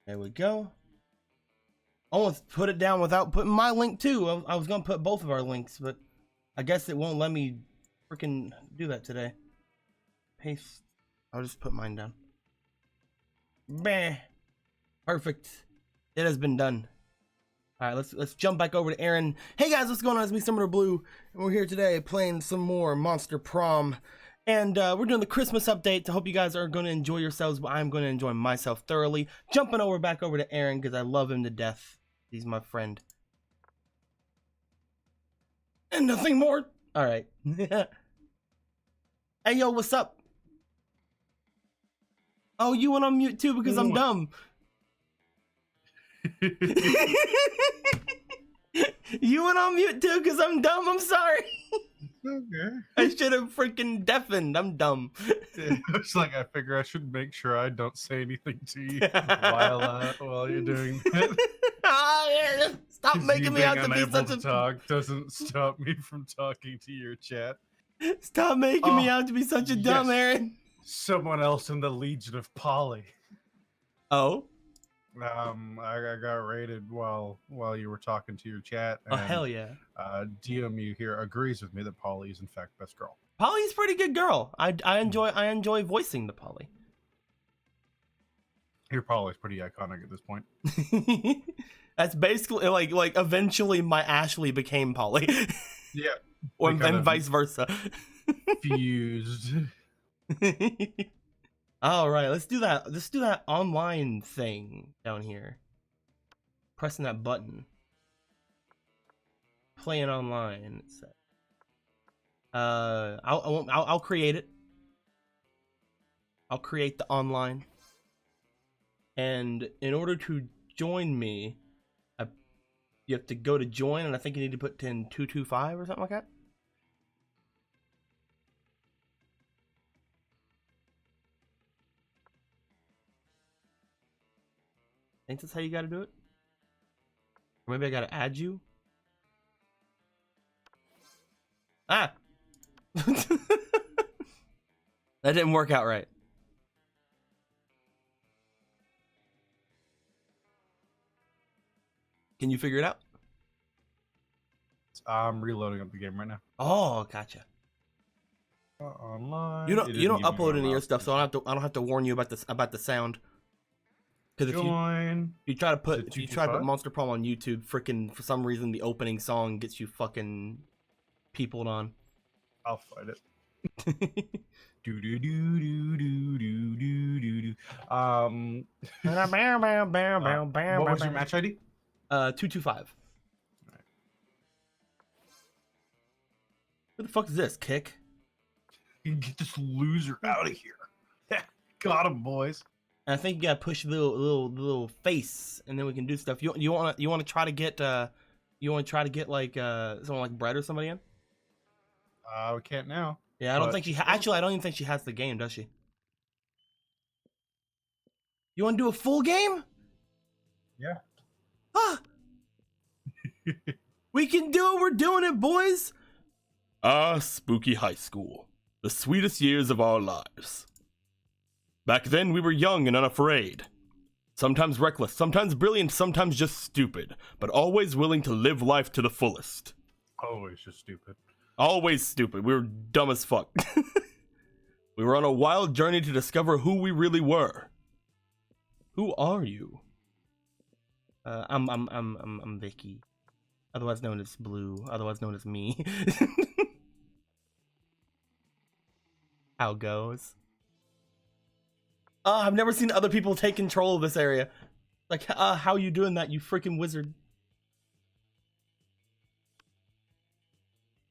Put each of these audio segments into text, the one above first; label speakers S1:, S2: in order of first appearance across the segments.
S1: There we go. Almost put it down without putting my link too. I was gonna put both of our links, but I guess it won't let me freaking do that today. Paste. I'll just put mine down. Bah. Perfect. It has been done. All right, let's jump back over to Aaron. Hey guys, what's going on? It's me, Summoner Blue, and we're here today playing some more Monster Prom. And we're doing the Christmas update. I hope you guys are going to enjoy yourselves, but I'm going to enjoy myself thoroughly. Jumping back over to Aaron because I love him to death. He's my friend. And nothing more. All right. Hey, yo, what's up? Oh, you went on mute too because I'm dumb. You went on mute too because I'm dumb. I'm sorry.
S2: Okay.
S1: I should have freaking deafened. I'm dumb.
S2: It's like I figure I should make sure I don't say anything to you while you're doing that.
S1: Stop making me out to be such a
S2: talk doesn't stop me from talking to your chat.
S1: Stop making me out to be such a dumb Aaron.
S2: Someone else in the Legion of Polly.
S1: Oh.
S2: I got raided while you were talking to your chat. And,
S1: oh hell yeah.
S2: DMU here agrees with me that Polly is in fact best girl.
S1: Polly's a pretty good girl. I enjoy voicing the Polly.
S2: Your Polly's pretty iconic at this point.
S1: That's basically like eventually my Ashley became Polly.
S2: Yeah.
S1: Or and vice versa.
S2: Fused.
S1: All right, let's do that. Let's do that online thing down here. Pressing that button. Playing online. I'll create it. I'll create the online. And in order to join me, you have to go to join, and I think you need to put 10225 or something like that. I think that's how you gotta do it. Or maybe I gotta add you. Ah! That didn't work out right. Can you figure it out?
S2: I'm reloading up the game right now.
S1: Oh, gotcha.
S2: Online.
S1: You don't upload any of your stuff, so I don't have to warn you about the sound. Because if you try to put Monster Prom on YouTube, freaking for some reason the opening song gets you fucking peopled on.
S2: I'll fight it. do do do do do do do do do. What was your match ID?
S1: 225.
S2: Right.
S1: What the fuck is this? Kick?
S2: You can get this loser out of here. Got him, boys.
S1: And I think you gotta push the little face, and then we can do stuff. You want to try to get like someone like Brett or somebody in?
S2: We can't now.
S1: Yeah, I don't think she actually. I don't even think she has the game, does she? You want to do a full game?
S2: Yeah.
S1: Ah. We can do it. We're doing it, boys. Spooky high school, the sweetest years of our lives. Back then, we were young and unafraid. Sometimes reckless, sometimes brilliant, sometimes just stupid, but always willing to live life to the fullest.
S2: Always just stupid.
S1: Always stupid. We were dumb as fuck. We were on a wild journey to discover who we really were. Who are you? I'm Vicky, otherwise known as Blue, otherwise known as me. How it goes. I've never seen other people take control of this area. Like, how are you doing that, you freaking wizard?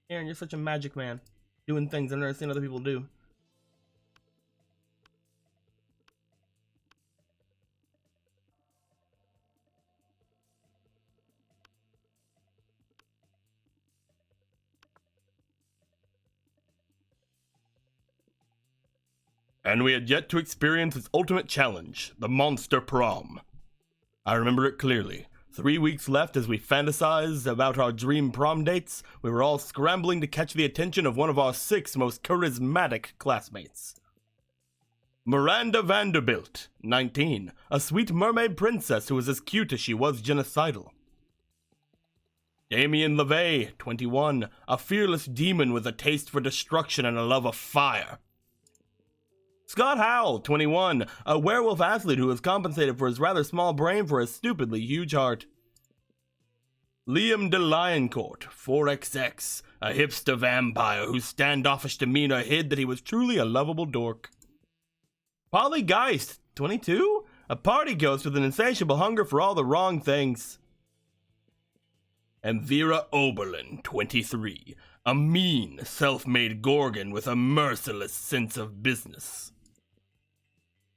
S1: Aaron, you're such a magic man. Doing things I've never seen other people do. And we had yet to experience its ultimate challenge, the Monster Prom. I remember it clearly. 3 weeks left as we fantasized about our dream prom dates. We were all scrambling to catch the attention of one of our 6 most charismatic classmates. Miranda Vanderbilt, 19, a sweet mermaid princess who was as cute as she was genocidal. Damien LeVay, 21, a fearless demon with a taste for destruction and a love of fire. Scott Howell, 21, a werewolf athlete who is compensated for his rather small brain for his stupidly huge heart. Liam de Lioncourt, 4XX, a hipster vampire whose standoffish demeanor hid that he was truly a lovable dork. Polly Geist, 22, a party ghost with an insatiable hunger for all the wrong things. And Vera Oberlin, 23, a mean, self-made Gorgon with a merciless sense of business.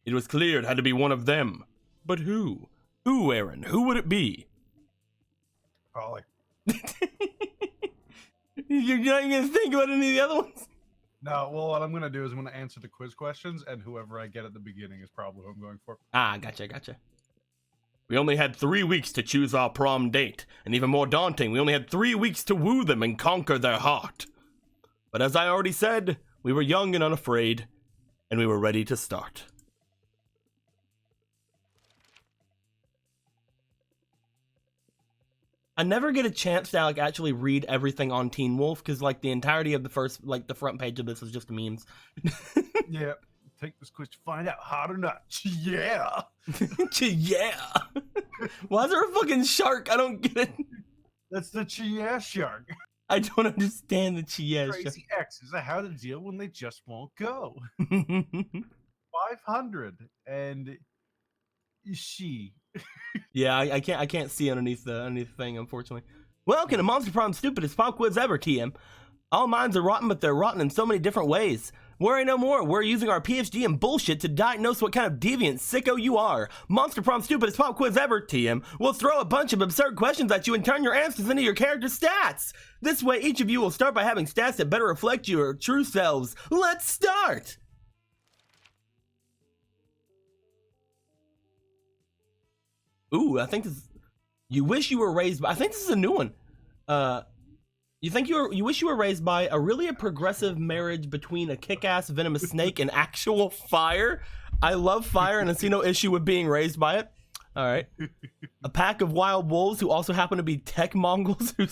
S1: It was clear it had to be one of them. But who? Who, Aaron? Who would it be?
S2: Polly.
S1: You're not even going to think about any of the other ones?
S2: No, well, what I'm going to do is I'm going to answer the quiz questions, and whoever I get at the beginning is probably who I'm going for.
S1: Ah, gotcha. We only had 3 weeks to choose our prom date, and even more daunting, we only had 3 weeks to woo them and conquer their heart. But as I already said, we were young and unafraid, and we were ready to start. I never get a chance to like actually read everything on Teen Wolf because like the entirety of the first like the front page of this is just memes.
S2: Yeah, take this quiz to find out hot or not. Yeah.
S1: Yeah. Why is there a fucking shark? I don't get it.
S2: That's the Chia shark.
S1: I don't understand the Chia shark.
S2: Crazy exes are how to deal when they just won't go. 500 and she.
S1: Yeah, I can't see underneath the thing, unfortunately. Welcome to Monster Prom Stupidest Pop Quiz Ever, TM. All minds are rotten, but they're rotten in so many different ways. Worry no more, we're using our PhD in bullshit to diagnose what kind of deviant sicko you are. Monster Prom Stupidest Pop Quiz Ever, TM, will throw a bunch of absurd questions at you and turn your answers into your character stats. This way, each of you will start by having stats that better reflect your true selves. Let's start! Ooh, I think this. You wish you were raised by. I think this is a new one. You wish you were raised by a progressive marriage between a kick-ass venomous snake and actual fire. I love fire and I see no issue with being raised by it. All right. A pack of wild wolves who also happen to be tech Mongols who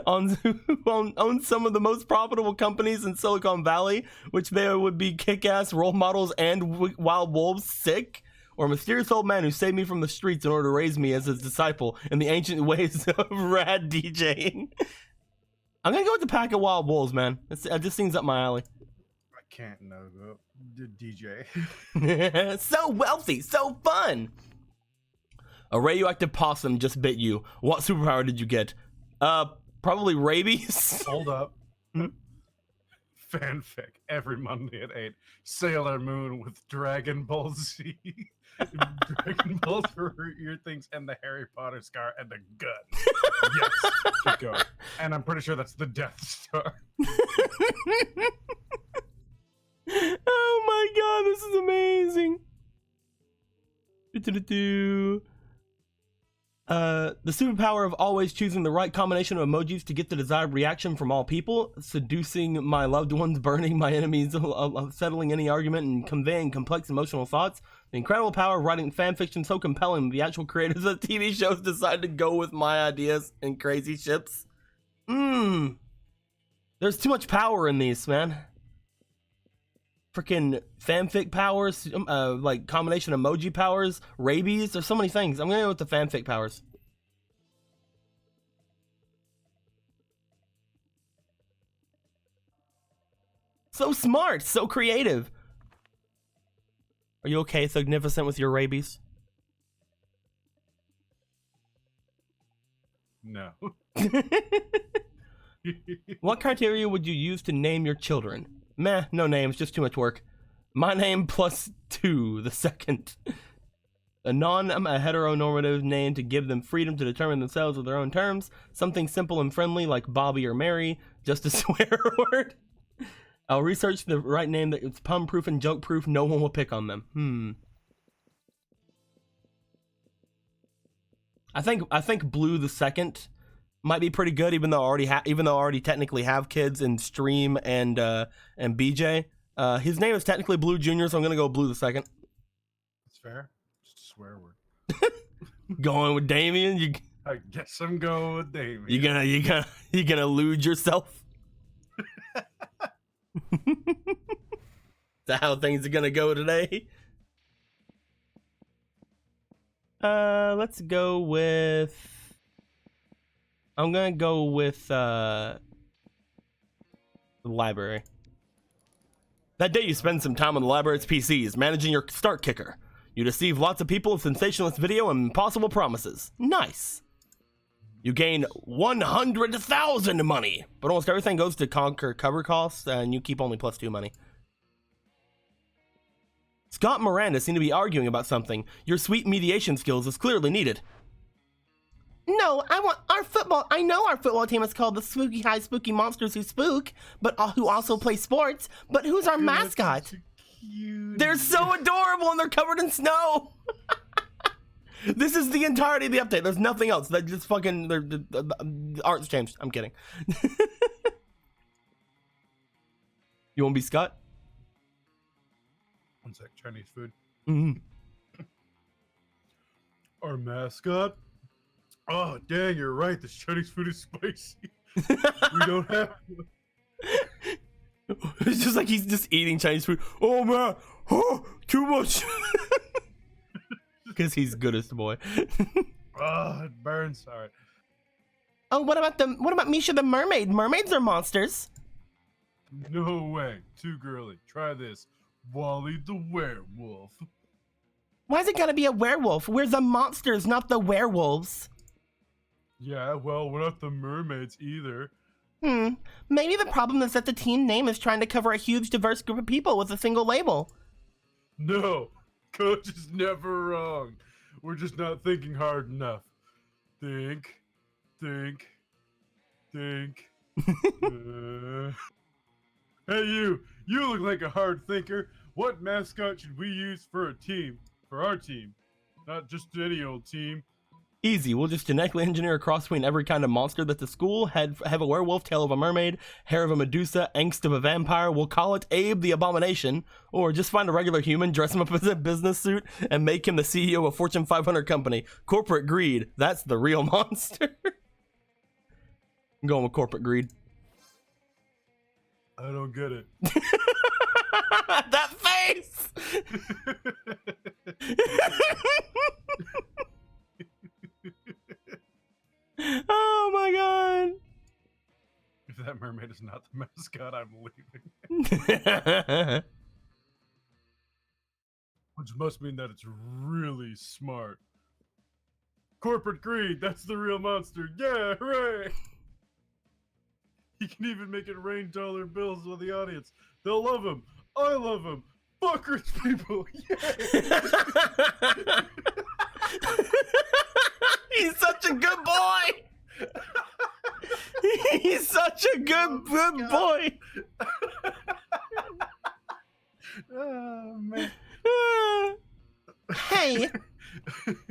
S1: own some of the most profitable companies in Silicon Valley, which they would be kick-ass role models and wild wolves. Sick. Or a mysterious old man who saved me from the streets in order to raise me as his disciple in the ancient ways of rad DJing. I'm gonna go with the pack of wild wolves, man. It just seems up my alley.
S2: I can't know the DJ.
S1: So wealthy, so fun. A radioactive possum just bit you. What superpower did you get? Probably rabies.
S2: Hold up. Fanfic every Monday at 8. Sailor Moon with Dragon Ball Z. Dragon Balls for her ear things and the Harry Potter scar and the gun. Yes, keep going. And I'm pretty sure that's the Death Star.
S1: Oh my god, this is amazing. The superpower of always choosing the right combination of emojis to get the desired reaction from all people, seducing my loved ones, burning my enemies, settling any argument, and conveying complex emotional thoughts. The incredible power of writing fan fiction so compelling the actual creators of TV shows decide to go with my ideas and crazy ships. There's too much power in these, man. Freaking fanfic powers, like combination emoji powers, rabies. There's so many things. I'm gonna go with the fanfic powers. So smart, so creative. Are you okay, Significant, with your rabies?
S2: No.
S1: What criteria would you use to name your children? Meh, no names, just too much work. My name plus 2, the second. A heteronormative name to give them freedom to determine themselves with their own terms. Something simple and friendly like Bobby or Mary, just a swear word. I'll research the right name that it's pun-proof and joke-proof. No one will pick on them. I think Blue the second might be pretty good, even though I already technically have kids in Stream and BJ. His name is technically Blue Junior, so I'm gonna go Blue the second.
S2: That's fair. Just a swear word.
S1: Going with Damien.
S2: I guess I'm going with Damien.
S1: You gonna lose yourself. Is that how things are gonna go today? Let's go with. I'm gonna go with the library. That day you spend some time on the library's PCs, managing your start kicker. You deceive lots of people with sensationalist video and impossible promises. Nice. You gain 100,000 money, but almost everything goes to conquer cover costs, and you keep only +2 money. Scott and Miranda seem to be arguing about something. Your sweet mediation skills is clearly needed. No, I know our football team is called the Spooky High Spooky Monsters Who Spook, but who also play sports. But who's our mascot? They're so adorable and they're covered in snow. This is the entirety of the update. There's nothing else. That just fucking the art's changed. I'm kidding. You want to be Scott?
S2: One sec. Chinese food.
S1: Mm-hmm.
S2: Our mascot. Oh, dang, you're right. This Chinese food is spicy. We don't have.
S1: It's just like he's just eating Chinese food. Oh man, oh, too much. Because he's goodest boy.
S2: Oh, it burns. All right.
S1: Oh, what about Misha the mermaid? Mermaids are monsters.
S2: No way. Too girly. Try this. Wally the werewolf.
S1: Why's it gotta be a werewolf? We're the monsters, not the werewolves.
S2: Yeah, well, we're not the mermaids either.
S1: Maybe the problem is that the team name is trying to cover a huge, diverse group of people with a single label.
S2: No, Coach is never wrong. We're just not thinking hard enough. Think. Hey, you look like a hard thinker. What mascot should we use for our team? Not just any old team.
S1: Easy, we'll just genetically engineer a cross between every kind of monster that's the school, have a werewolf, tail of a mermaid, hair of a Medusa, angst of a vampire. We'll call it Abe the Abomination, or just find a regular human, dress him up as a business suit, and make him the CEO of a Fortune 500 company. Corporate greed, that's the real monster. I'm going with corporate greed.
S2: I don't get it.
S1: That face! Oh my god.
S2: If that mermaid is not the mascot, I'm leaving. Which must mean that it's really smart. Corporate greed, that's the real monster. Yeah, hooray! He can even make it rain dollar bills with the audience. They'll love him. I love him. Fuck rich people. Yeah.
S1: He's such a good boy. He's such a good boy.
S2: Oh man.
S1: Hey.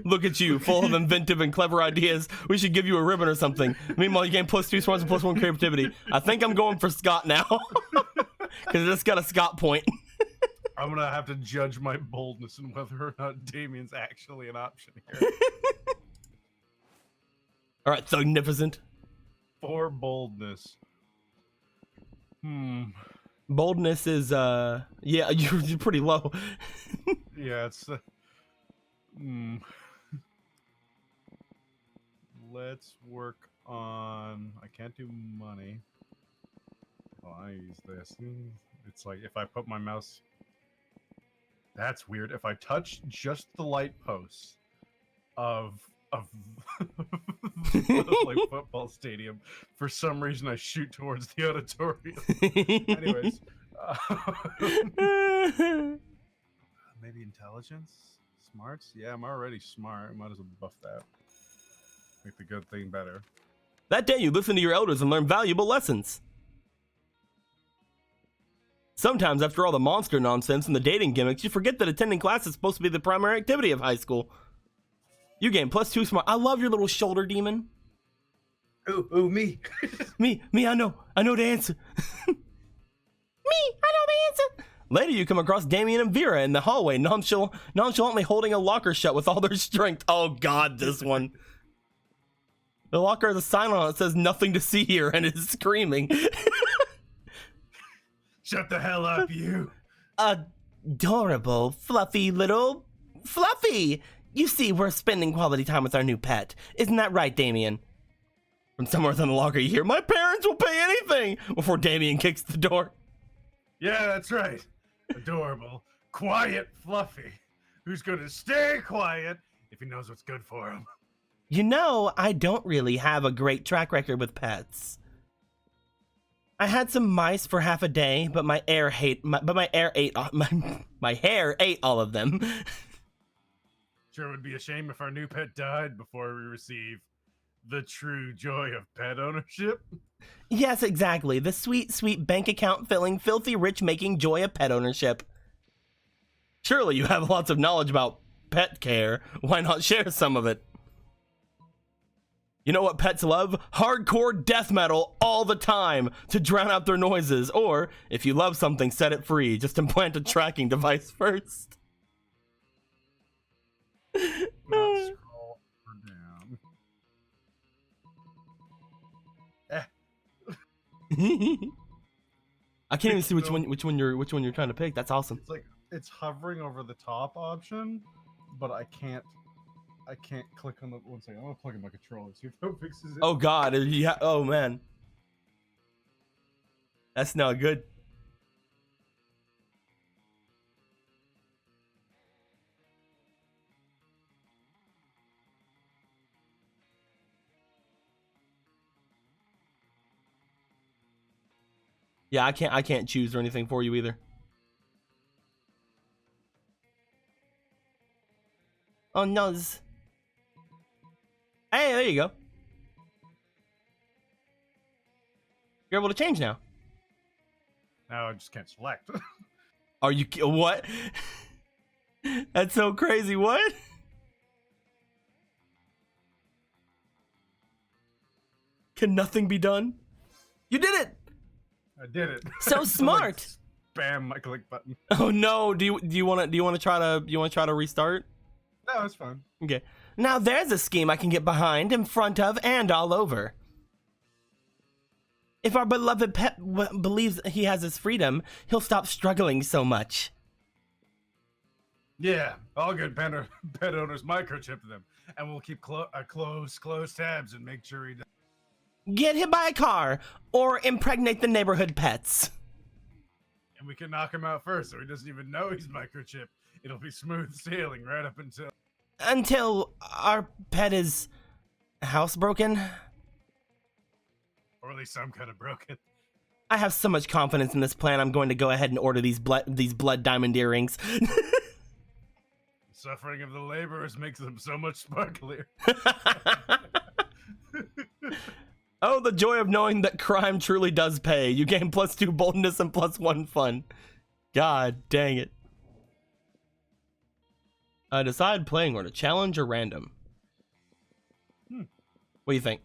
S1: Look at you, full of inventive and clever ideas. We should give you a ribbon or something. Meanwhile, you gain +2 smarts and +1 creativity. I think I'm going for Scott now. Because it's got a Scott point.
S2: I'm gonna have to judge my boldness and whether or not Damien's actually an option here.
S1: All right, Thugnificent.
S2: For boldness.
S1: Boldness is, yeah, you're pretty low.
S2: Yeah, it's... Let's work on... I can't do money. Well, I use this. It's like if I put my mouse... That's weird. If I touch just the light posts of like football stadium, for some reason I shoot towards the auditorium. Anyways, maybe intelligence, smarts. Yeah, I'm already smart. Might as well buff that. Make the good thing better.
S1: That day you listen to your elders and learn valuable lessons. Sometimes, after all the monster nonsense and the dating gimmicks, you forget that attending class is supposed to be the primary activity of high school. You gain +2 smart. I love your little shoulder demon.
S2: Oh, me.
S1: me, I know the answer. Me, I know the answer. Later, you come across Damien and Vera in the hallway, nonchalantly holding a locker shut with all their strength. Oh god, this one. The locker has a sign on it that says nothing to see here and is screaming.
S2: Shut the hell up, you.
S1: Adorable, fluffy little Fluffy! You see, we're spending quality time with our new pet. Isn't that right, Damien? From somewhere within the locker, you hear, my parents will pay anything! Before Damien kicks the door.
S2: Yeah, that's right. Adorable, quiet Fluffy, who's going to stay quiet if he knows what's good for him.
S1: You know, I don't really have a great track record with pets. I had some mice for half a day, but my hair ate all of them.
S2: Sure would be a shame if our new pet died before we receive the true joy of pet ownership.
S1: Yes, exactly. The sweet, sweet bank account filling, filthy rich making joy of pet ownership. Surely you have lots of knowledge about pet care. Why not share some of it? You know what pets love? Hardcore death metal all the time to drown out their noises. Or, if you love something, set it free. Just implant a tracking device first.
S2: Let's scroll down.
S1: I can't even see which one you're trying to pick. That's awesome.
S2: It's like it's hovering over the top option, but I can't click on the one second. I'm gonna plug in my controller, see if that fixes it.
S1: Oh god, yeah. Oh man, that's not good. Yeah, I can't choose or anything for you either. Oh no. Hey, there you go. You're able to change now.
S2: Now I just can't select.
S1: Are you what? That's so crazy. What? Can nothing be done? You did it.
S2: I did it.
S1: So smart.
S2: Spam my click button.
S1: Oh no! Do you want to try to restart?
S2: No, it's fine.
S1: Okay. Now there's a scheme I can get behind, in front of, and all over. If our beloved pet believes he has his freedom, he'll stop struggling so much.
S2: Yeah, all good pet owners microchip them, and we'll keep close tabs and make sure he does.
S1: Get hit by a car, or impregnate the neighborhood pets.
S2: And we can knock him out first, so he doesn't even know he's microchipped. It'll be smooth sailing right up
S1: until our pet is housebroken.
S2: Or at least some kind of broken.
S1: I have so much confidence in this plan, I'm going to go ahead and order these blood diamond earrings.
S2: Suffering of the laborers makes them so much sparklier.
S1: Oh, the joy of knowing that crime truly does pay. You gain +2 boldness and +1 fun. God dang it. Decide playing order, challenge or random. What do you think?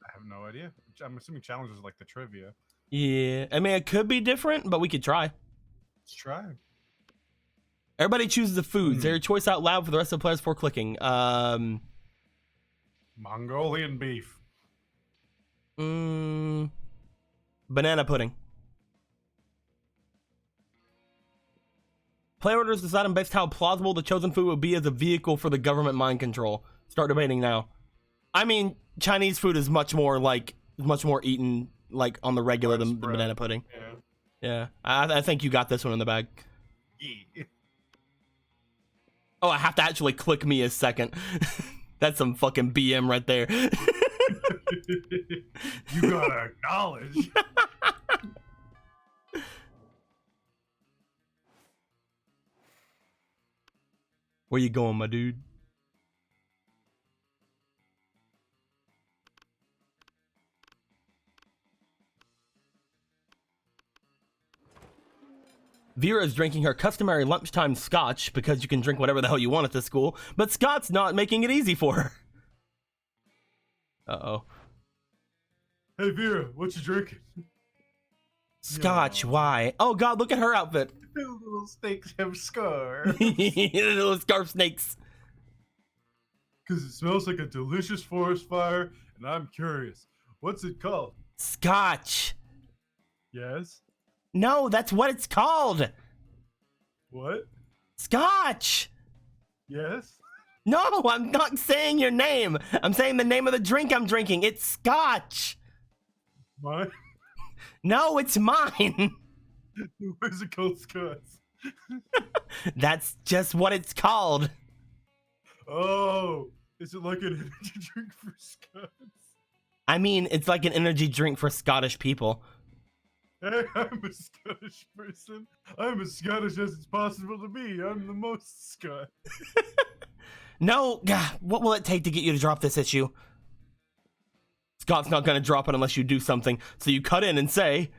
S2: I have no idea. I'm assuming challenges like the trivia.
S1: Yeah, I mean, it could be different, but we could try.
S2: Let's try.
S1: Everybody chooses the foods. Their choice out loud for the rest of the players before clicking.
S2: Mongolian beef.
S1: Banana pudding. Play orders decide on based how plausible the chosen food will be as a vehicle for the government mind control. Start debating now. I mean, Chinese food is much more eaten like on the regular than the banana pudding. Yeah. I think you got this one in the bag.
S2: Yeah.
S1: Oh, I have to actually click me a second. That's some fucking BM right there.
S2: You gotta acknowledge.
S1: Where you going, my dude? Vera is drinking her customary lunchtime scotch because you can drink whatever the hell you want at this school, but Scott's not making it easy for her. Uh-oh.
S2: Hey Vera, what you drinking?
S1: Scotch,
S2: Yeah.
S1: why? Oh god, look at her outfit.
S2: Two little snakes have scars.
S1: Little scarf snakes.
S2: Because it smells like a delicious forest fire, and I'm curious. What's it called?
S1: Scotch.
S2: Yes?
S1: No, that's what it's called.
S2: What?
S1: Scotch.
S2: Yes?
S1: No, I'm not saying your name. I'm saying the name of the drink I'm drinking. It's Scotch.
S2: Mine?
S1: No, it's mine.
S2: Where's it called Scots?
S1: That's just what it's called.
S2: Oh, is it like an energy drink for Scots?
S1: I mean, it's like an energy drink for Scottish people.
S2: Hey, I'm a Scottish person. I'm as Scottish as it's possible to be. I'm the most Scot.
S1: No, what will it take to get you to drop this issue? Scott's not gonna drop it unless you do something, so you cut in and say,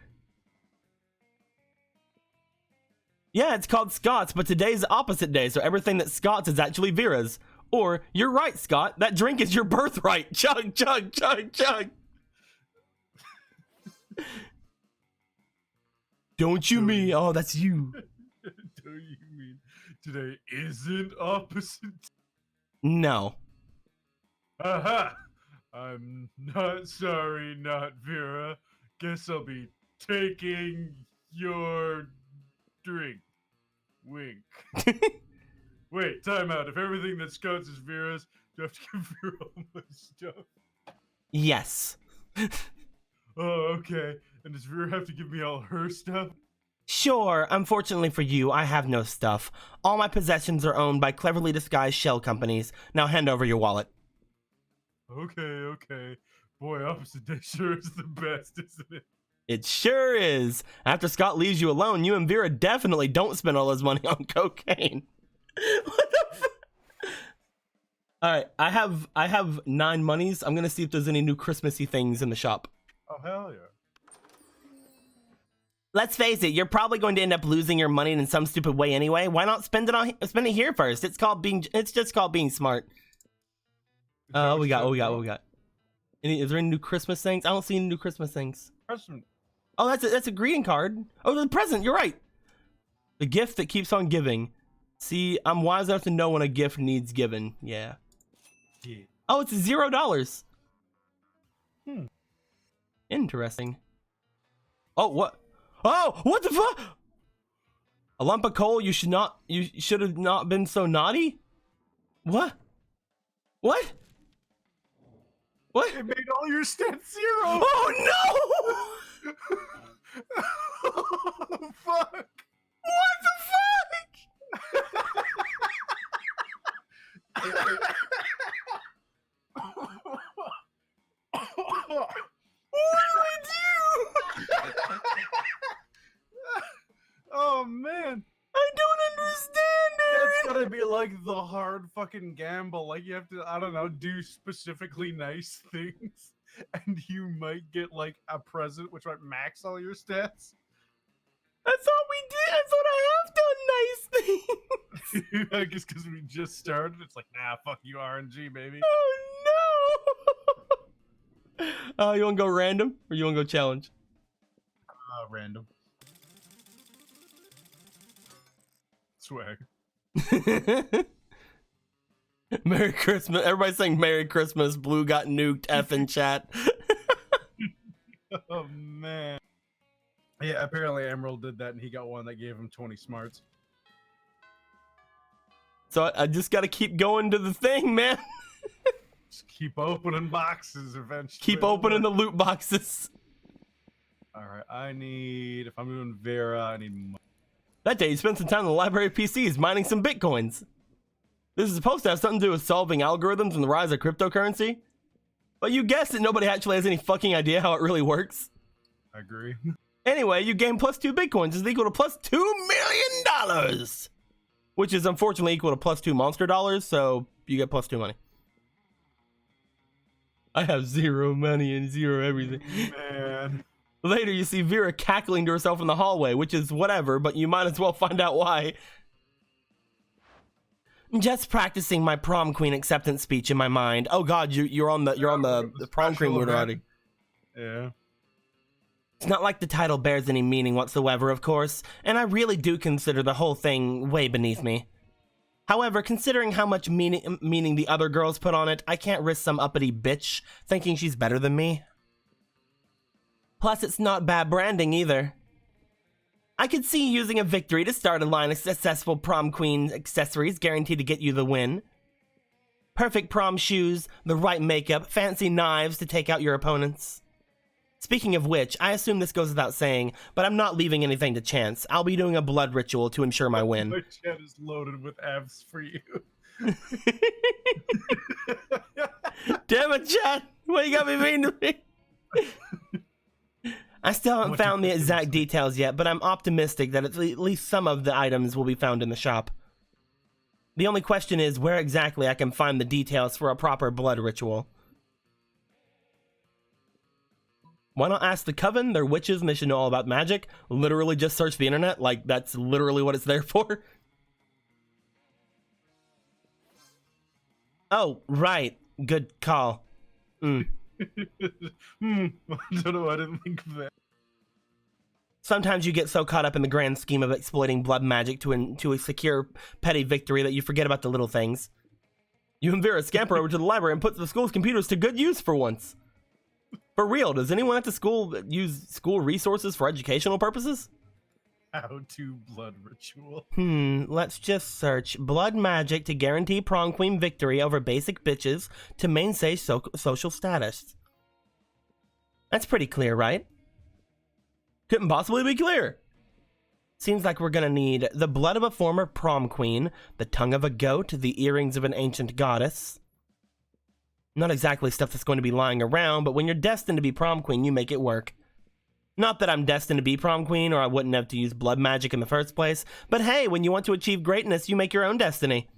S1: yeah, it's called Scott's, but today's the opposite day, so everything that's Scott's is actually Vera's. Or, you're right, Scott, that drink is your birthright. Chug, chug, chug, chug. Don't you mean? Oh, that's you.
S2: Don't you mean today isn't opposite?
S1: No.
S2: Aha! I'm not sorry, not Vera. Guess I'll be taking your drink. Wink. Wait, time out. If everything that Scott's is Vera's, do I have to give Vera all my stuff?
S1: Yes.
S2: Oh, okay. And does Vera have to give me all her stuff?
S1: Sure, unfortunately for you, I have no stuff. All my possessions are owned by cleverly disguised shell companies. Now hand over your wallet.
S2: Okay. Boy, opposite day sure is the best, isn't it?
S1: It sure is. After Scott leaves you alone, you and Vera definitely don't spend all his money on cocaine. What the fuck? Alright, I have 9 monies. I'm gonna see if there's any new Christmassy things in the shop.
S2: Oh, hell yeah.
S1: Let's face it, you're probably going to end up losing your money in some stupid way anyway. Why not spend it here first? It's just called being smart. What we got? Is there any new Christmas things? I don't see any new Christmas things.
S2: Present.
S1: Oh, that's a greeting card. Oh, the present. You're right. The gift that keeps on giving. See, I'm wise enough to know when a gift needs given. Yeah. Oh, it's $0. Interesting. Oh, what? Oh, what the fuck? A lump of coal. You should have not been so naughty. What? What? What?
S2: It made all your stats 0.
S1: Oh no!
S2: Oh, fuck.
S1: What the fuck? What did I do?
S2: Oh man,
S1: I don't understand it.
S2: that's gotta be like the hard fucking gamble. Like you have to, I don't know, do specifically nice things, and you might get like a present which might max all your stats.
S1: I thought we did. I thought I have done nice things.
S2: I guess because we just started, it's like, nah, fuck you, RNG, baby.
S1: Oh no! You want to go random or you want to go challenge?
S2: Random. Swag.
S1: Merry Christmas! Everybody's saying Merry Christmas. Blue got nuked. F in chat.
S2: Oh man. Yeah, apparently Emerald did that, and he got one that gave him 20 smarts.
S1: So I just got to keep going to the thing, man.
S2: Just keep opening boxes eventually.
S1: Keep opening the loot boxes.
S2: All right, I need. If I'm doing Vera, I need money.
S1: That day, you spent some time in the library of PCs mining some bitcoins. This is supposed to have something to do with solving algorithms and the rise of cryptocurrency. But you guessed it, nobody actually has any fucking idea how it really works.
S2: I agree.
S1: Anyway, you gain plus 2 bitcoins is equal to plus $2 million. Which is unfortunately equal to plus 2 monster dollars, so you get plus 2 money. I have 0 money and 0 everything.
S2: Man.
S1: Later, you see Vera cackling to herself in the hallway, which is whatever, but you might as well find out why. Just practicing my prom queen acceptance speech in my mind. Oh god, you're on the prom queen mood already.
S2: Yeah.
S1: It's not like the title bears any meaning whatsoever, of course, and I really do consider the whole thing way beneath me. However, considering how much meaning the other girls put on it, I can't risk some uppity bitch thinking she's better than me. Plus, it's not bad branding either. I could see using a victory to start a line of successful prom queen accessories guaranteed to get you the win. Perfect prom shoes, the right makeup, fancy knives to take out your opponents. Speaking of which, I assume this goes without saying, but I'm not leaving anything to chance. I'll be doing a blood ritual to ensure my win.
S2: My chat is loaded with abs for you.
S1: Damn it, chat! Why you got me mean to me? I still haven't found the exact details yet, but I'm optimistic that at least some of the items will be found in the shop. The only question is where exactly I can find the details for a proper blood ritual. Why not ask the Coven? They're witches and they should know all about magic. Literally just search the internet, like that's literally what it's there for. Oh, right. Good call.
S2: I don't know, I didn't think of that.
S1: Sometimes you get so caught up in the grand scheme of exploiting blood magic to secure petty victory that you forget about the little things. You and Vera scamper over to the library and put the school's computers to good use for once. For real, does anyone at the school use school resources for educational purposes?
S2: How to blood ritual.
S1: Let's just search blood magic to guarantee prom queen victory over basic bitches to mainstay social status. That's pretty clear, right? Couldn't possibly be clear. Seems like we're gonna need the blood of a former prom queen, the tongue of a goat, the earrings of an ancient goddess. Not exactly stuff that's going to be lying around, but when you're destined to be prom queen, you make it work. Not that I'm destined to be prom queen or I wouldn't have to use blood magic in the first place, but hey, when you want to achieve greatness, you make your own destiny.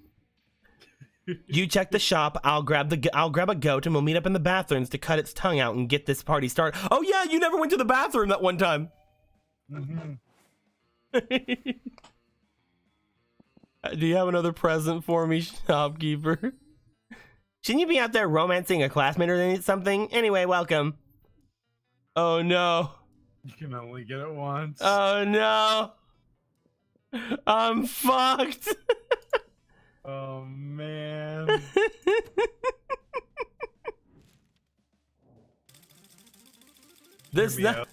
S1: You check the shop, I'll grab a goat and we'll meet up in the bathrooms to cut its tongue out and get this party started. Oh yeah, you never went to the bathroom that one time. Do you have another present for me, shopkeeper? Shouldn't you be out there romancing a classmate or something? Anyway, welcome. Oh no.
S2: You can only get it once.
S1: Oh no. I'm fucked.
S2: Oh man.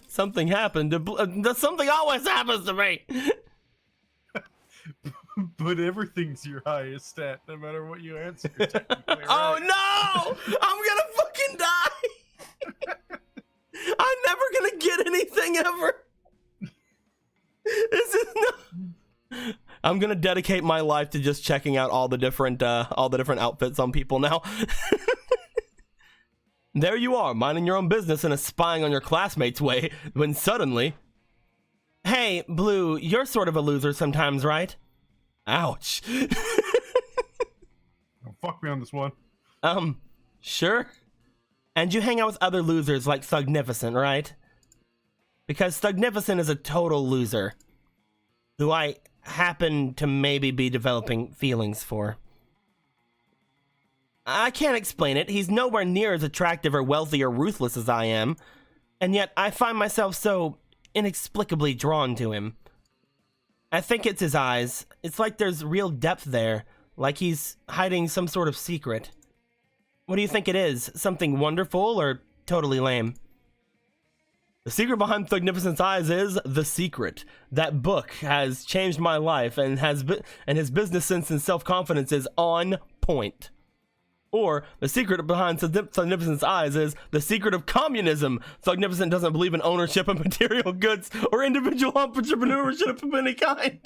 S1: Something happened. Something always happens to me.
S2: But everything's your highest stat, no matter what you answer.
S1: Oh no! I'm gonna fucking die! I'm never gonna get anything ever! This is no... I'm gonna dedicate my life to just checking out all the different outfits on people now. There you are, minding your own business and spying on your classmates' way, when suddenly... Hey, Blue, you're sort of a loser sometimes, right? Ouch.
S2: Don't fuck me on this one.
S1: Sure. And you hang out with other losers like Thugnificent, right? Because Thugnificent is a total loser, who I happen to maybe be developing feelings for. I can't explain it. He's nowhere near as attractive or wealthy or ruthless as I am, and yet I find myself so inexplicably drawn to him. I think it's his eyes. It's like there's real depth there, like he's hiding some sort of secret. What do you think it is? Something wonderful or totally lame? The secret behind Thugnificent's eyes is The Secret. That book has changed my life and his business sense and self-confidence is on point. Or, the secret behind Thugnificent's eyes is the secret of communism. Thugnificent doesn't believe in ownership of material goods or individual entrepreneurship of any kind.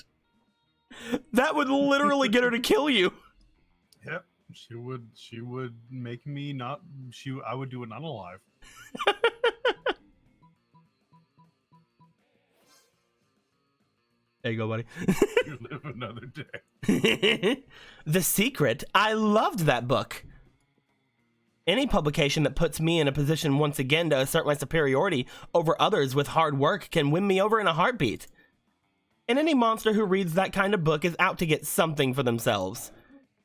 S1: That would literally get her to kill you.
S2: Yep, she would make me not, I would do it unalive.
S1: There you go, buddy.
S2: You live another day.
S1: The Secret? I loved that book. Any publication that puts me in a position once again to assert my superiority over others with hard work can win me over in a heartbeat. And any monster who reads that kind of book is out to get something for themselves.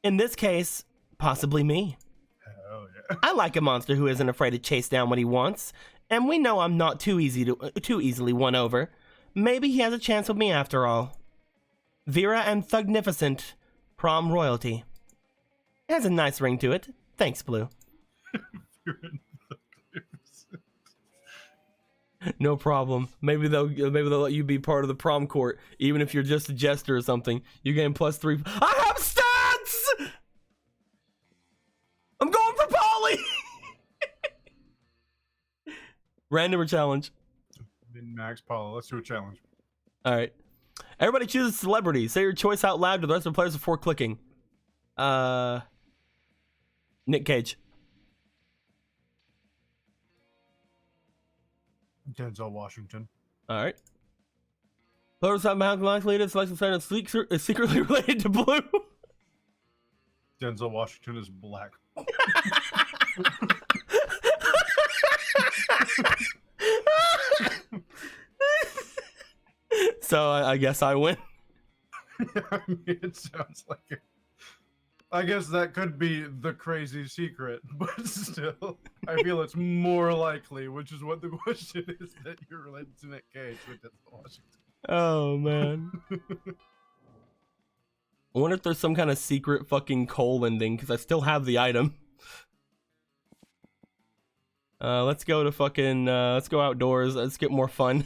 S1: In this case, possibly me.
S2: Hell yeah.
S1: I like a monster who isn't afraid to chase down what he wants, And we know I'm not too easily won over. Maybe he has a chance with me after all. Vera and Thugnificent, Prom royalty. It has a nice ring to it. Thanks, Blue. No problem. Maybe they'll let you be part of the prom court, even if you're just a jester or something. You gain +3. I have stats. I'm going for Polly. Random or challenge?
S2: Min-max Paula. Let's do a challenge.
S1: All right. Everybody choose a celebrity. Say your choice out loud to the rest of the players before clicking. Nick Cage.
S2: Denzel Washington.
S1: All right. Players have behind likely to select a sign is secretly related to Blue.
S2: Denzel Washington is black.
S1: So I guess I win.
S2: I mean, it sounds like it. I guess that could be the crazy secret, but still, I feel it's more likely, which is what the question is, that you're related to Nick Cage with Denzel Washington.
S1: Oh, man. I wonder if there's some kind of secret fucking coal ending, because I still have the item. Let's go to fucking, let's go outdoors. Let's get more fun.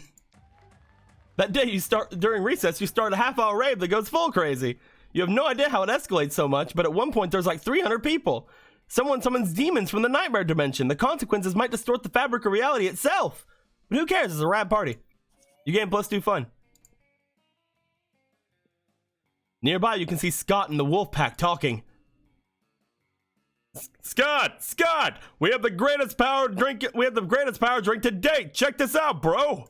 S1: That day during recess, you start a half-hour rave that goes full crazy. You have no idea how it escalates so much, but at one point there's like 300 people. Someone summons demons from the nightmare dimension. The consequences might distort the fabric of reality itself. But who cares? It's a rad party. You gain +2 fun. Nearby, you can see Scott and the wolf pack talking. Scott! We have the greatest power drink to date. Check this out, bro.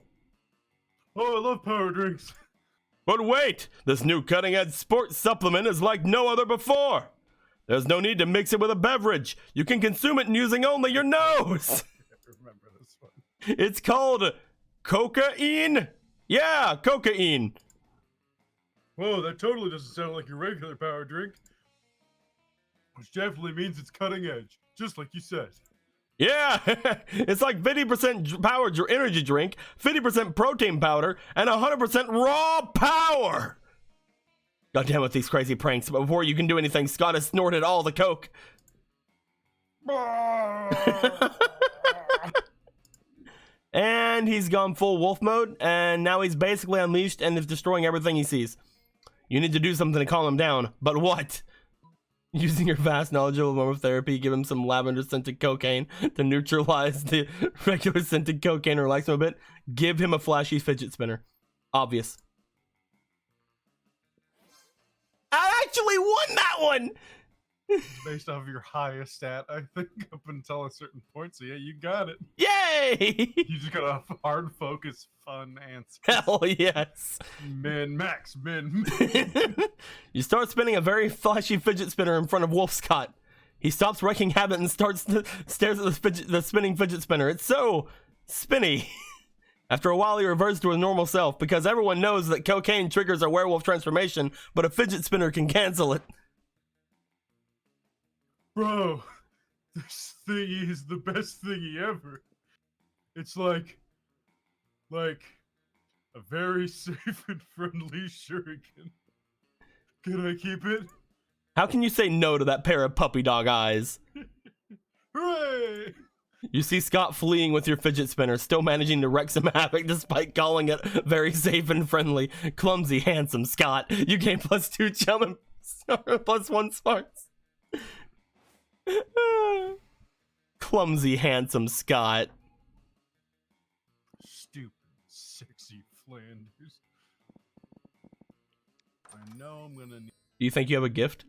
S2: Oh, I love power drinks.
S1: But wait, this new cutting-edge sports supplement is like no other before. There's no need to mix it with a beverage. You can consume it using only your nose.
S2: I remember this one.
S1: It's called cocaine. Yeah, cocaine.
S2: Whoa, that totally doesn't sound like your regular power drink. Which definitely means it's cutting edge, just like you said.
S1: Yeah, it's like 50% power energy drink, 50% protein powder, and 100% raw power. God damn it, these crazy pranks. But before you can do anything, Scott has snorted all the coke. And he's gone full wolf mode, and now he's basically unleashed and is destroying everything he sees. You need to do something to calm him down, but what? Using your vast knowledge of aromatherapy, give him some lavender-scented cocaine to neutralize the regular scented cocaine or relax him a bit. Give him a flashy fidget spinner. Obvious. I actually won that one!
S2: It's based off of your highest stat, I think, up until a certain point. So yeah, you got it.
S1: Yay!
S2: You just got a hard focus, fun answer.
S1: Hell yes.
S2: Min-max.
S1: You start spinning a very flashy fidget spinner in front of Wolf Scott. He stops wreaking havoc and stares at the spinning fidget spinner. It's so spinny. After a while, he reverts to his normal self because everyone knows that cocaine triggers a werewolf transformation, but a fidget spinner can cancel it.
S2: Bro, this thingy is the best thingy ever. It's like a very safe and friendly shuriken. Can I keep it?
S1: How can you say no to that pair of puppy dog eyes?
S2: Hooray!
S1: You see Scott fleeing with your fidget spinner, still managing to wreak some havoc despite calling it very safe and friendly. Clumsy, handsome Scott. You gain +2 chum and +1 smarts. Clumsy, handsome Scott.
S2: Stupid, sexy Flanders. I know I'm gonna need.
S1: Do you think you have a gift?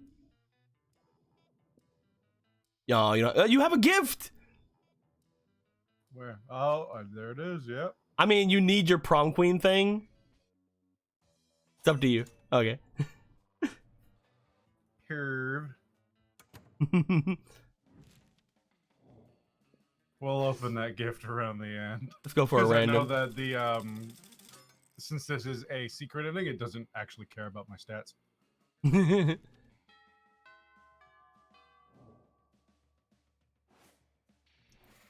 S1: Yeah, you have a gift.
S2: Where? Oh, there it is. Yep.
S1: I mean, you need your prom queen thing. It's up to you. Okay.
S2: Curve. We'll open that gift around the end.
S1: Let's go for a random.
S2: I know that the since this is a secret ending, it doesn't actually care about my stats.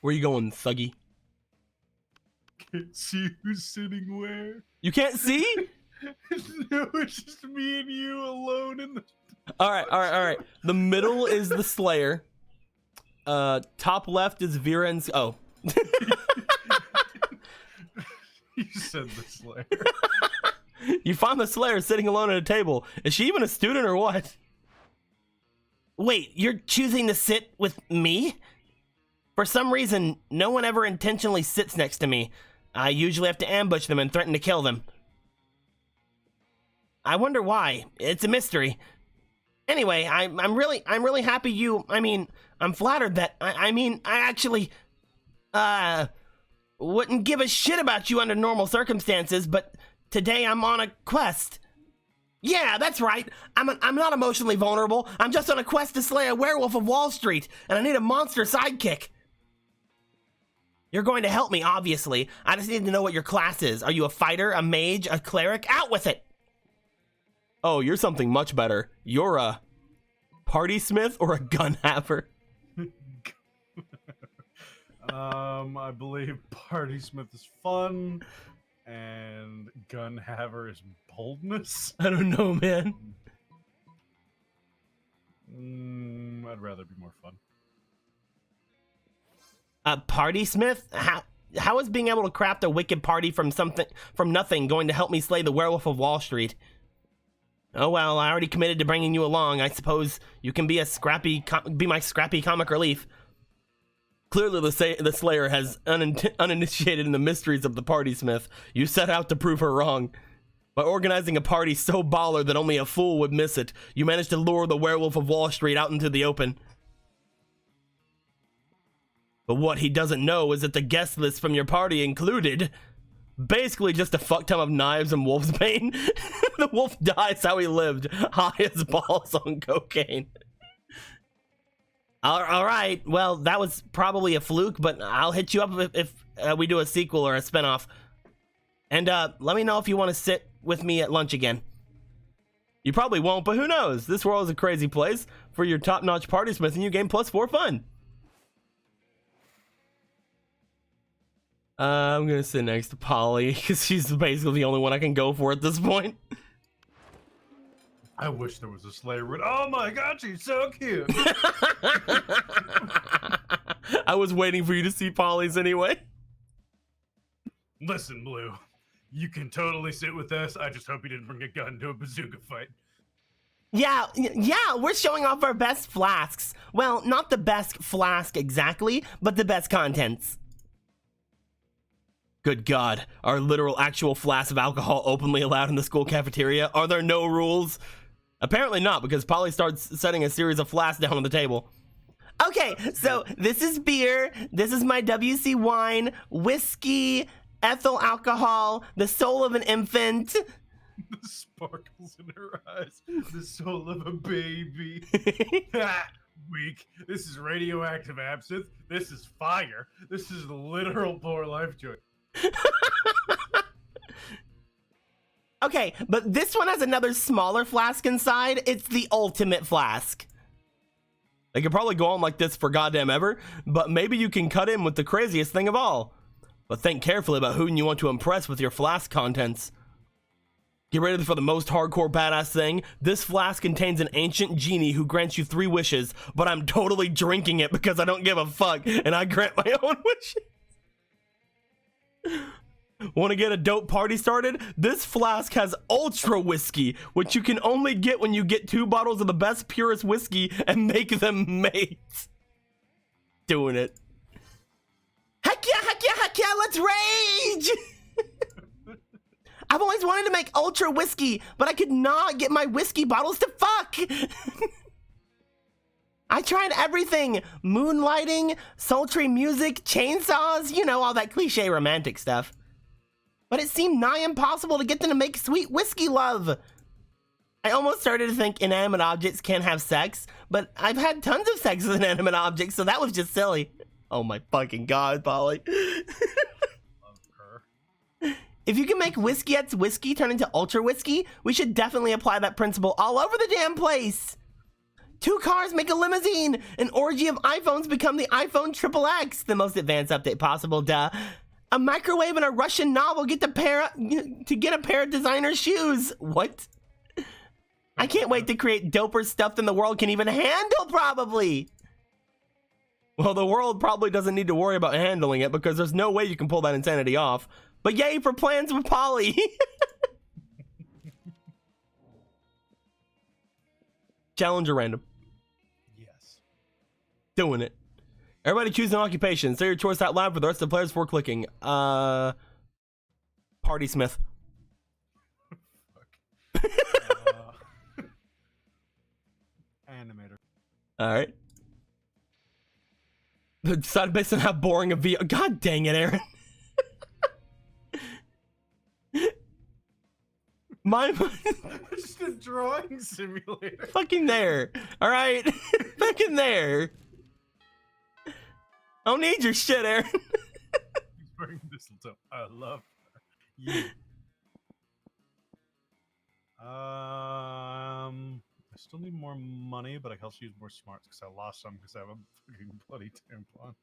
S1: Where you going, Thuggy?
S2: can't see who's sitting where.
S1: You can't see?
S2: No, it's just me and you alone in the...
S1: All right. The middle is the Slayer. Top left is Vera and... Oh.
S2: You said the Slayer.
S1: You find the Slayer sitting alone at a table. Is she even a student or what? Wait, you're choosing to sit with me? For some reason, no one ever intentionally sits next to me. I usually have to ambush them and threaten to kill them. I wonder why. It's a mystery. Anyway, I'm really happy you... I'm flattered that... I actually... wouldn't give a shit about you under normal circumstances, but today I'm on a quest. Yeah, that's right. I'm not emotionally vulnerable. I'm just on a quest to slay a werewolf of Wall Street, and I need a monster sidekick. You're going to help me, obviously. I just need to know what your class is. Are you a fighter, a mage, a cleric? Out with it! Oh, you're something much better. You're a party smith or a gun haver?
S2: I believe Party Smith is fun, and Gun Haver is boldness.
S1: I don't know, man.
S2: I'd rather be more fun.
S1: Party smith? How is being able to craft a wicked party from nothing going to help me slay the werewolf of Wall Street? Oh well, I already committed to bringing you along. I suppose you can be my scrappy comic relief. Clearly, the Slayer has uninitiated in the mysteries of the Party Smith. You set out to prove her wrong. By organizing a party so baller that only a fool would miss it, you managed to lure the werewolf of Wall Street out into the open. But what he doesn't know is that the guest list from your party included... basically just a fuck ton of knives and wolf's bane. The wolf dies how he lived, high as balls on cocaine. All right, well, that was probably a fluke, but I'll hit you up if we do a sequel or a spinoff. And let me know if you want to sit with me at lunch again. You probably won't, but who knows? This world is a crazy place. For your top-notch party smith, and you gain +4 fun. I'm gonna sit next to Polly, because she's basically the only one I can go for at this point.
S2: I wish there was a Slayer. Oh my god, she's so cute!
S1: I was waiting for you to see Polly's anyway.
S2: Listen, Blue. You can totally sit with us. I just hope you didn't bring a gun to a bazooka fight.
S1: Yeah, we're showing off our best flasks. Well, not the best flask exactly, but the best contents. Good God, are literal actual flasks of alcohol openly allowed in the school cafeteria? Are there no rules? Apparently not, because Polly starts setting a series of flasks down on the table. Okay, so this is beer, this is my WC wine, whiskey, ethyl alcohol, the soul of an infant.
S2: The sparkles in her eyes, the soul of a baby. Weak. This is radioactive absinthe. This is fire. This is the literal poor life joy.
S1: Okay, but this one has another smaller flask inside. It's the ultimate flask. They could probably go on like this for goddamn ever, but maybe you can cut in with the craziest thing of all. But think carefully about who you want to impress with your flask contents. Get ready for the most hardcore badass thing. This flask contains an ancient genie who grants you 3 wishes, but I'm totally drinking it because I don't give a fuck, and I grant my own wishes. Want to get a dope party started? This flask has ultra whiskey, which you can only get when you get 2 bottles of the best, purest whiskey and make them mates. Doing it. Heck yeah, let's rage! I've always wanted to make ultra whiskey, but I could not get my whiskey bottles to fuck! I tried everything. Moonlighting, sultry music, chainsaws, you know, all that cliche romantic stuff. But it seemed nigh impossible to get them to make sweet whiskey love. I almost started to think inanimate objects can't have sex, but I've had tons of sex with inanimate objects, so that was just silly. Oh my fucking God, Polly.
S2: Love her.
S1: If you can make Whiskeyette's whiskey turn into ultra whiskey, we should definitely apply that principle all over the damn place. 2 cars make a limousine. An orgy of iPhones become the iPhone XXX, the most advanced update possible, duh. A microwave and a Russian novel to get a pair of designer shoes. What? I can't wait to create doper stuff than the world can even handle, probably. Well, the world probably doesn't need to worry about handling it because there's no way you can pull that insanity off. But yay for plans with Polly. Challenge or random?
S2: Yes.
S1: Doing it. Everybody choose an occupation. Say your choice out loud for the rest of the players before clicking. Party Smith.
S2: Animator.
S1: Alright. Decided based on how boring a VR. God dang it, Aaron.
S2: Just a drawing simulator.
S1: Fucking there. Alright. Fucking there. I don't need your shit, Aaron.
S2: He's wearing mistletoe. I love her. Yeah. I still need more money, but I can also use more smarts because I lost some because I have a fucking bloody tampon.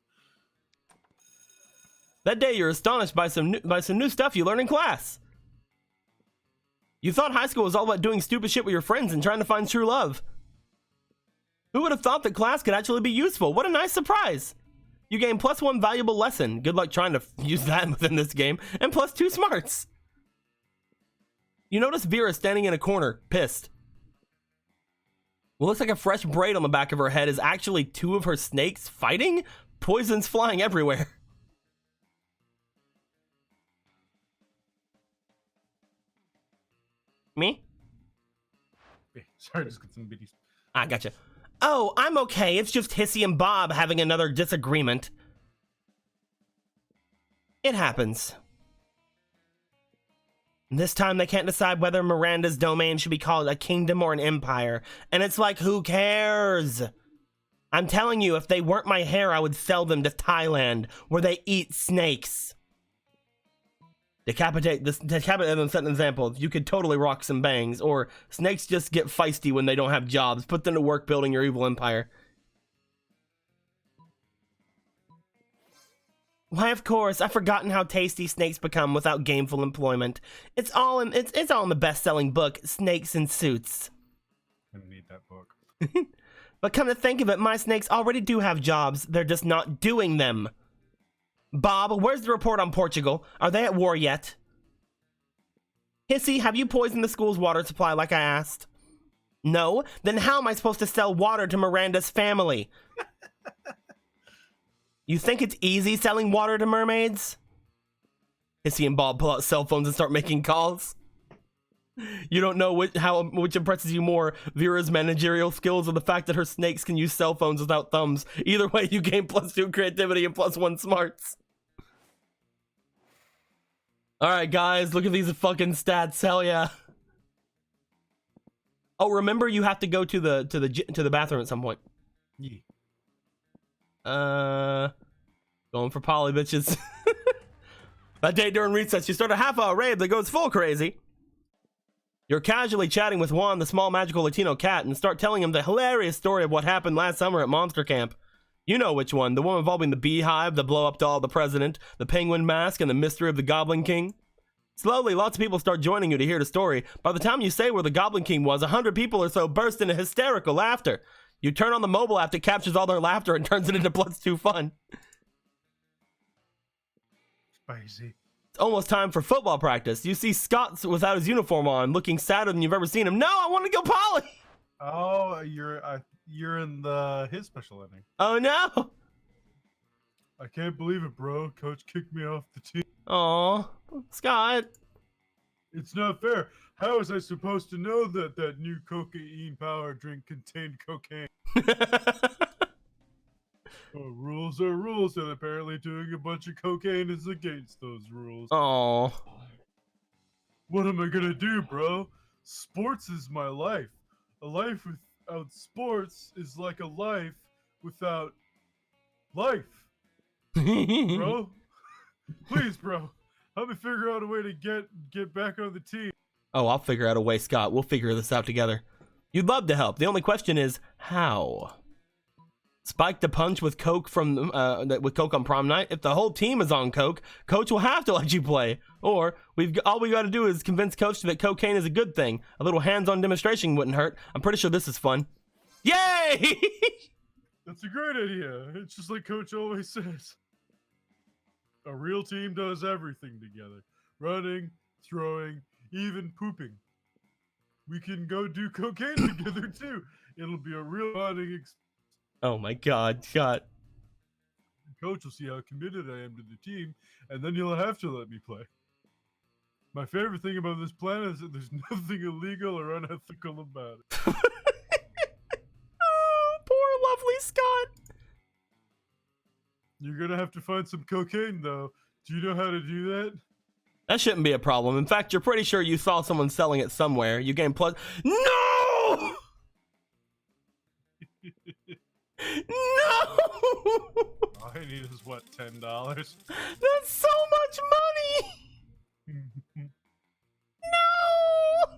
S1: That day, you're astonished by some new stuff you learn in class. You thought high school was all about doing stupid shit with your friends and trying to find true love. Who would have thought that class could actually be useful? What a nice surprise. You gain +1 valuable lesson. Good luck trying to use that within this game. And +2 smarts. You notice Vera standing in a corner, pissed. What looks like a fresh braid on the back of her head is actually 2 of her snakes fighting? Poisons flying everywhere. Me?
S2: Sorry, just got some biddies.
S1: I gotcha. Oh, I'm okay. It's just Hissy and Bob having another disagreement. It happens. This time they can't decide whether Miranda's domain should be called a kingdom or an empire. And it's like, who cares? I'm telling you, if they weren't my hair, I would sell them to Thailand, where they eat snakes. Decapitate them, set an example. You could totally rock some bangs. Or snakes just get feisty when they don't have jobs. Put them to work building your evil empire. Why, of course, I've forgotten how tasty snakes become without gainful employment. It's all in the best-selling book, Snakes in Suits.
S2: I need that book.
S1: But come to think of it, my snakes already do have jobs. They're just not doing them. Bob, where's the report on Portugal? Are they at war yet? Hissy, have you poisoned the school's water supply like I asked? No? Then how am I supposed to sell water to Miranda's family? You think it's easy selling water to mermaids? Hissy and Bob pull out cell phones and start making calls. You don't know which impresses you more, Vera's managerial skills or the fact that her snakes can use cell phones without thumbs. Either way, you gain +2 creativity and +1 smarts. Alright guys, look at these fucking stats, hell yeah. Oh, remember you have to go to the bathroom at some point.
S2: Yeah.
S1: Going for poly, bitches. That day during recess, you start a half-hour raid that goes full crazy. You're casually chatting with Juan, the small magical Latino cat, and start telling him the hilarious story of what happened last summer at Monster Camp. You know which one, the one involving the beehive, the blow-up doll of the president, the penguin mask, and the mystery of the Goblin King. Slowly, lots of people start joining you to hear the story. By the time you say where the Goblin King was, 100 people or so burst into hysterical laughter. You turn on the mobile app that captures all their laughter and turns it into +2 fun.
S2: Spicy.
S1: It's almost time for football practice. You see Scott without his uniform on, looking sadder than you've ever seen him. No, I want to go poly!
S2: Oh, you're in his special inning.
S1: Oh no!
S2: I can't believe it, bro. Coach kicked me off the team.
S1: Aw, Scott.
S2: It's not fair. How was I supposed to know that that new cocaine power drink contained cocaine? Oh, rules are rules, and apparently doing a bunch of cocaine is against those rules.
S1: Aw.
S2: What am I gonna do, bro? Sports is my life. A life without sports is like a life without life. Bro? Please, bro. Help me figure out a way to get back on the team.
S1: Oh, I'll figure out a way, Scott. We'll figure this out together. You'd love to help. The only question is, how? Spike the punch with Coke with Coke on prom night. If the whole team is on Coke, Coach will have to let you play. Or all we got to do is convince Coach that cocaine is a good thing. A little hands-on demonstration wouldn't hurt. I'm pretty sure this is fun. Yay!
S2: That's a great idea. It's just like Coach always says. A real team does everything together. Running, throwing, even pooping. We can go do cocaine together too. It'll be a real bonding experience.
S1: Oh my God, Scott.
S2: Coach will see how committed I am to the team, and then he'll have to let me play. My favorite thing about this plan is that there's nothing illegal or unethical about it.
S1: Oh, poor lovely Scott.
S2: You're gonna have to find some cocaine, though. Do you know how to do that?
S1: That shouldn't be a problem. In fact, you're pretty sure you saw someone selling it somewhere. You gain plus. No! No!
S2: All I need is what, $10?
S1: That's so much money! No!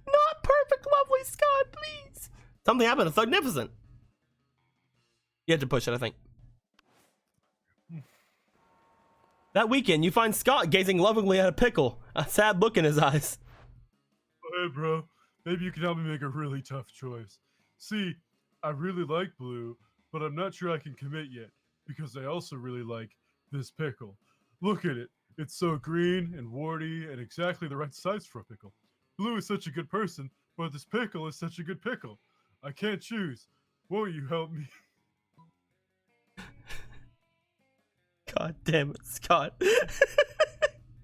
S1: Not perfect, lovely Scott, please! Something happened to Thugnificent. You had to push it, I think. That weekend, you find Scott gazing lovingly at a pickle, a sad look in his eyes.
S2: Hey, bro. Maybe you can help me make a really tough choice. See, I really like Blue, but I'm not sure I can commit yet, because I also really like this pickle. Look at it. It's so green and warty and exactly the right size for a pickle. Blue is such a good person, but this pickle is such a good pickle. I can't choose. Won't you help me?
S1: God damn it, Scott.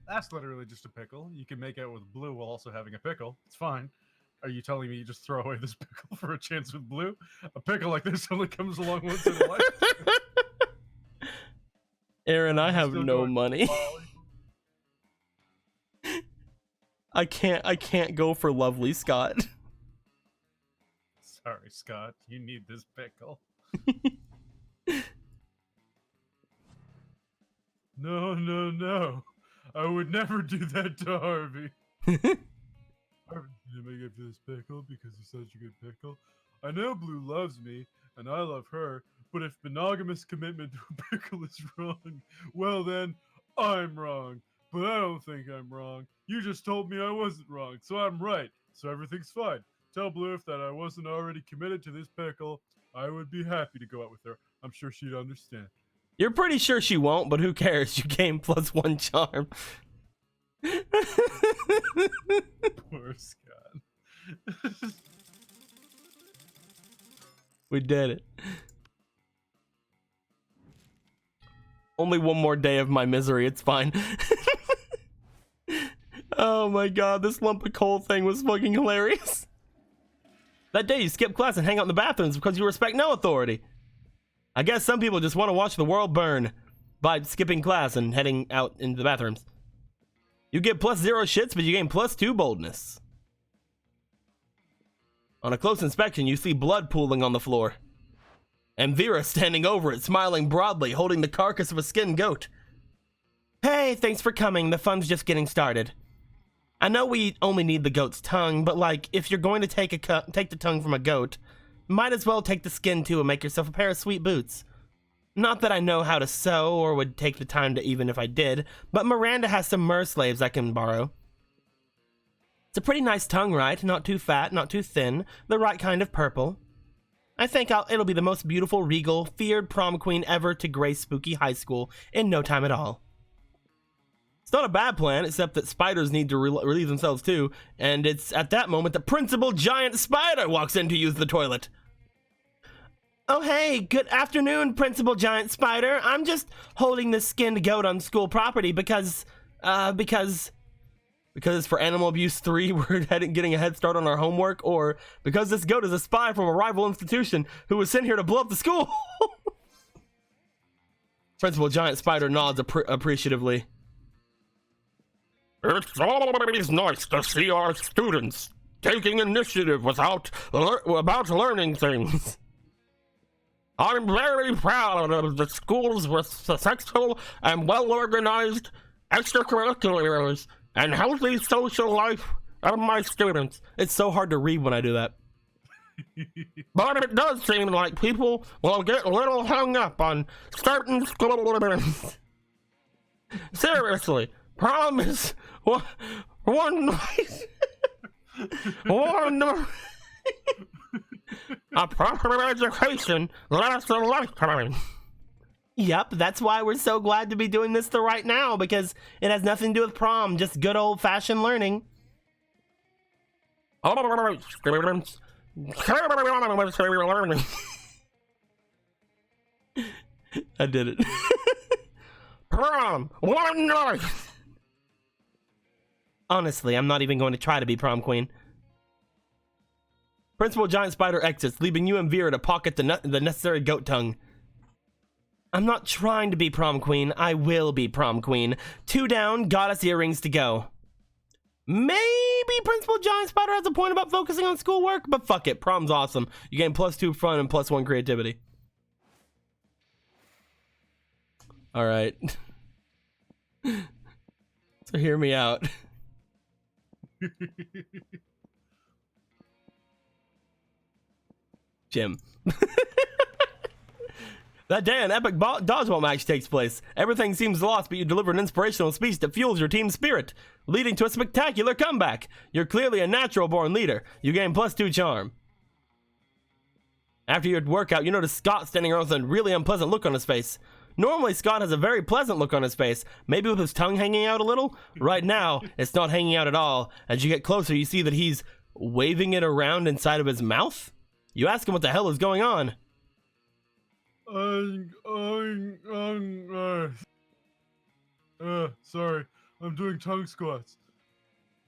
S2: That's literally just a pickle. You can make out with Blue while also having a pickle. It's fine. Are you telling me you just throw away this pickle for a chance with Blue? A pickle like this only comes along once in a life.
S1: Aaron, I have no money. I can't go for lovely Scott.
S2: Sorry, Scott. You need this pickle. No. I would never do that to Harvey. Harvey didn't make up to this pickle because he's such a good pickle. I know Blue loves me, and I love her, but if monogamous commitment to a pickle is wrong, well then, I'm wrong. But I don't think I'm wrong. You just told me I wasn't wrong, so I'm right. So everything's fine. Tell Blue if that I wasn't already committed to this pickle, I would be happy to go out with her. I'm sure she'd understand.
S1: You're pretty sure she won't, but who cares? You gain +1 charm.
S2: Poor Scott.
S1: We did it. Only one more day of my misery, it's fine. Oh my god, this lump of coal thing was fucking hilarious. That day you skip class and hang out in the bathrooms because you respect no authority. I guess some people just want to watch the world burn by skipping class and heading out into the bathrooms. You get +0 shits, but you gain +2 boldness. On a close inspection, you see blood pooling on the floor. And Vera standing over it, smiling broadly, holding the carcass of a skinned goat. Hey, thanks for coming. The fun's just getting started. I know we only need the goat's tongue, but like, if you're going to take the tongue from a goat, might as well take the skin too and make yourself a pair of sweet boots. Not that I know how to sew or would take the time to even if I did, but Miranda has some mer slaves I can borrow. It's a pretty nice tongue, right? Not too fat, not too thin, the right kind of purple. I think it'll be the most beautiful, regal, feared prom queen ever to grace spooky high school in no time at all. It's not a bad plan, except that spiders need to relieve themselves too, and it's at that moment the principal giant spider walks in to use the toilet. Oh hey, good afternoon, Principal Giant Spider. I'm just holding this skinned goat on school property because it's for Animal Abuse 3, we're getting a head start on our homework, or because this goat is a spy from a rival institution who was sent here to blow up the school. Principal Giant Spider nods appreciatively. It's always nice to see our students taking initiative about learning things. I'm very proud of the schools with successful and well-organized extracurriculars and healthy social life of my students. It's so hard to read when I do that. But it does seem like people will get a little hung up on certain school events. Seriously, prom is one night. A proper education lasts a lifetime. Yep, that's why we're so glad to be doing this right now, because it has nothing to do with prom, just good old-fashioned learning. I did it. Prom, one night. Honestly, I'm not even going to try to be prom queen. Principal Giant Spider exits, leaving you and Vera to pocket the necessary goat tongue. I'm not trying to be prom queen. I will be prom queen. 2 down, goddess earrings to go. Maybe Principal Giant Spider has a point about focusing on schoolwork, but fuck it. Prom's awesome. You gain +2 fun and +1 creativity. All right. So hear me out. Jim. That day, an epic dodgeball match takes place. Everything seems lost, but you deliver an inspirational speech that fuels your team's spirit, leading to a spectacular comeback. You're clearly a natural-born leader. You gain +2 charm. After your workout, you notice Scott standing around with a really unpleasant look on his face. Normally, Scott has a very pleasant look on his face, maybe with his tongue hanging out a little. Right now, it's not hanging out at all. As you get closer, you see that he's waving it around inside of his mouth. You ask him what the hell is going on.
S2: Sorry, I'm doing tongue squats.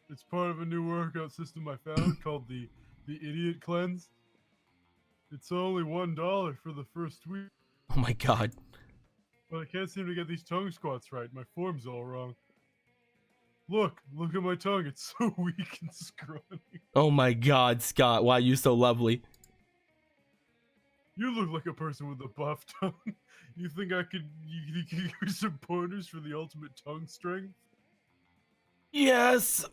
S2: It's part of a new workout system I found called the Idiot Cleanse. It's only $1 for the first week.
S1: Oh my god.
S2: But I can't seem to get these tongue squats right. My form's all wrong. Look at my tongue. It's so weak and scrawny.
S1: Oh my god, Scott. Why are you so lovely?
S2: You look like a person with a buff tongue. You think you could give me some pointers for the ultimate tongue strength?
S1: Yes!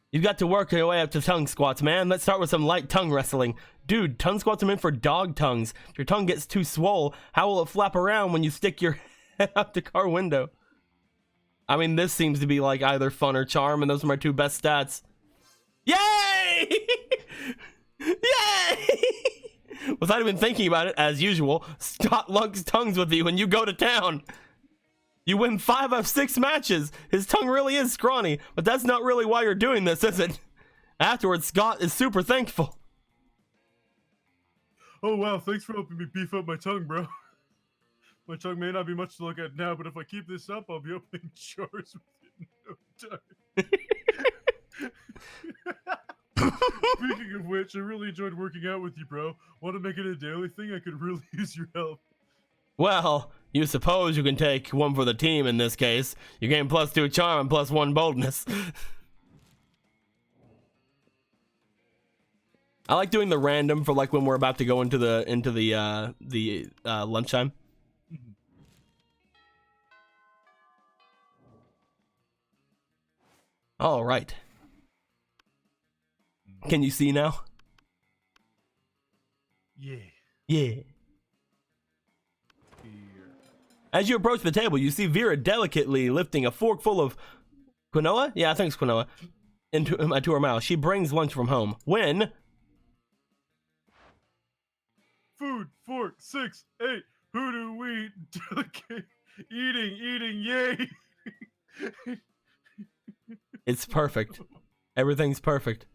S1: You've got to work your way up to tongue squats, man. Let's start with some light tongue wrestling. Dude, tongue squats are meant for dog tongues. If your tongue gets too swole, how will it flap around when you stick your head out the car window? I mean, this seems to be like either fun or charm, and those are my 2 best stats. Yay! Yay! Without even thinking about it, as usual, Scott lunks tongues with you and you go to town. You win 5 out of 6 matches. His tongue really is scrawny, but that's not really why you're doing this, is it? Afterwards, Scott is super thankful.
S2: Oh wow, thanks for helping me beef up my tongue, bro. My tongue may not be much to look at now, but if I keep this up, I'll be opening chores within no time. Speaking of which, I really enjoyed working out with you, bro. Want to make it a daily thing? I could really use your help.
S1: Well, you suppose you can take one for the team in this case. You gain +2 charm and +1 boldness. I like doing the random for like when we're about to go into the lunchtime. All right. Can you see now?
S2: Yeah.
S1: Yeah. As you approach the table, you see Vera delicately lifting a fork full of quinoa? Yeah, I think it's quinoa. To her mouth. She brings lunch from home. When...
S2: Food, fork, 6, 8. Who do we delegate? Eating, yay!
S1: It's perfect. Everything's perfect.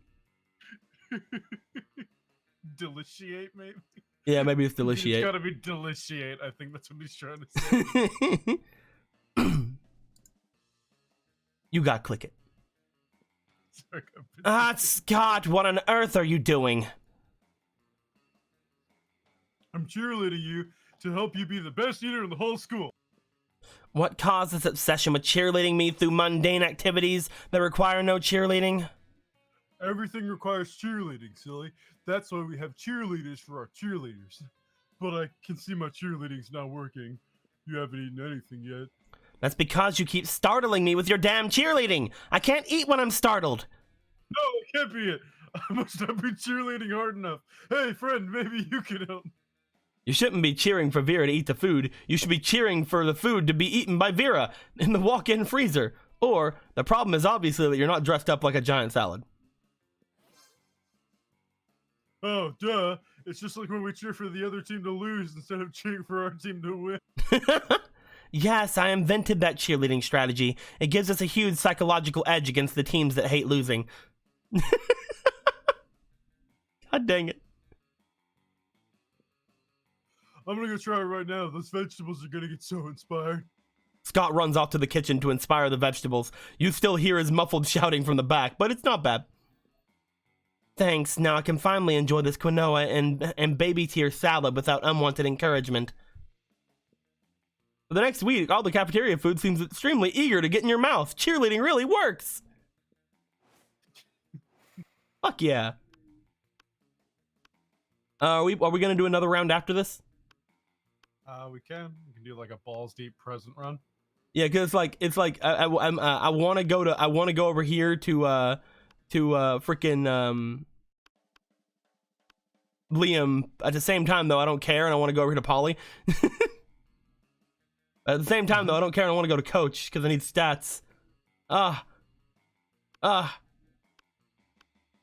S2: Deliciate, maybe?
S1: Yeah, maybe it's deliciate.
S2: It's gotta be deliciate. I think that's what he's trying to say.
S1: You got click it. Scott, what on earth are you doing?
S2: I'm cheerleading you to help you be the best eater in the whole school.
S1: What caused this obsession with cheerleading me through mundane activities that require no cheerleading?
S2: Everything requires cheerleading, silly. That's why we have cheerleaders for our cheerleaders. But I can see my cheerleading's not working. You haven't eaten anything yet.
S1: That's because you keep startling me with your damn cheerleading. I can't eat when I'm startled.
S2: No, it can't be it. I must not be cheerleading hard enough. Hey, friend, maybe you can help.
S1: You shouldn't be cheering for Vera to eat the food. You should be cheering for the food to be eaten by Vera in the walk-in freezer. Or, the problem is obviously that you're not dressed up like a giant salad.
S2: Oh, duh. It's just like when we cheer for the other team to lose instead of cheering for our team to win.
S1: Yes, I invented that cheerleading strategy. It gives us a huge psychological edge against the teams that hate losing. God dang it.
S2: I'm gonna go try it right now. Those vegetables are gonna get so inspired.
S1: Scott runs off to the kitchen to inspire the vegetables. You still hear his muffled shouting from the back, but it's not bad. Thanks, now I can finally enjoy this quinoa and baby tier salad without unwanted encouragement. For the next week, all the cafeteria food seems extremely eager to get in your mouth. Cheerleading really works. Fuck yeah. Are we gonna do another round after this?
S2: We can do like a balls deep present run.
S1: Yeah, because it's like I want to go over here to freaking Liam. At the same time though, I don't care, and I want to go over here to Polly. At the same time though, I don't care, and I want to go to Coach because I need stats. So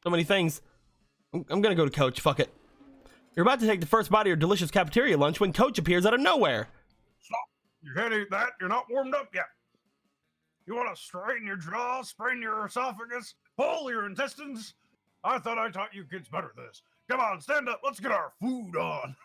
S1: many things. I'm gonna go to Coach. Fuck it. You're about to take the first bite of your delicious cafeteria lunch when Coach appears out of nowhere.
S2: Stop! You can't eat that. You're not warmed up yet. You want to straighten your jaw, sprain your esophagus, pull your intestines? I thought I taught you kids better this. Come on, stand up. Let's get our food on.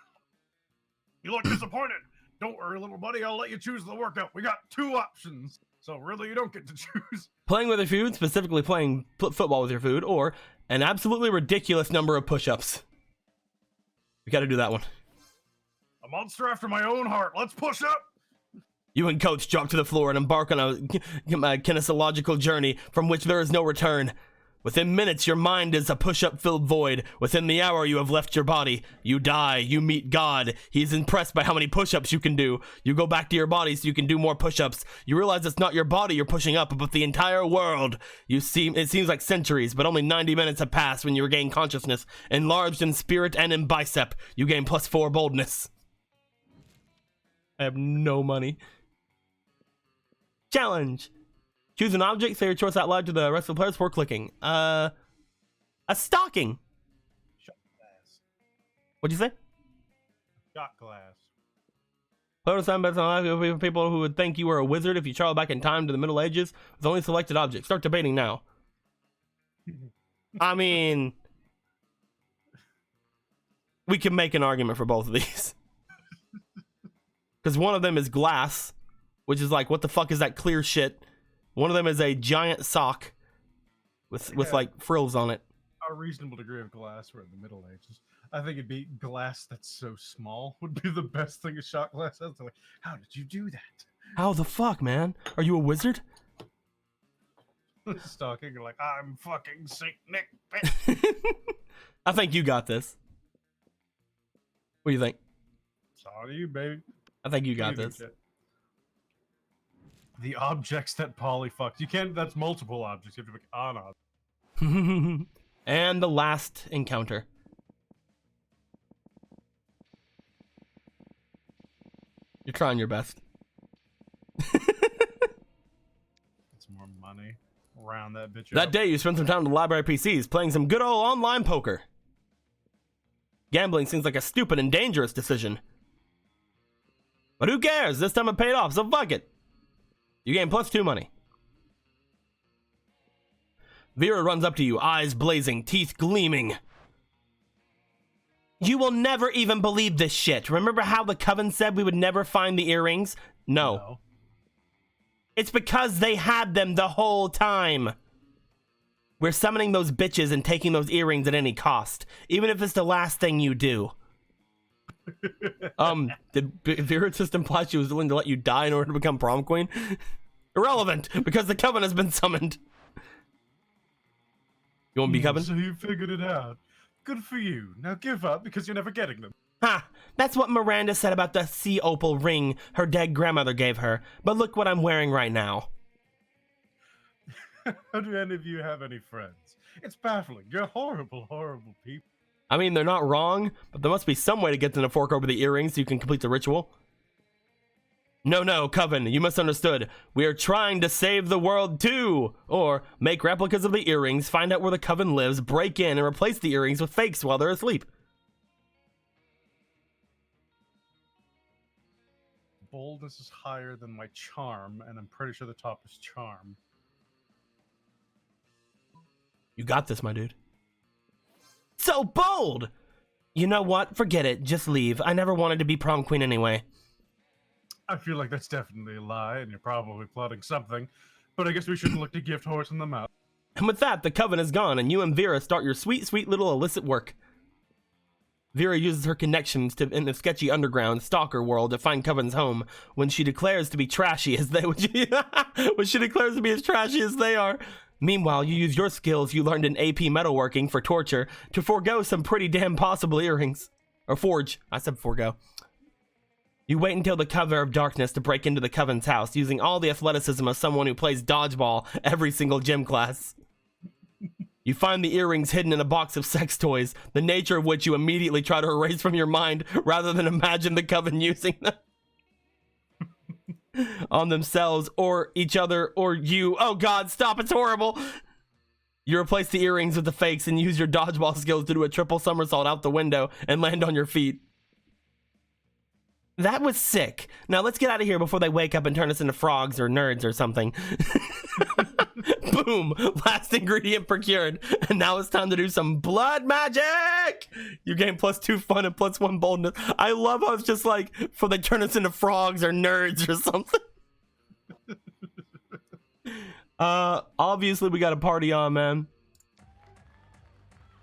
S2: You look disappointed. Don't worry, little buddy. I'll let you choose the workout. We got 2 options. So really, you don't get to choose.
S1: Playing with your food, specifically playing football with your food, or an absolutely ridiculous number of push-ups. We gotta do that one.
S2: A monster after my own heart. Let's push up.
S1: You and Coach drop to the floor and embark on a kinesiological journey from which there is no return. Within minutes, your mind is a push-up filled void. Within the hour, you have left your body. You die. You meet God. He's impressed by how many push-ups you can do. You go back to your body so you can do more push-ups. You realize it's not your body you're pushing up, but the entire world. It seems like centuries, but only 90 minutes have passed when you regain consciousness. Enlarged in spirit and in bicep, you gain +4 boldness. I have no money. Challenge. Choose an object, say your choice out loud to the rest of the players before clicking. A stocking.
S2: Shot glass.
S1: What'd you say?
S2: Shot glass.
S1: Photo sign based on people who would think you were a wizard if you travel back in time to the Middle Ages with only selected objects. Start debating now. I mean, we can make an argument for both of these. Because one of them is glass, which is like, what the fuck is that clear shit? One of them is a giant sock with like frills on it.
S2: A reasonable degree of glass. We're in the Middle Ages. I think it'd be glass that's so small would be the best thing a shot glass has. Like, how did you do that?
S1: How the fuck, man? Are you a wizard?
S2: Stalking, you're like, I'm fucking Saint Nick.
S1: I think you got this. What do you think?
S2: It's on you, baby.
S1: I think you got this.
S2: The objects that Polly fucked. You can't, that's multiple objects. You have to pick on object.
S1: And the last encounter. You're trying your best.
S2: Get some more money. Round that bitch
S1: That
S2: up.
S1: day, you spent some time in the library PCs playing some good old online poker. Gambling seems like a stupid and dangerous decision. But who cares? This time it paid off, so fuck it. You gain +2 money. Vera runs up to you, eyes blazing, teeth gleaming. You will never even believe this shit. Remember how the Coven said we would never find the earrings? No. It's because they had them the whole time. We're summoning those bitches and taking those earrings at any cost, even if it's the last thing you do. Did Vera just imply she was willing to let you die in order to become prom queen? Irrelevant, because the Coven has been summoned. You won't be Coven?
S2: So you figured it out. Good for you. Now give up because you're never getting them.
S1: Ha! That's what Miranda said about the sea opal ring her dead grandmother gave her. But look what I'm wearing right now.
S2: How do any of you have any friends? It's baffling. You're horrible, horrible people.
S1: I mean, they're not wrong, but there must be some way to get them to fork over the earrings so you can complete the ritual. No, Coven, you misunderstood. We are trying to save the world too! Or, make replicas of the earrings, find out where the Coven lives, break in, and replace the earrings with fakes while they're asleep.
S2: Boldness is higher than my charm, and I'm pretty sure the top is charm.
S1: You got this, my dude. So bold! You know what? Forget it. Just leave. I never wanted to be prom queen anyway.
S2: I feel like that's definitely a lie, and you're probably plotting something, but I guess we shouldn't look to gift horse in the mouth.
S1: And with that, the Coven is gone, and you and Vera start your sweet, sweet little illicit work. Vera uses her connections in the sketchy underground stalker world to find Coven's home when she declares to be trashy as they when she declares to be as trashy as they are. Meanwhile, you use your skills you learned in AP metalworking for torture to forego some pretty damn possible earrings. Or forge. I said forego. You wait until the cover of darkness to break into the Coven's house, using all the athleticism of someone who plays dodgeball every single gym class. You find the earrings hidden in a box of sex toys, the nature of which you immediately try to erase from your mind rather than imagine the Coven using them on themselves or each other or you. Oh god, stop, it's horrible. You replace the earrings with the fakes and use your dodgeball skills to do a triple somersault out the window and land on your feet. That was sick. Now let's get out of here before they wake up and turn us into frogs or nerds or something. Boom! Last ingredient procured. And now it's time to do some blood magic! You gain +2 fun and +1 boldness. I love how it's just like, for they turn us into frogs or nerds or something. Obviously we got a party on, man.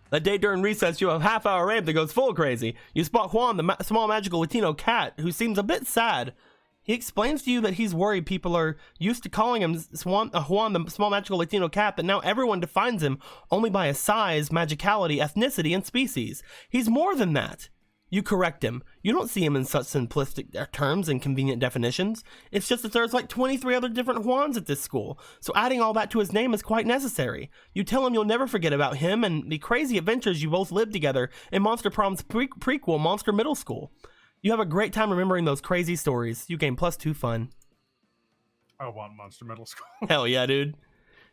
S1: That day during recess, you have a half-hour rave that goes full crazy. You spot Juan, the small magical Latino cat, who seems a bit sad. He explains to you that he's worried people are used to calling him Juan, the small magical Latino cat, but now everyone defines him only by his size, magicality, ethnicity, and species. He's more than that. You correct him. You don't see him in such simplistic terms and convenient definitions. It's just that there's like 23 other different Juans at this school, so adding all that to his name is quite necessary. You tell him you'll never forget about him and the crazy adventures you both lived together in Monster Prom's prequel, Monster Middle School. You have a great time remembering those crazy stories. You gain +2 fun.
S2: I want Monster Middle School.
S1: Hell yeah, dude.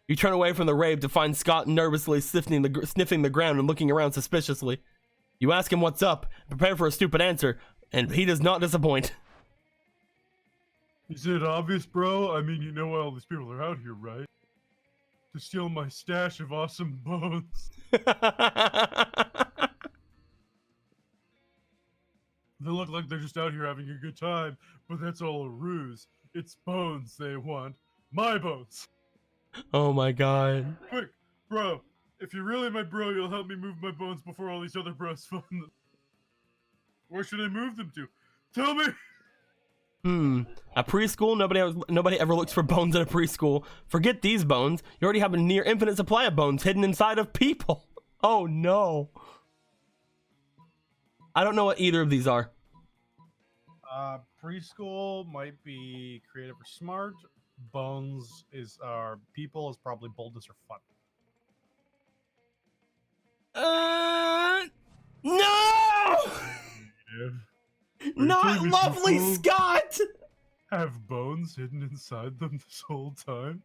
S1: You turn away from the rave to find Scott nervously sniffing the ground and looking around suspiciously. You ask him what's up, prepare for a stupid answer, and he does not disappoint.
S2: Is it obvious, bro? I mean, you know why all these people are out here, right? To steal my stash of awesome bones. They look like they're just out here having a good time, but that's all a ruse. It's bones they want. My bones.
S1: Oh my god.
S2: Quick, bro. If you're really my bro, you'll help me move my bones before all these other bros find them. Where should I move them to? Tell me!
S1: A preschool? Nobody ever looks for bones at a preschool. Forget these bones. You already have a near infinite supply of bones hidden inside of people. Oh no. I don't know what either of these are.
S2: Preschool might be creative or smart. Bones is people is probably boldness or fun.
S1: No! Not lovely Scott!
S2: Have bones hidden inside them this whole time?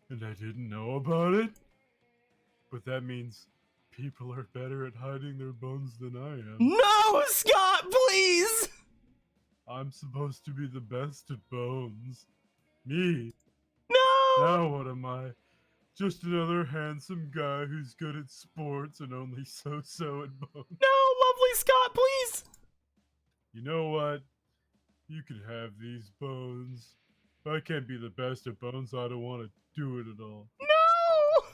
S2: And I didn't know about it? But that means people are better at hiding their bones than I am.
S1: No, Scott, please!
S2: I'm supposed to be the best at bones. Me?
S1: No!
S2: Now what am I? Just another handsome guy who's good at sports and only so-so at bones.
S1: No, lovely Scott, please!
S2: You know what? You can have these bones. If I can't be the best at bones, I don't want to do it at all.
S1: No!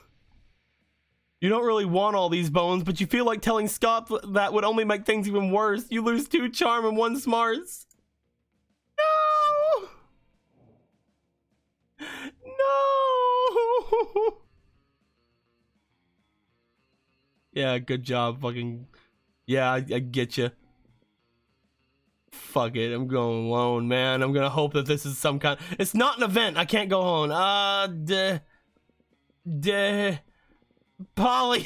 S1: You don't really want all these bones, but you feel like telling Scott that would only make things even worse. You lose 2 charm and 1 smarts. No! No! Yeah, good job, fucking... Yeah, I get you. Fuck it, I'm going alone, man. I'm gonna hope that this is some kind... It's not an event, I can't go home. Polly.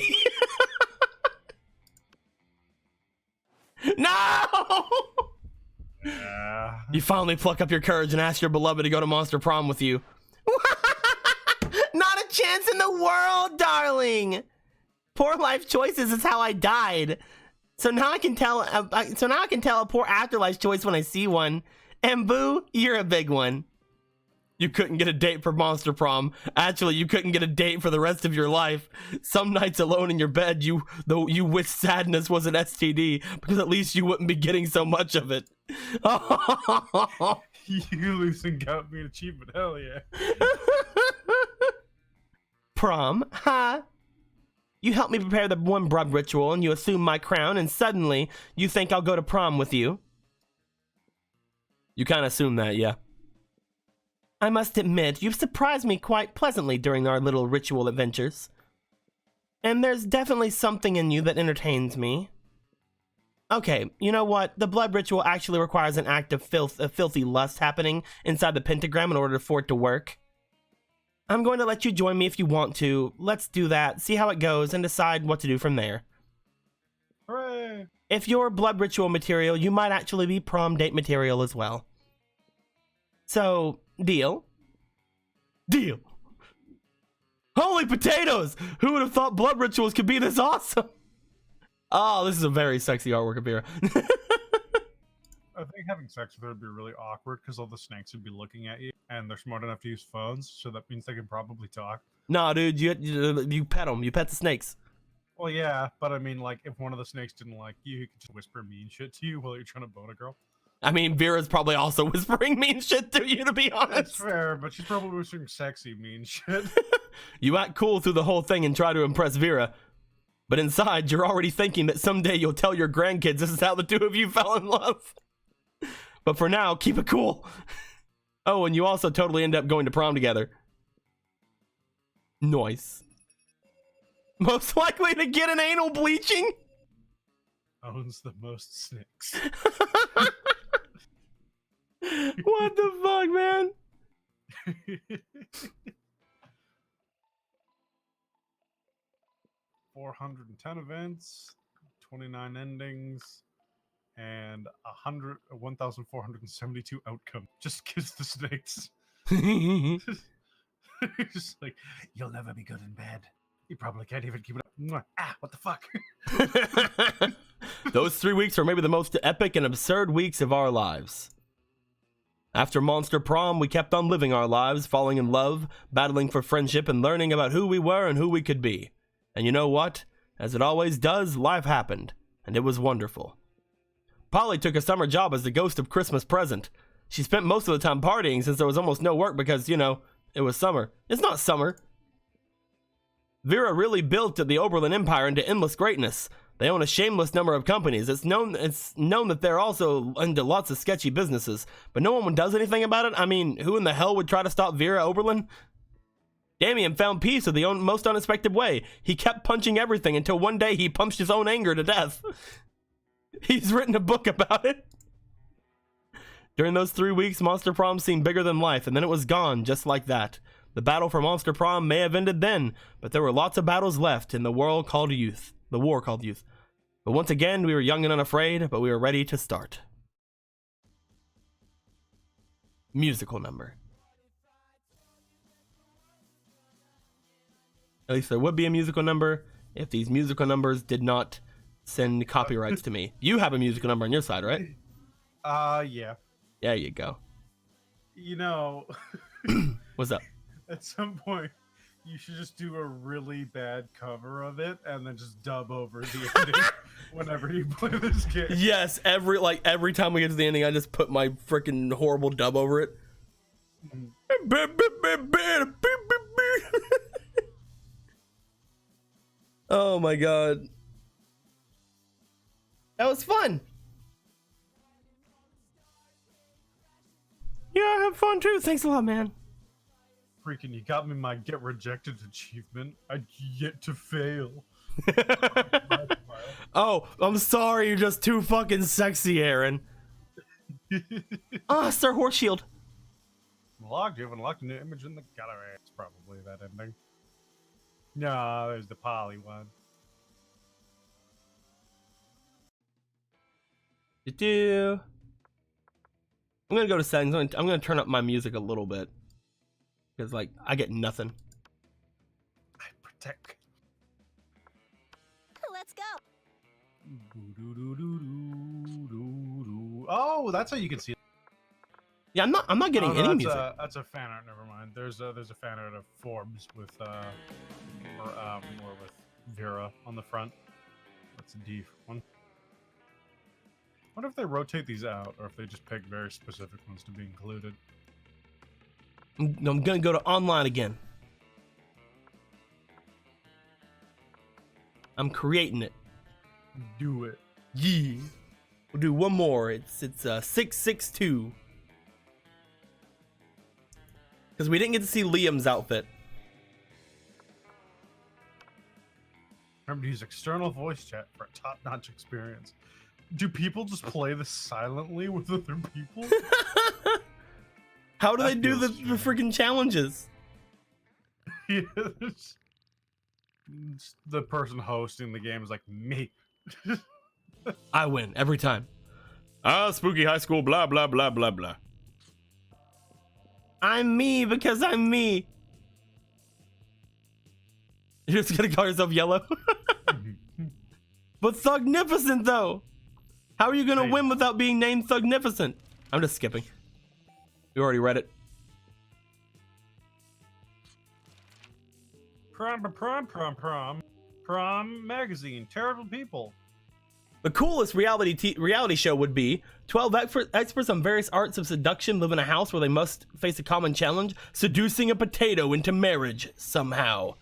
S1: No!
S2: Yeah.
S1: You finally pluck up your courage and ask your beloved to go to Monster Prom with you. Not a chance in the world, darling. Poor life choices is how I died. So now I can tell. A poor afterlife choice when I see one. And boo, you're a big one. You couldn't get a date for Monster Prom. Actually, you couldn't get a date for the rest of your life. Some nights alone in your bed, you wish sadness was an STD, because at least you wouldn't be getting so much of it.
S2: You losing got me an achievement. Hell yeah.
S1: Prom, huh? You help me prepare the one blood ritual, and you assume my crown, and suddenly you think I'll go to prom with you. You kind of assume that, yeah. I must admit, you've surprised me quite pleasantly during our little ritual adventures. And there's definitely something in you that entertains me. Okay, you know what? The blood ritual actually requires an act of filthy lust happening inside the pentagram in order for it to work. I'm going to let you join me if you want to. Let's do that, see how it goes, and decide what to do from there.
S2: Hooray!
S1: If you're blood ritual material, you might actually be prom date material as well. So, deal? Deal. Holy potatoes! Who would have thought blood rituals could be this awesome? Oh, this is a very sexy artwork of Vera.
S2: I think having sex with her would be really awkward because all the snakes would be looking at you, and they're smart enough to use phones, so that means they can probably talk.
S1: Nah, dude, you pet them. You pet the snakes.
S2: Well, yeah, but I mean, like, if one of the snakes didn't like you, he could just whisper mean shit to you while you're trying to bone a girl.
S1: I mean, Vera's probably also whispering mean shit to you, to be honest.
S2: That's fair, but she's probably whispering sexy mean shit.
S1: You act cool through the whole thing and try to impress Vera. But inside, you're already thinking that someday you'll tell your grandkids this is how the two of you fell in love. But for now, keep it cool. Oh, and you also totally end up going to prom together. Nice. Most likely to get an anal bleaching?
S2: Owns the most snakes.
S1: What the fuck, man?
S2: 410 events, 29 endings, and 1,472 outcomes. Just kiss the snakes. Just like, you'll never be good in bed. You probably can't even keep it up. Mwah. Ah, what the fuck?
S1: Those 3 weeks were maybe the most epic and absurd weeks of our lives. After Monster Prom, we kept on living our lives, falling in love, battling for friendship, and learning about who we were and who we could be. And you know what? As it always does, life happened, and it was wonderful. Polly took a summer job as the ghost of Christmas present. She spent most of the time partying since there was almost no work because, you know, it was summer. It's not summer. Vera really built the Oberlin Empire into endless greatness. They own a shameless number of companies. It's known that they're also into lots of sketchy businesses, but no one does anything about it. I mean, who in the hell would try to stop Vera Oberlin? Damien found peace in the most unexpected way. He kept punching everything until one day he punched his own anger to death. He's written a book about it. During those 3 weeks, Monster Prom seemed bigger than life, and then it was gone, just like that. The battle for Monster Prom may have ended then, but there were lots of battles left in the world called youth. The war called youth. But once again, we were young and unafraid, but we were ready to start. Musical number. At least there would be a musical number if these musical numbers did not send copyrights to me. You have a musical number on your side, right?
S2: Yeah.
S1: There you go.
S2: You know,
S1: What's up?
S2: at some point, you should just do a really bad cover of it and then just dub over the ending whenever you play this game.
S1: Yes, every time we get to the ending, I just put my freaking horrible dub over it. Oh my god. That was fun. Yeah, I had fun too. Thanks a lot, man.
S2: Freaking, you got me my get rejected achievement. I'd yet to fail.
S1: Oh, I'm sorry. You're just too fucking sexy, Aaron. Ah, Sir Horseshield.
S2: Logged. You have unlocked a new image in the gallery. It's probably that ending. No, there's the poly one.
S1: I'm gonna go to settings. I'm gonna turn up my music a little bit because like I get nothing.
S2: I protect.
S3: Let's go.
S2: Oh, that's how you can see it.
S1: Yeah, I'm not getting
S2: Oh, no,
S1: any
S2: that's
S1: music.
S2: That's a fan art. Never mind. There's a fan art of Forbes with or with Vera on the front. That's a D one. Wonder if they rotate these out, or if they just pick very specific ones to be included.
S1: I'm gonna go to online again. I'm creating it.
S2: Do it.
S1: Yeah. We'll do one more. It's 662. Because we didn't get to see Liam's outfit.
S2: Remember to use external voice chat for a top-notch experience. Do people just play this silently with other people?
S1: How do
S2: That
S1: they do the
S2: feels
S1: freaking challenges?
S2: Yes. The person hosting the game is like, me.
S1: I win every time. Spooky high school, blah, blah, blah, blah, blah. I'm me because I'm me. You're just gonna call yourself yellow? But Thugnificent, though. How are you gonna win without being named Thugnificent? I'm just skipping. You already read it.
S2: Prom magazine. Terrible people.
S1: The coolest reality show would be 12 experts on various arts of seduction live in a house where they must face a common challenge, seducing a potato into marriage somehow.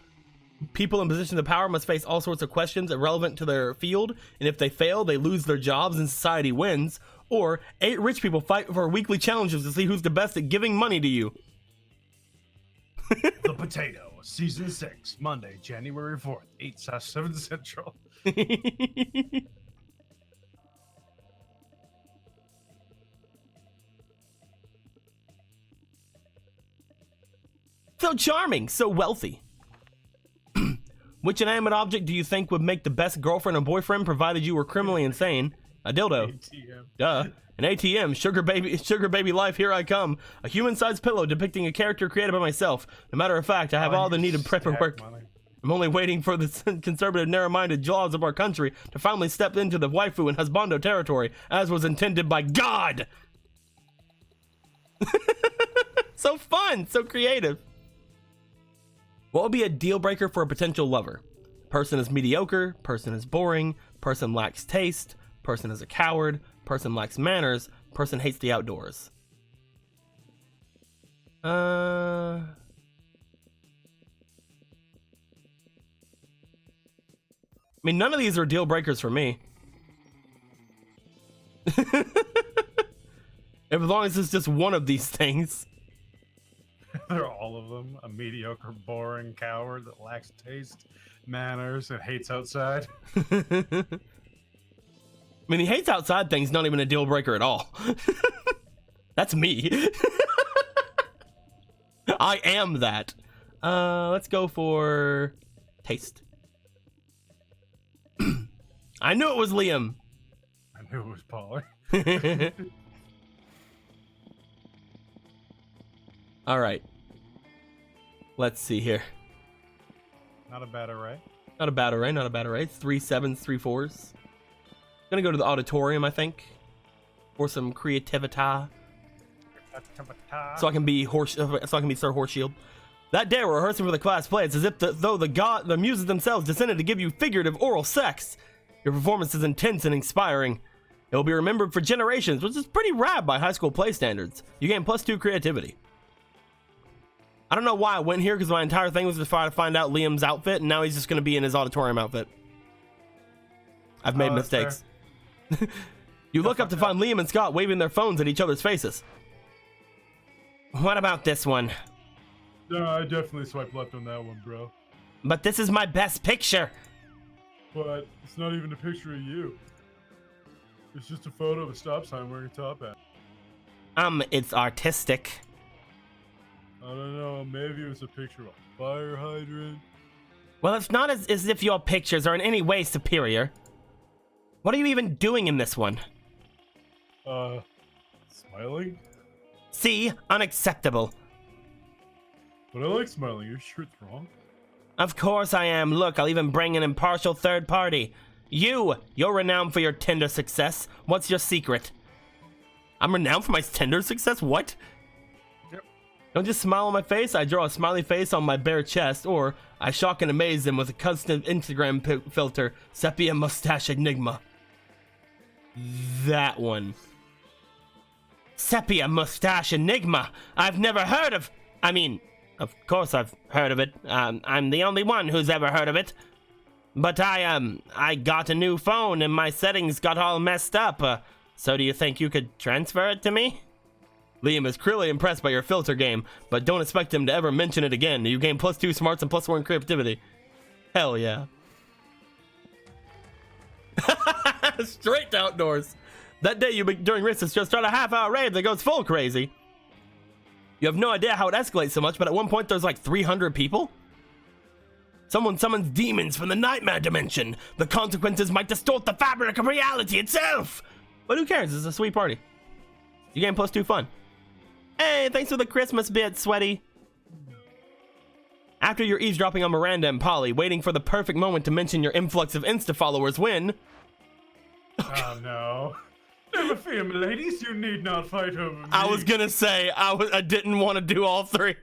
S1: People in positions of power must face all sorts of questions irrelevant to their field, and if they fail, they lose their jobs and society wins. Or 8 rich people fight for weekly challenges to see who's the best at giving money to you.
S2: The Potato, Season 6, Monday, January 4th, 8/7 Central.
S1: So charming, so wealthy. Which inanimate object do you think would make the best girlfriend or boyfriend provided you were criminally insane? A dildo.
S2: ATM.
S1: Duh. An ATM. Sugar baby life, here I come. A human-sized pillow depicting a character created by myself. No matter of fact, I have all the needed paperwork. I'm only waiting for the conservative, narrow-minded laws of our country to finally step into the waifu and husbando territory, as was intended by God. So fun, so creative. What would be a deal breaker for a potential lover? Person is mediocre, person is boring, person lacks taste, person is a coward, person lacks manners, person hates the outdoors. I mean, none of these are deal breakers for me. As long as it's just one of these things.
S2: They're all of them. A mediocre, boring coward that lacks taste, manners, and hates outside.
S1: I mean, he hates outside things, not even a deal breaker at all. That's me. I am that. Let's go for taste. I knew it was Liam.
S2: I knew it was Polly.
S1: All right. Let's see here.
S2: Not a bad array.
S1: Not a bad array, not a bad array. 3 7s, 3 4s. Gonna go to the auditorium, I think, for some creativity. So I can be Sir Horseshield. That day, we're rehearsing for the class play. It's as if the muses themselves descended to give you figurative oral sex. Your performance is intense and inspiring. It will be remembered for generations, which is pretty rad by high school play standards. You gain +2 creativity. I don't know why I went here, because my entire thing was to try to find out Liam's outfit, and now he's just going to be in his auditorium outfit. I've made mistakes. You look up to find Liam and Scott waving their phones at each other's faces. What about this one?
S2: No, I definitely swiped left on that one, bro.
S1: But this is my best picture.
S2: But it's not even a picture of you. It's just a photo of a stop sign wearing a top hat.
S1: It's artistic.
S2: I don't know, maybe it was a picture of a fire hydrant.
S1: Well, it's not as if your pictures are in any way superior. What are you even doing in this one?
S2: Smiling?
S1: See? Unacceptable.
S2: But I like smiling. You're sure it's wrong?
S1: Of course I am. Look, I'll even bring an impartial third party. You're renowned for your Tinder success. What's your secret? I'm renowned for my Tinder success? What?
S2: Yep.
S1: Don't just smile on my face. I draw a smiley face on my bare chest, or I shock and amaze them with a custom Instagram filter, Sepia Mustache Enigma. That one. Sepia Mustache Enigma. I've never heard of... I mean, of course I've heard of it. I'm the only one who's ever heard of it. But I got a new phone and my settings got all messed up. So do you think you could transfer it to me? Liam is clearly impressed by your filter game, but don't expect him to ever mention it again. You gain +2 smarts and +1 creativity. Hell yeah. Straight to outdoors. That day during Christmas just start a half-hour raid that goes full crazy. You have no idea how it escalates so much, but at one point there's like 300 people. Someone summons demons from the nightmare dimension. The consequences might distort the fabric of reality itself. But who cares? It's a sweet party. You gain +2 fun. Hey, thanks for the Christmas bit, Sweaty. After you're eavesdropping on Miranda and Polly, waiting for the perfect moment to mention your influx of Insta followers when...
S2: Oh no. Never fear, my ladies. You need not fight over me.
S1: I was gonna say, I didn't want to do all three.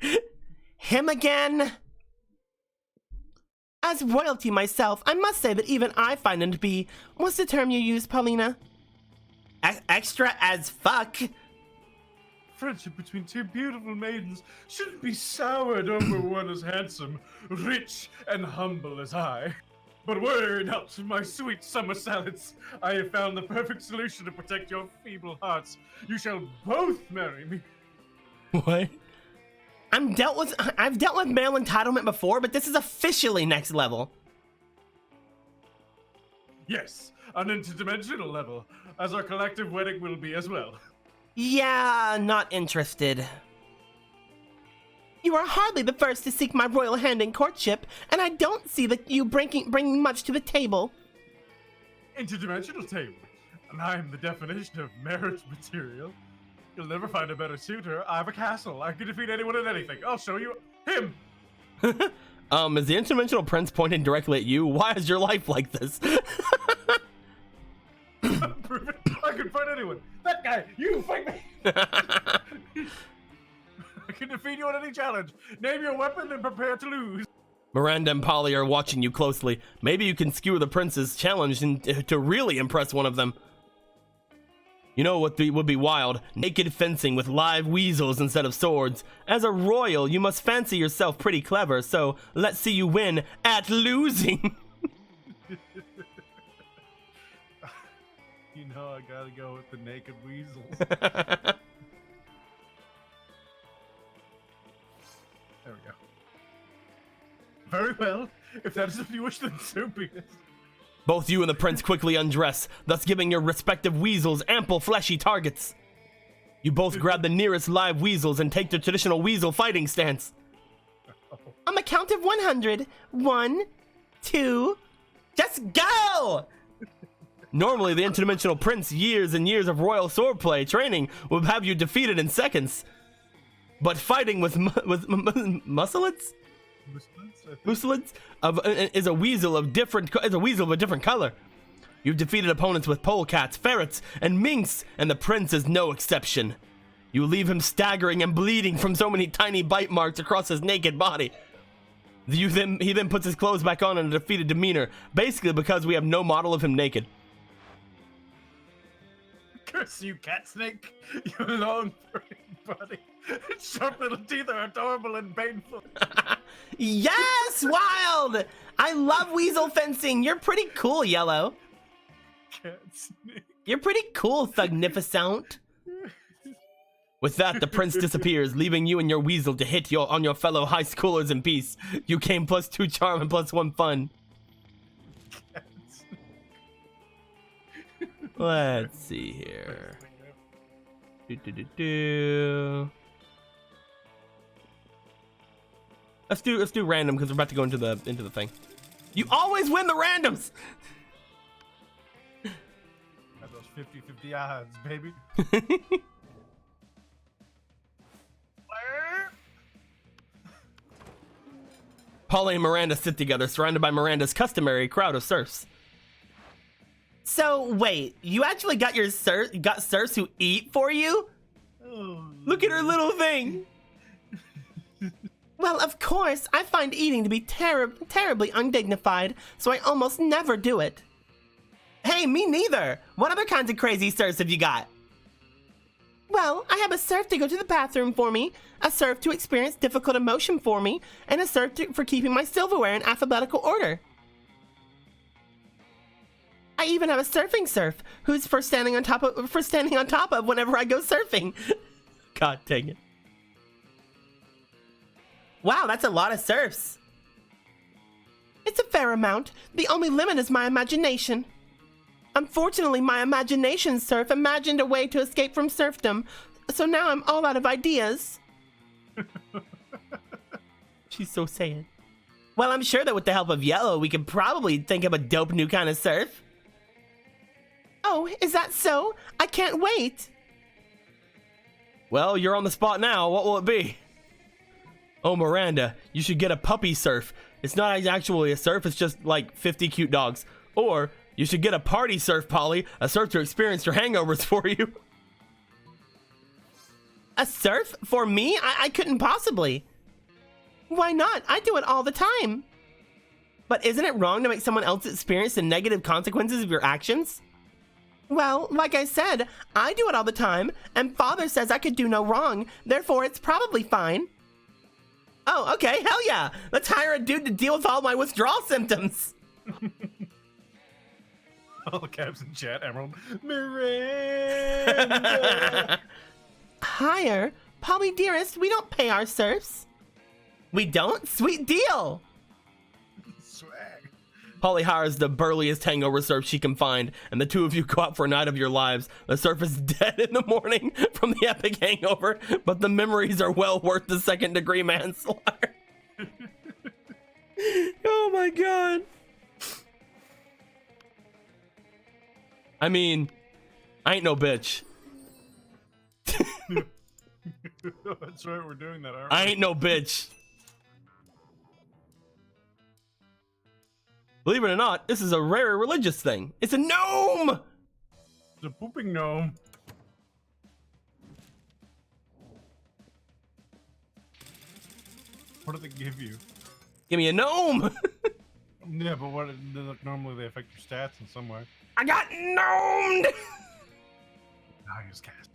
S1: Him again? As royalty myself, I must say that even I find him to be... What's the term you use, Paulina? Extra as fuck.
S2: Friendship between two beautiful maidens shouldn't be soured over one as handsome, rich, and humble as I. But worry not, my sweet summer salads. I have found the perfect solution to protect your feeble hearts. You shall both marry me.
S1: What? I've dealt with male entitlement before, but this is officially next level.
S2: Yes, an interdimensional level, as our collective wedding will be as well.
S1: Yeah, not interested. You are hardly the first to seek my royal hand in courtship, and I don't see that you bringing much to the table.
S2: Interdimensional table, and I am the definition of marriage material. You'll never find a better suitor. I have a castle. I can defeat anyone and anything. I'll show you him.
S1: Is the interdimensional prince pointing directly at you? Why is your life like this?
S2: Prove it. I can fight anyone. That guy, you fight me. I can defeat you on any challenge. Name your weapon and prepare to lose.
S1: Miranda and Polly are watching you closely. Maybe you can skewer the prince's challenge to really impress one of them. You know what would be wild? Naked fencing with live weasels instead of swords. As a royal, you must fancy yourself pretty clever, so let's see you win at losing.
S2: You know I gotta go with the naked weasels. There we go. Very well. If that is what you wish, then so be it.
S1: Both you and the prince quickly undress, thus giving your respective weasels ample fleshy targets. You both grab the nearest live weasels and take the traditional weasel fighting stance. On the count of 100. 1, 2, just go! Normally, the interdimensional prince, years and years of royal swordplay training would have you defeated in seconds. But fighting with muscelids? Muscelids is a weasel of a different color. You've defeated opponents with polecats, ferrets, and minks, and the prince is no exception. You leave him staggering and bleeding from so many tiny bite marks across his naked body. He then puts his clothes back on in a defeated demeanor, basically because we have no model of him naked.
S2: Curse you, cat snake! Your long furry body, sharp little teeth are adorable and painful.
S1: Yes, Wild! I love weasel fencing. You're pretty cool, Yellow.
S2: Cat snake.
S1: You're pretty cool, Thugnificent. With that, the prince disappears, leaving you and your weasel to hit on your fellow high schoolers in peace. You gain +2 charm and +1 fun. Let's see here. Let's do random because we're about to go into the thing. You always win the randoms.
S2: Got those 50-50 odds, baby.
S1: Polly and Miranda sit together, surrounded by Miranda's customary crowd of serfs. So wait, you actually got serfs who eat for you?
S2: Oh.
S1: Look at her little thing. Well, of course, I find eating to be terribly undignified, so I almost never do it. Hey, me neither. What other kinds of crazy serfs have you got? Well, I have a serf to go to the bathroom for me, a serf to experience difficult emotion for me, and a serf for keeping my silverware in alphabetical order. I even have a surfing serf who's for standing on top of whenever I go surfing. God dang it. Wow, that's a lot of serfs. It's a fair amount. The only limit is my imagination. Unfortunately, my imagination serf imagined a way to escape from serfdom, so now I'm all out of ideas. She's so sad. Well, I'm sure that with the help of Yellow, we could probably think of a dope new kind of serf. Oh, is that so? I can't wait. Well, you're on the spot now. What will it be? Oh, Miranda, you should get a puppy serf. It's not actually a serf, it's just like 50 cute dogs. Or you should get a party serf, Polly, a serf to experience your hangovers for you. A serf? For me? I couldn't possibly. Why not? I do it all the time. But isn't it wrong to make someone else experience the negative consequences of your actions? Well, like I said, I do it all the time, and Father says I could do no wrong, therefore it's probably fine. Oh, okay, hell yeah! Let's hire a dude to deal with all my withdrawal symptoms!
S2: All the caps in chat, Emerald. Miranda!
S1: Hire? Polly dearest, we don't pay our serfs. We don't? Sweet deal!
S2: Swag.
S1: Polly hires the burliest hangover serf she can find, and the two of you go out for a night of your lives. The serf is dead in the morning from the epic hangover, but the memories are well worth the second-degree manslaughter. Oh my god. I mean, I ain't no bitch.
S2: That's right, we're doing that, aren't we?
S1: I ain't no bitch. Believe it or not, this is a rare religious thing. It's a gnome!
S2: It's a pooping gnome. What do they give you?
S1: Give me a gnome!
S2: Yeah, but what normally they affect your stats in some way.
S1: I got gnomed!
S2: Now he's cast.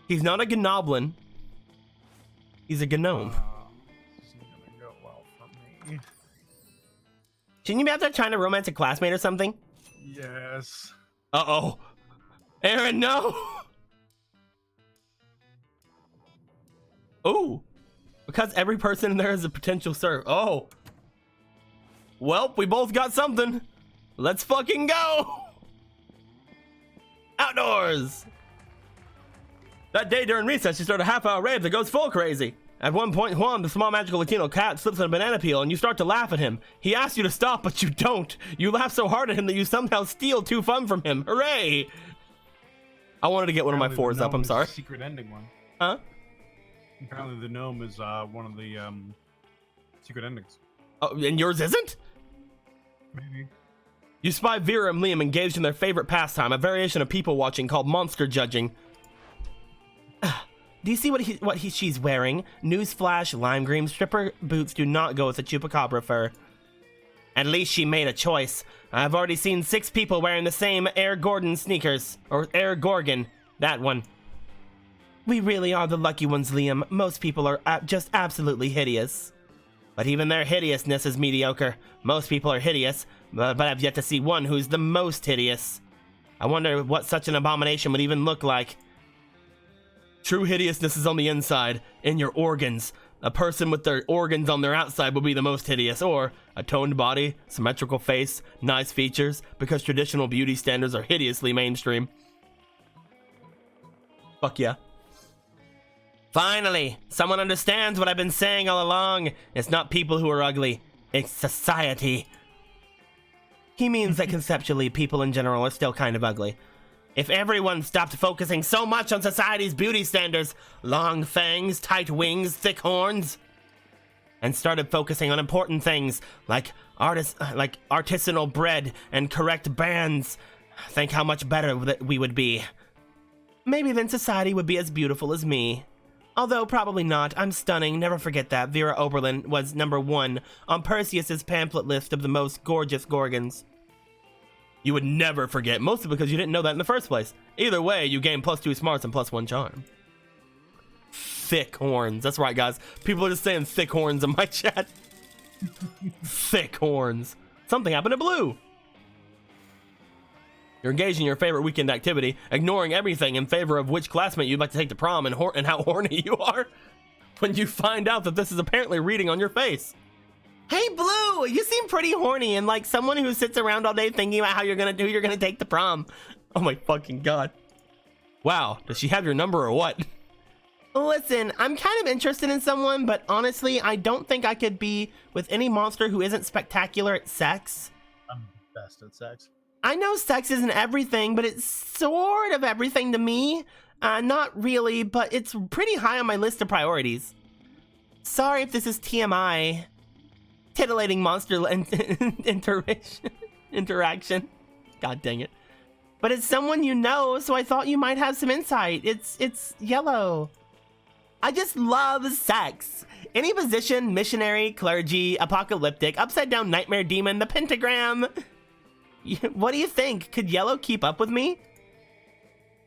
S1: He's not a gnoblin. He's a gnome.
S2: This isn't gonna go well for me.
S1: Shouldn't you be out there trying to romance a classmate or something?
S2: Yes.
S1: Uh-oh. Aaron, no! Ooh. Because every person in there is a potential serf. Oh. Well, we both got something. Let's fucking go! Outdoors! That day during recess, you start a half-hour rave that goes full crazy. At one point, Juan, the small magical Latino cat, slips on a banana peel and you start to laugh at him. He asks you to stop, but you don't. You laugh so hard at him that you somehow steal 2 fun from him. Hooray! I wanted to get one of my 4s up, I'm sorry.
S2: Secret ending one.
S1: Huh?
S2: Apparently the gnome is one of the secret endings.
S1: Oh, and yours isn't?
S2: Maybe.
S1: You spy Vera and Liam engaged in their favorite pastime, a variation of people watching called monster judging. Do you see what she's wearing? Newsflash, lime green stripper boots do not go with the chupacabra fur. At least she made a choice. I've already seen 6 people wearing the same Air Gordon sneakers. Or Air Gorgon. That one. We really are the lucky ones, Liam. Most people are just absolutely hideous. But even their hideousness is mediocre. Most people are hideous, but I've yet to see one who's the most hideous. I wonder what such an abomination would even look like. True hideousness is on the inside, in your organs. A person with their organs on their outside will be the most hideous, or a toned body, symmetrical face, nice features, because traditional beauty standards are hideously mainstream. Fuck yeah. Finally, someone understands what I've been saying all along. It's not people who are ugly, it's society. He means that conceptually, people in general are still kind of ugly. If everyone stopped focusing so much on society's beauty standards, long fangs, tight wings, thick horns, and started focusing on important things like artisanal bread and correct bands, think how much better that we would be. Maybe then society would be as beautiful as me. Although probably not. I'm stunning. Never forget that. Vera Oberlin was #1 on Perseus's pamphlet list of the most gorgeous Gorgons. You would never forget, mostly because you didn't know that in the first place. Either way, you gain +2 smarts and +1 charm. Thick horns. That's right, guys. People are just saying thick horns in my chat. Thick horns. Something happened to Blue. You're engaged in your favorite weekend activity, ignoring everything in favor of which classmate you'd like to take to prom and how horny you are when you find out that this is apparently reading on your face. Hey Blue, you seem pretty horny and like someone who sits around all day thinking about who you're gonna take to prom. Oh my fucking god. Wow, does she have your number or what? Listen, I'm kind of interested in someone, but honestly, I don't think I could be with any monster who isn't spectacular at sex.
S2: I'm best at sex.
S1: I know sex isn't everything, but it's sort of everything to me. Not really, but it's pretty high on my list of priorities. Sorry if this is TMI. Titillating monster interaction. God dang it. But it's someone you know, so I thought you might have some insight. It's Yellow. I just love sex. Any position, missionary, clergy, apocalyptic, upside down nightmare demon, the pentagram. What do you think? Could Yellow keep up with me?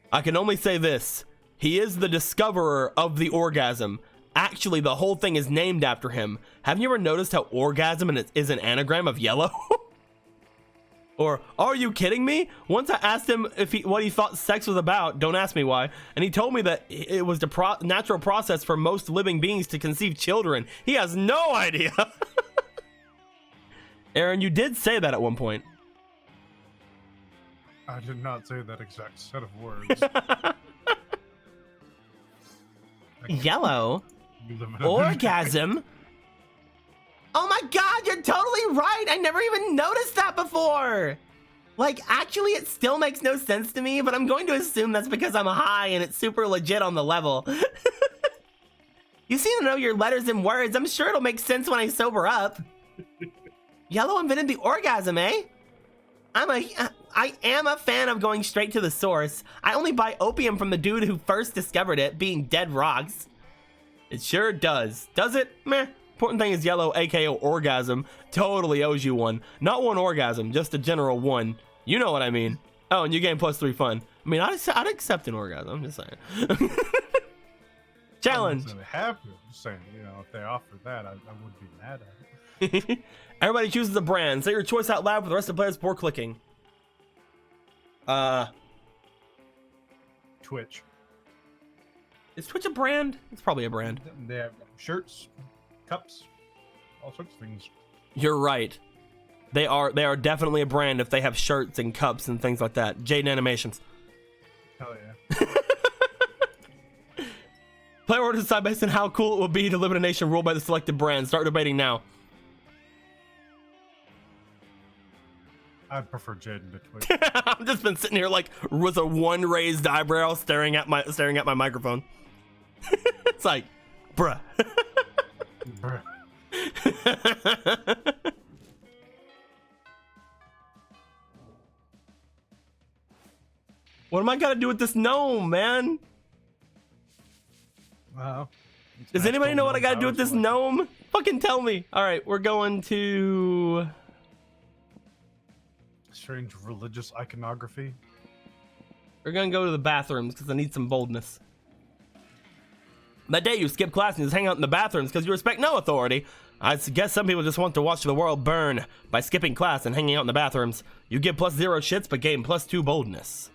S1: I can only say this. He is the discoverer of the orgasm. Actually, the whole thing is named after him. Have you ever noticed how orgasm is an anagram of yellow? Or, are you kidding me? Once I asked him what he thought sex was about, don't ask me why, and he told me that it was the natural process for most living beings to conceive children. He has no idea. Aaron, you did say that at one point.
S2: I did not say that exact set of words.
S1: Yellow? Orgasm? Oh my god, you're totally right! I never even noticed that before! Like, actually, it still makes no sense to me, but I'm going to assume that's because I'm high and it's super legit on the level. You seem to know your letters and words. I'm sure it'll make sense when I sober up. Yellow invented the orgasm, eh? I am a fan of going straight to the source. I only buy opium from the dude who first discovered it, being Dead Rocks. It sure does. Does it? Meh. Important thing is Yellow, aka Orgasm, totally owes you one. Not one orgasm, just a general one. You know what I mean. Oh, and you gain +3 fun. I mean, I'd accept an orgasm, I'm just saying. Challenge.
S2: I'm have to. I'm just saying, you know, if they offer that, I would be mad at it.
S1: Everybody chooses a brand. Say your choice out loud for the rest of the players before clicking.
S2: Twitch.
S1: Is Twitch a brand? It's probably a brand.
S2: They have shirts, cups, all sorts of things.
S1: You're right. They are definitely a brand if they have shirts and cups and things like that. Jaden Animations.
S2: Hell yeah.
S1: Player order decide based on how cool it would be to live in a nation ruled by the selected brand. Start debating now.
S2: I'd prefer Jaden to Twitch.
S1: I've just been sitting here like with a one raised eyebrow staring at my microphone. It's like, bruh.
S2: Bruh.
S1: What am I gonna do with this gnome, man?
S2: Wow.
S1: Does anybody know what I gotta do with this gnome? Fucking tell me. All right, we're going to
S2: strange religious iconography.
S1: We're gonna go to the bathrooms because I need some boldness. That day you skip class and just hang out in the bathrooms because you respect no authority. I guess some people just want to watch the world burn by skipping class and hanging out in the bathrooms. You get +0 shits but gain +2 boldness.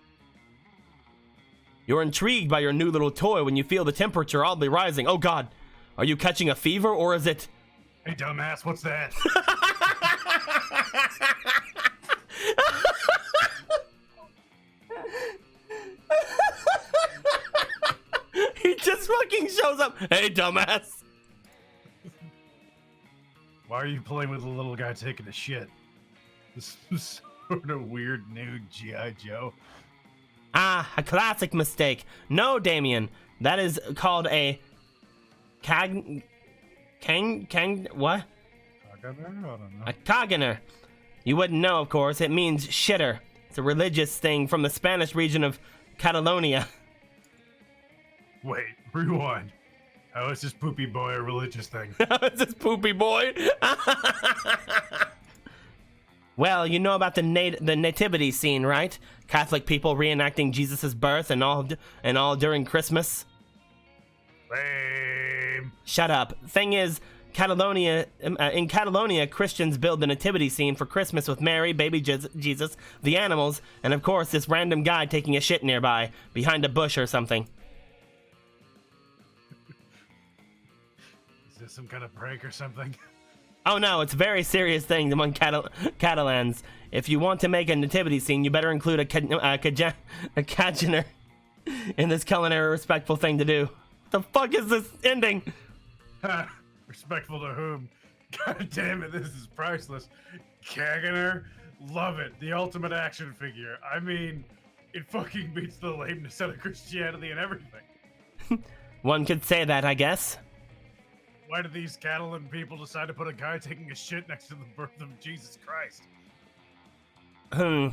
S1: You're intrigued by your new little toy when you feel the temperature oddly rising. Oh god, are you catching a fever or is it...
S2: Hey dumbass, what's that?
S1: He just fucking shows up. Hey, dumbass.
S2: Why are you playing with a little guy taking a shit? This is sort of weird new G.I. Joe.
S1: Ah, a classic mistake. No, Damien. That is called a what?
S2: I don't know.
S1: A caganer. You wouldn't know, of course. It means shitter. It's a religious thing from the Spanish region of Catalonia.
S2: Wait, rewind. How is this poopy boy a religious thing?
S1: How is this poopy boy? Well, you know about the nativity scene, right? Catholic people reenacting Jesus' birth and all during Christmas.
S2: Lame.
S1: Shut up. Thing is, in Catalonia, Christians build the nativity scene for Christmas with Mary, baby Jesus, the animals, and of course this random guy taking a shit nearby, behind a bush or something.
S2: Is this some kind of prank or something?
S1: Oh no, it's a very serious thing among Catalans. If you want to make a nativity scene, you better include a cagener in this culinary respectful thing to do. What the fuck is this ending?
S2: Ha! Respectful to whom? God damn it, this is priceless. Kaganer? Love it. The ultimate action figure. I mean, it fucking beats the lameness out of Christianity and everything.
S1: One could say that, I guess.
S2: Why did these Catalan people decide to put a guy taking a shit next to the birth of Jesus Christ?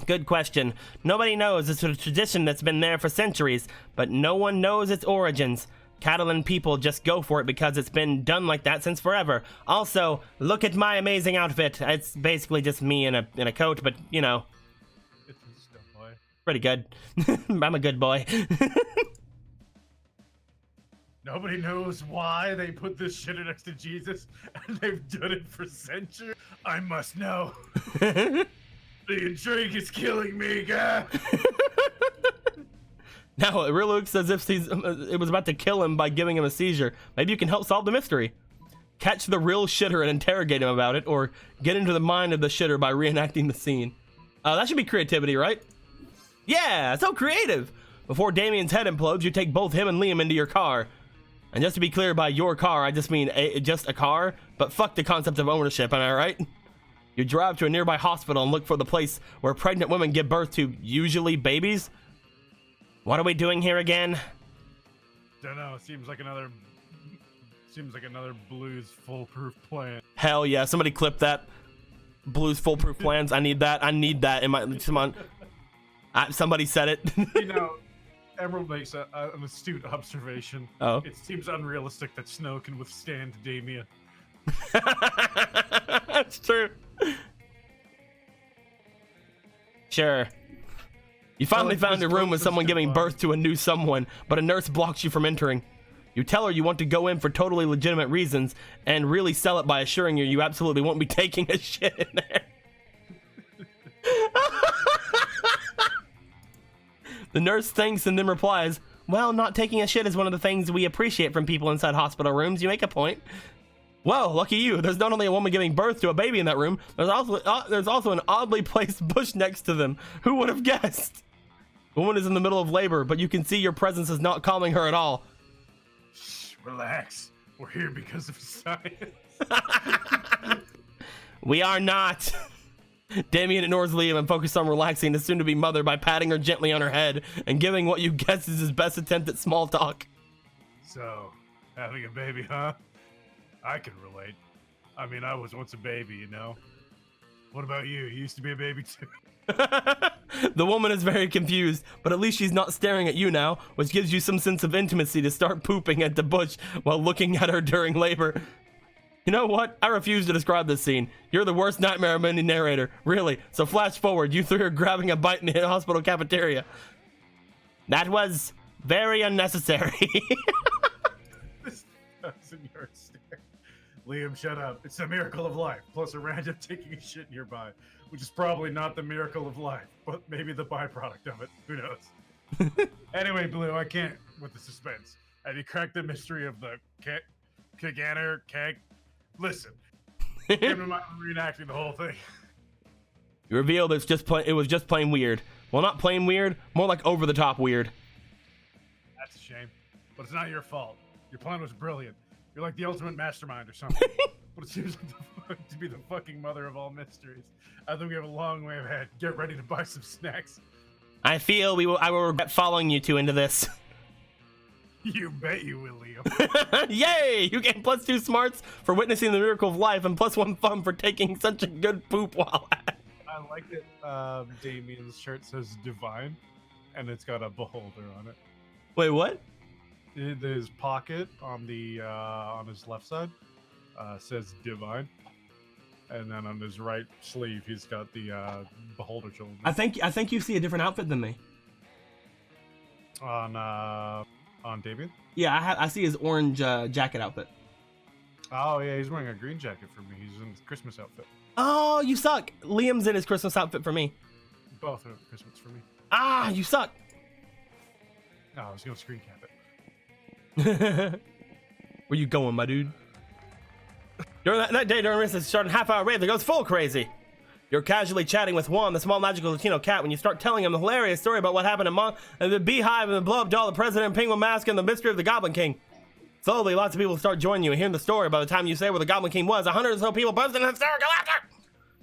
S1: Good question. Nobody knows. It's a tradition that's been there for centuries, but no one knows its origins. Catalan people just go for it because it's been done like that since forever. Also, look at my amazing outfit. It's basically just me in a coat, but you know,
S2: It's a still boy.
S1: pretty good. I'm a good boy.
S2: Nobody knows why they put this shit next to Jesus, and they've done it for centuries. I must know. The intrigue is killing me, guy.
S1: Now it really looks as if it was about to kill him by giving him a seizure. Maybe you can help solve the mystery. Catch the real shitter and interrogate him about it, or get into the mind of the shitter by reenacting the scene. That should be creativity, right? Yeah, so creative. Before Damien's head implodes, you take both him and Liam into your car. And just to be clear, by your car, I just mean just a car, but fuck the concept of ownership, am I right? You drive to a nearby hospital and look for the place where pregnant women give birth to, usually, babies. What are we doing here again?
S2: Don't know. Seems like another Blues foolproof plan.
S1: Hell yeah! Somebody clip that. Blues foolproof plans. I need that. I need that in my. Come on. Somebody said it.
S2: You know, Emerald makes an astute observation.
S1: Oh.
S2: It seems unrealistic that snow can withstand Damien.
S1: That's true. Sure. You finally found a room with someone giving birth to a new someone, but a nurse blocks you from entering. You tell her you want to go in for totally legitimate reasons, and really sell it by assuring her you absolutely won't be taking a shit in there. The nurse thinks and then replies, well, not taking a shit is one of the things we appreciate from people inside hospital rooms. You make a point. Well, lucky you. There's not only a woman giving birth to a baby in that room, there's also an oddly placed bush next to them. Who would have guessed? The woman is in the middle of labor, but you can see your presence is not calming her at all.
S2: Shh, relax. We're here because of science.
S1: We are not. Damien ignores Liam and focuses on relaxing the soon-to-be mother by patting her gently on her head and giving what you guess is his best attempt at small talk.
S2: So, having a baby, huh? I can relate. I mean, I was once a baby, you know? What about you? You used to be a baby too?
S1: The woman is very confused, but at least she's not staring at you now, which gives you some sense of intimacy to start pooping at the bush while looking at her during labor. You know what? I refuse to describe this scene. You're the worst nightmare of any narrator. Really. So flash forward, you three are grabbing a bite in the hospital cafeteria. That was very unnecessary.
S2: This 1,000-yard stare. Liam, shut up. It's a miracle of life, plus a random taking a shit nearby, which is probably not the miracle of life, but maybe the byproduct of it. Who knows? Anyway, Blue, I can't with the suspense. Have you cracked the mystery of the Kaganer keg? Listen, I'm not reenacting the whole thing.
S1: You revealed it was just plain weird. Well, not plain weird, more like over the top weird.
S2: That's a shame, but it's not your fault. Your plan was brilliant. You're like the ultimate mastermind or something. But it seems like to be the fucking mother of all mysteries. I think we have a long way ahead. Get ready to buy some snacks.
S1: I feel I will regret following you two into this.
S2: You bet you will, Leo.
S1: Yay! You get +2 smarts for witnessing the miracle of life and +1 fun for taking such a good poop while at it.
S2: I like it. Damien's shirt says divine, and it's got a beholder on it.
S1: Wait, what?
S2: His pocket on the on his left side says divine, and then on his right sleeve he's got the beholder children.
S1: I think you see a different outfit than me.
S2: On Damien?
S1: Yeah, I see his orange jacket outfit.
S2: Oh yeah, he's wearing a green jacket for me. He's in his Christmas outfit.
S1: Oh, you suck. Liam's in his Christmas outfit for me.
S2: Both are Christmas for me.
S1: Ah, you suck.
S2: Oh, I was gonna screen cap it.
S1: Where you going, my dude? During that day, during Christmas, starting half-hour rave that goes full crazy. You're casually chatting with Juan, the small magical Latino cat, when you start telling him the hilarious story about what happened in the beehive and the blow-up doll, the president, penguin mask, and the mystery of the Goblin King. Slowly, lots of people start joining you and hearing the story. By the time you say where the Goblin King was, 100 or so people burst into hysterical laughter.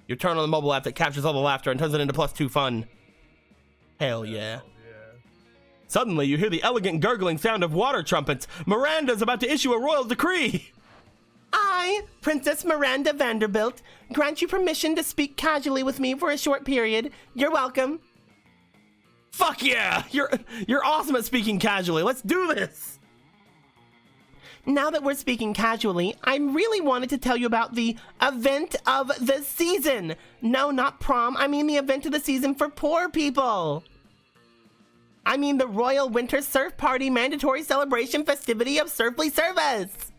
S1: You turn on the mobile app that captures all the laughter and turns it into +2 fun. Hell yeah. Suddenly, you hear the elegant gurgling sound of water trumpets. Miranda's about to issue a royal decree. I, Princess Miranda Vanderbilt, grant you permission to speak casually with me for a short period. You're welcome. Fuck yeah! You're awesome at speaking casually. Let's do this. Now that we're speaking casually, I really wanted to tell you about the event of the season. No, not prom. I mean the event of the season for poor people. I mean the Royal Winter Surf Party mandatory celebration festivity of Surfly Service.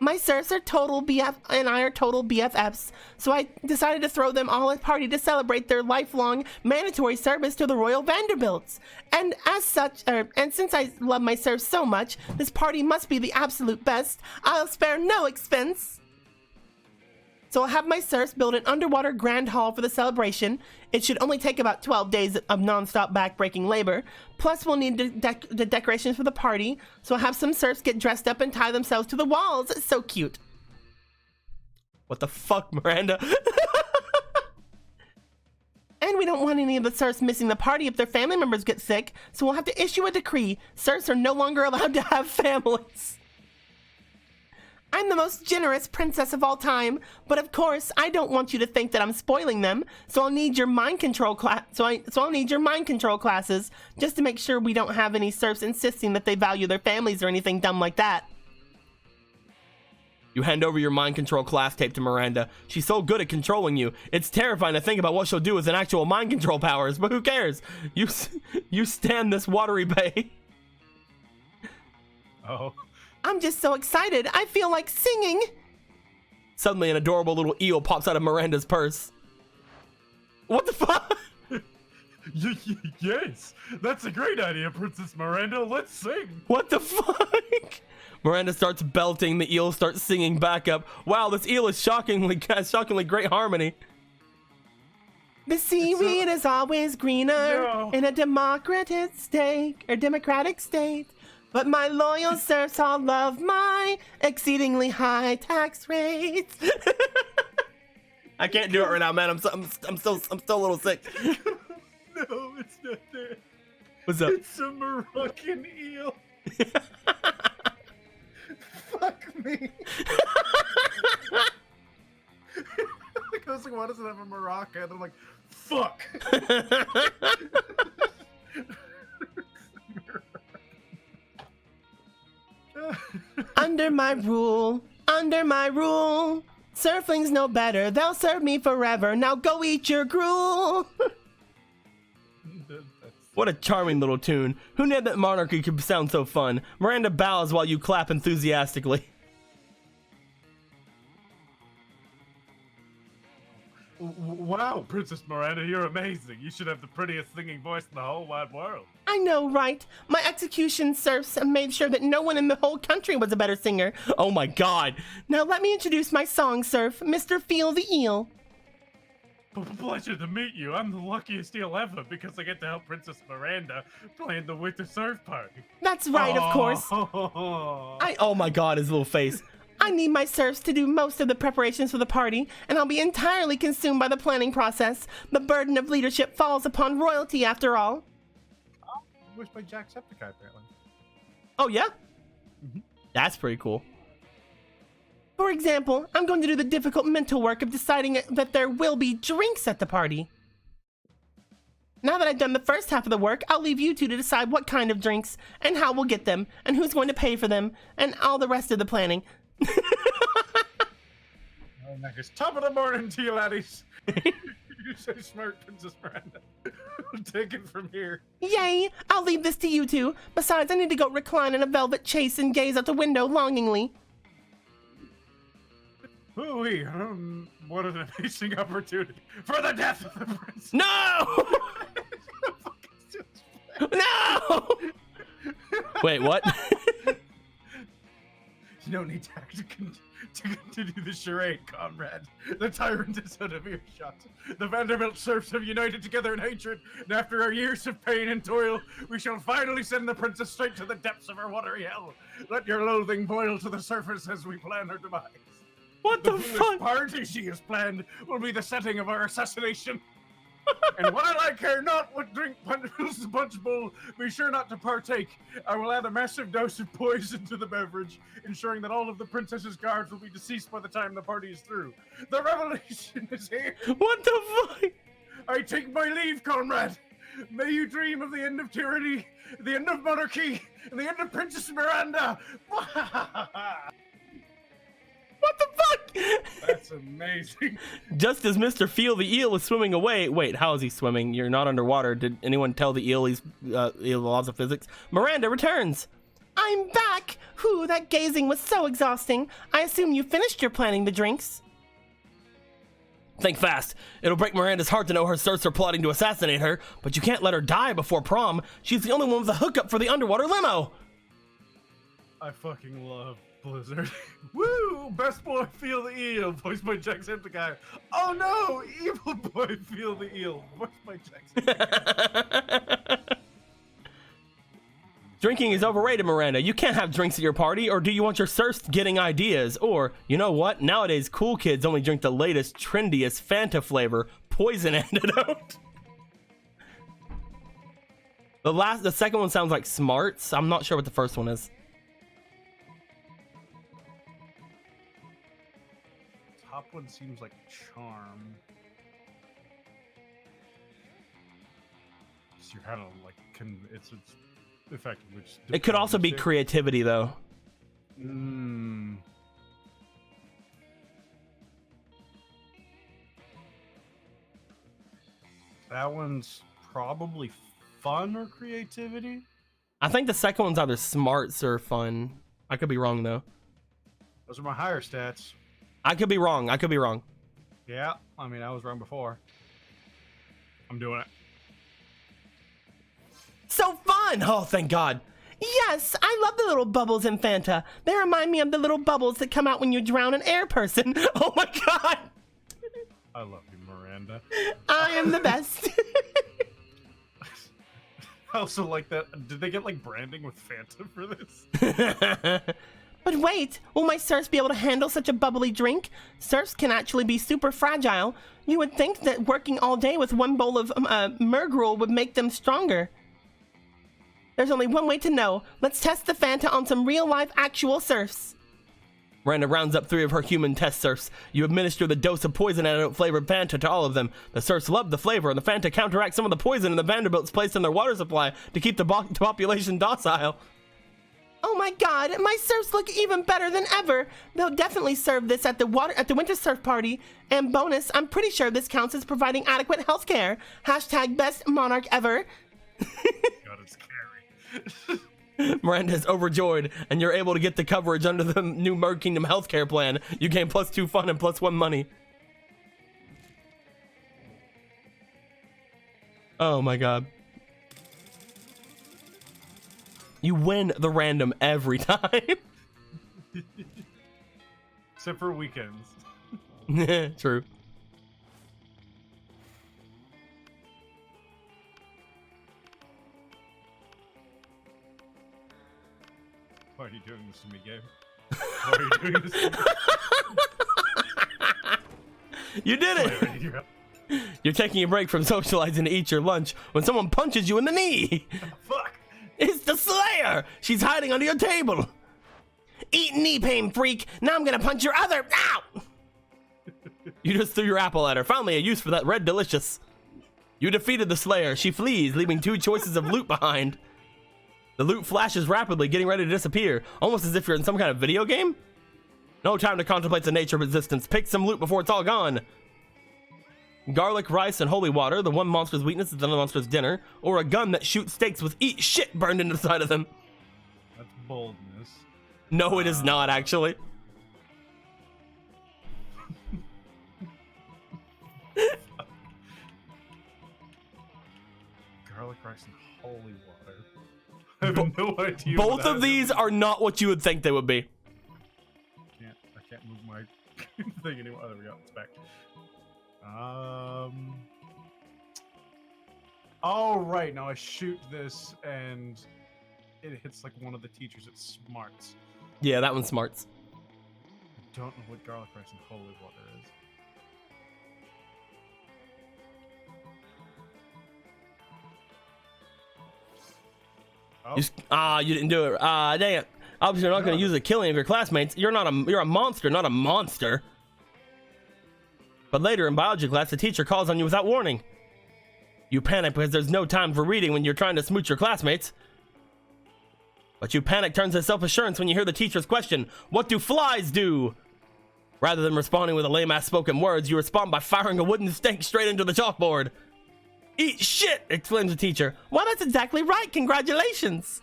S1: My serfs are total BF and I are total BFFs, so I decided to throw them all a party to celebrate their lifelong mandatory service to the Royal Vanderbilts. And as such, and since I love my serfs so much, this party must be the absolute best. I'll spare no expense. So I'll have my serfs build an underwater grand hall for the celebration. It should only take about 12 days of non-stop back-breaking labor. Plus, we'll need the decorations for the party. So I'll have some serfs get dressed up and tie themselves to the walls. It's so cute. What the fuck, Miranda? And we don't want any of the serfs missing the party if their family members get sick. So we'll have to issue a decree. Serfs are no longer allowed to have families. I'm the most generous princess of all time, but of course, I don't want you to think that I'm spoiling them, so I'll need your mind control I'll need your mind control classes just to make sure we don't have any serfs insisting that they value their families or anything dumb like that. You hand over your mind control class tape to Miranda. She's so good at controlling you. It's terrifying to think about what she'll do with an actual mind control powers, but who cares? You stand this watery bay.
S2: Oh.
S1: I'm just so excited, I feel like singing. Suddenly, an adorable little eel pops out of Miranda's purse. What the fuck?
S2: Yes, that's a great idea, Princess Miranda. Let's sing.
S1: What the fuck? Miranda starts belting, the eel starts singing back up. Wow, this eel is shockingly great harmony. The seaweed is always greener in a democratic state. But my loyal serfs all love my exceedingly high tax rates. I can't do it right now, man. I'm still a little sick.
S2: No, it's not there.
S1: What's up?
S2: It's a Moroccan eel. Fuck me. I was like, why does it have a maraca? And I'm like, fuck.
S1: Under my rule, surflings know better. They'll serve me forever. Now go eat your gruel. What a charming little tune. Who knew that monarchy could sound so fun? Miranda bows while you clap enthusiastically.
S2: Wow, Princess Miranda, you're amazing. You should have the prettiest singing voice in the whole wide world.
S1: I know, right? My execution serfs made sure that no one in the whole country was a better singer. Oh my god. Now let me introduce my song serf, Mr. Feel the Eel.
S2: Pleasure to meet you. I'm the luckiest eel ever because I get to help Princess Miranda plan the winter surf party.
S3: That's right, of course. Oh my god, his little face. I need my serfs to do most of the preparations for the party, and I'll be entirely consumed by the planning process. The burden of leadership falls upon royalty, after all.
S2: Voiced by Jacksepticeye, apparently.
S3: Oh, yeah? That's pretty cool. For example, I'm going to do the difficult mental work of deciding that there will be drinks at the party. Now that I've done the first half of the work, I'll leave you two to decide what kind of drinks, and how we'll get them, and who's going to pay for them, and all the rest of the planning.
S2: Nice. Top of the morning to you, laddies. You're so smart, Princess Miranda. Take it from here.
S3: Yay! I'll leave this to you two. Besides, I need to go recline in a velvet chaise and gaze out the window longingly.
S2: Ooh-wee, what an amazing opportunity for the death of the prince.
S3: No! No! Wait, what?
S2: You don't need to do the charade, comrade. The tyrant is out of earshot. The Vanderbilt serfs have united together in hatred, and after our years of pain and toil, we shall finally send the princess straight to the depths of her watery hell. Let your loathing boil to the surface as we plan her demise.
S3: What the fuck?
S2: The party she has planned will be the setting of our assassination. And while I care not what drink fills the punch bowl, be sure not to partake. I will add a massive dose of poison to the beverage, ensuring that all of the princess's guards will be deceased by the time the party is through. The revelation is here.
S3: What the fuck?
S2: I take my leave, comrade. May you dream of the end of tyranny, the end of monarchy, and the end of Princess Miranda.
S3: What the fuck?
S2: That's amazing.
S3: Just as Mr. Feel the eel is swimming away. Wait, how is he swimming? You're not underwater. Did anyone tell the eel he's the laws of physics? Miranda returns. I'm back. Whew, that gazing was so exhausting. I assume you finished your planning the drinks. Think fast. It'll break Miranda's heart to know her serfs are plotting to assassinate her, but you can't let her die before prom. She's the only one with a hookup for the underwater limo.
S2: I fucking love Blizzard. Woo! Best boy feel the eel, voiced by Jacksepticeye. Oh no! Evil boy feel the eel, voiced by Jacksepticeye.
S3: Drinking is overrated, Miranda. You can't have drinks at your party, or do you want your serfs getting ideas? Or, you know what? Nowadays, cool kids only drink the latest, trendiest Fanta flavor, poison antidote. The second one sounds like Smarts. I'm not sure what the first one is.
S2: Top one seems like Charm. So you're kind of like, it's effective. Which
S3: It could also be creativity, though.
S2: That one's probably fun or creativity.
S3: I think the second one's either Smarts or Fun. I could be wrong, though.
S2: Those are my higher stats.
S3: I could be wrong.
S2: Yeah, I mean, I was wrong before. I'm doing it.
S3: So fun! Oh, thank God. Yes, I love the little bubbles in Fanta. They remind me of the little bubbles that come out when you drown an air person. Oh my God!
S2: I love you, Miranda.
S3: I am the best.
S2: I also like that. Did they get like branding with Fanta for this?
S3: But wait, will my serfs be able to handle such a bubbly drink? Serfs can actually be super fragile. You would think that working all day with one bowl of mergruel would make them stronger. There's only one way to know. Let's test the Fanta on some real-life actual serfs. Miranda rounds up 3 of her human test serfs. You administer the dose of poison antidote flavored Fanta to all of them. The serfs love the flavor, and the Fanta counteracts some of the poison in the Vanderbilts placed in their water supply to keep the population docile. Oh my God, my serfs look even better than ever. They'll definitely serve this at the winter surf party. And bonus, I'm pretty sure this counts as providing adequate health care. # best monarch ever.
S2: God, it's scary.
S3: Miranda is overjoyed, and you're able to get the coverage under the new Merg Kingdom healthcare plan. You gain +2 fun and +1 money. Oh my God. You win the random every time.
S2: Except for weekends.
S3: True.
S2: Why are you doing this to me, Gabe? Why are you doing this to me?
S3: You did it! You're taking a break from socializing to eat your lunch when someone punches you in the knee.
S2: Fuck!
S3: It's the Slayer! She's hiding under your table. Eat knee pain, freak! Now I'm gonna punch your other. Ow! You just threw your apple at her. Finally, a use for that red delicious. You defeated the Slayer. She flees, leaving 2 choices of loot behind. The loot flashes rapidly, getting ready to disappear, almost as if you're in some kind of video game. No time to contemplate the nature of resistance. Pick some loot before it's all gone. Garlic, rice, and holy water. The one monster's weakness is the other monster's dinner. Or a gun that shoots stakes with eat shit burned into the side of them.
S2: That's boldness.
S3: No, it is not, actually.
S2: Garlic, rice, and holy water. I have no idea.
S3: Both of these are not what you would think they would be.
S2: I can't move my thing anymore. Oh, there we go. It's back. Oh, right. Now I shoot this and it hits like one of the teachers at smarts.
S3: Yeah, that one's smarts.
S2: I don't know what garlic rice and holy water is.
S3: Oh. You didn't do it. Dang it. Obviously, you're not going to use the killing of your classmates. You're a monster, not a monster. But later in biology class, the teacher calls on you without warning. You panic because there's no time for reading when you're trying to smooch your classmates. But you panic turns to self-assurance when you hear the teacher's question, what do flies do? Rather than responding with a lame-ass spoken words, you respond by firing a wooden stake straight into the chalkboard. Eat shit, exclaims the teacher. Well, that's exactly right. Congratulations.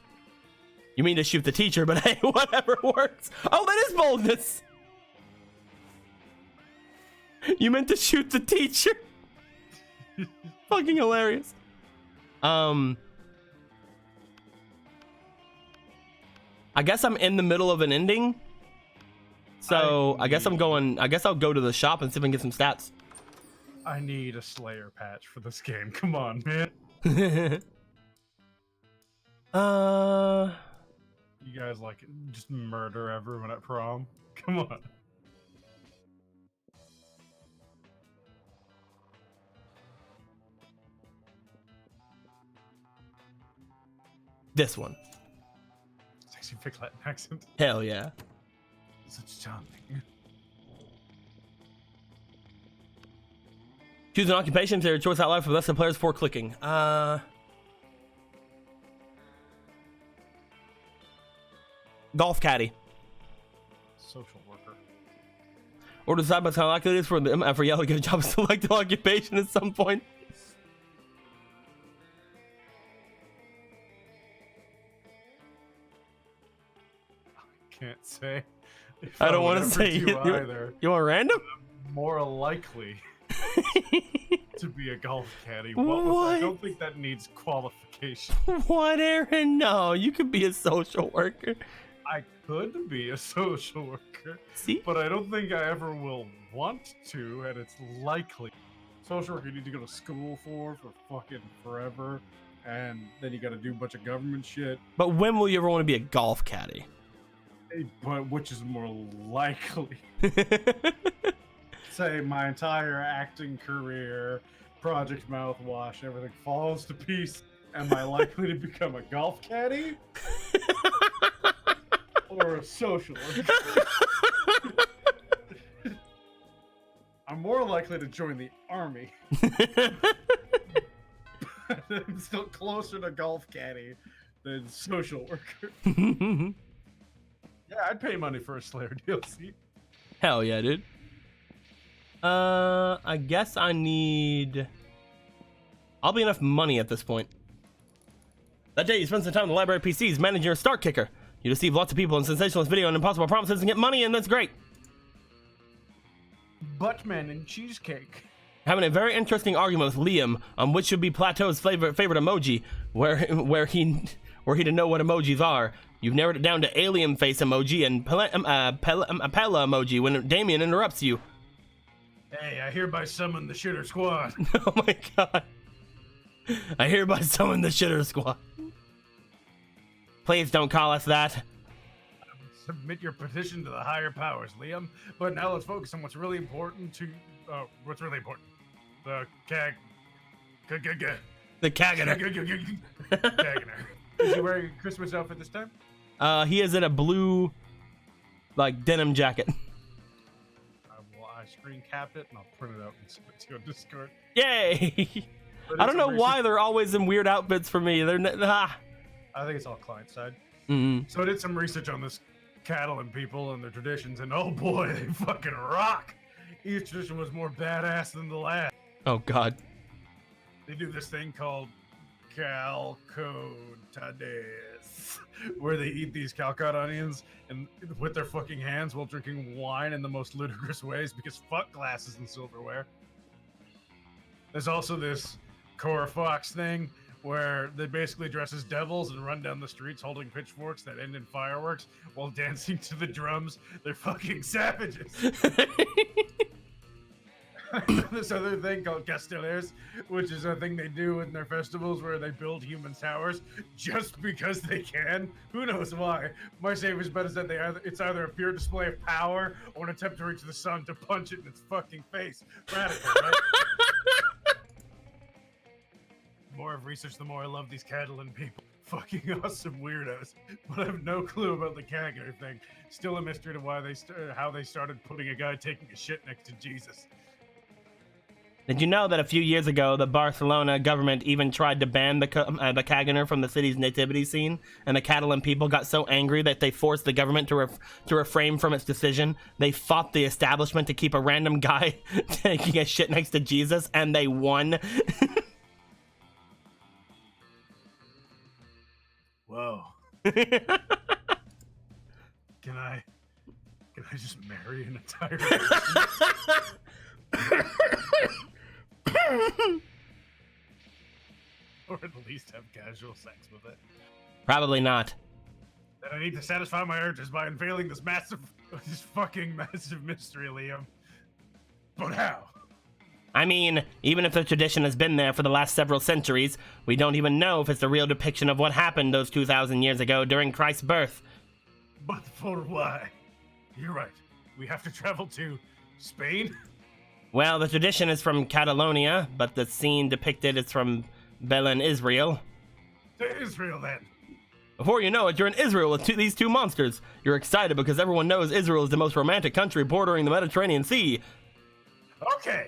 S3: You mean to shoot the teacher, but hey, whatever works. Oh, that is boldness. You meant to shoot the teacher. Fucking hilarious. I guess I'm in the middle of an ending. So I guess I'll go to the shop and see if I can get some stats.
S2: I need a Slayer patch for this game. Come on, man. You guys like just murder everyone at prom? Come on.
S3: This one.
S2: Sexy fake Latin accent.
S3: Hell yeah.
S2: Such charming.
S3: Choose an occupation to your choice out loud for the rest of the players before clicking. Golf caddy.
S2: Social worker.
S3: Or decide by how likely it is for Yellow to get a job selected occupation at some point.
S2: Can't say.
S3: I don't want to say
S2: either.
S3: You want random?
S2: More likely to be a golf caddy.
S3: What?
S2: I don't think that needs qualification.
S3: What, Aaron? No, you could be a social worker.
S2: I could be a social worker.
S3: See?
S2: But I don't think I ever will want to, and it's likely. Social worker you need to go to school for fucking forever, and then you gotta do a bunch of government shit.
S3: But when will you ever want to be a golf caddy?
S2: But which is more likely? Say my entire acting career, Project Mouthwash, everything falls to pieces. Am I likely to become a golf caddy? Or a social worker? I'm more likely to join the army. I'm still closer to golf caddy than social worker. Yeah, I'd pay money for a Slayer DLC.
S3: Hell yeah, dude. I guess I need... I'll be enough money at this point. That day, you spend some time in the library PCs managing your Star Kicker. You deceive lots of people in sensationalist video and impossible promises and get money, and that's great.
S2: Buttman and cheesecake.
S3: Having a very interesting argument with Liam on which should be Plateau's favorite emoji, where he to know what emojis are. You've narrowed it down to alien face emoji and Pella emoji when Damien interrupts you.
S2: Hey, I hereby summon the shitter squad.
S3: Oh my god. I hereby summon the shitter squad. Please don't call us that.
S2: submit your petition to the higher powers, Liam. But now let's focus on what's really important what's really important. The
S1: The Caganer.
S2: Caganer. Is he wearing a Christmas outfit this time?
S1: He is in a blue, like, denim jacket.
S2: I screen capped it and I'll print it out and send it to you on Discord.
S1: Yay! I don't know why they're always in weird outfits for me. They're
S2: I think it's all client side.
S1: Mm-hmm.
S2: So I did some research on this cattle and people and their traditions, and oh boy, they fucking rock. Each tradition was more badass than the last.
S1: Oh God.
S2: They do this thing called calcotades, where they eat these calcot onions and with their fucking hands while drinking wine in the most ludicrous ways because fuck glasses and silverware. There's also this Cora Fox thing where they basically dress as devils and run down the streets holding pitchforks that end in fireworks while dancing to the drums. They're fucking savages. This other thing called Castellers, which is a thing they do in their festivals where they build human towers just because they can. Who knows why? My safest bet is that it's either a pure display of power or an attempt to reach the sun to punch it in its fucking face. Radical, right? The more I've researched, the more I love these Catalan people. Fucking awesome weirdos. But I have no clue about the Caganer thing. Still a mystery to why how they started putting a guy taking a shit next to Jesus.
S1: Did you know that a few years ago, the Barcelona government even tried to ban the Caganer from the city's nativity scene, and the Catalan people got so angry that they forced the government to refrain from its decision. They fought the establishment to keep a random guy taking a shit next to Jesus, and they won.
S2: Whoa. Can I just marry an entire or at least have casual sex with it?
S1: Probably not.
S2: Then I need to satisfy my urges by unveiling this fucking massive mystery, Liam. But how?
S1: I mean, even if the tradition has been there for the last several centuries, we don't even know if it's a real depiction of what happened those 2,000 years ago during Christ's birth.
S2: But for why? You're right. We have to travel to Spain?
S1: Well, the tradition is from Catalonia, but the scene depicted is from Belen, Israel.
S2: To Israel, then.
S1: Before you know it, you're in Israel with these two monsters. You're excited because everyone knows Israel is the most romantic country bordering the Mediterranean Sea.
S2: Okay.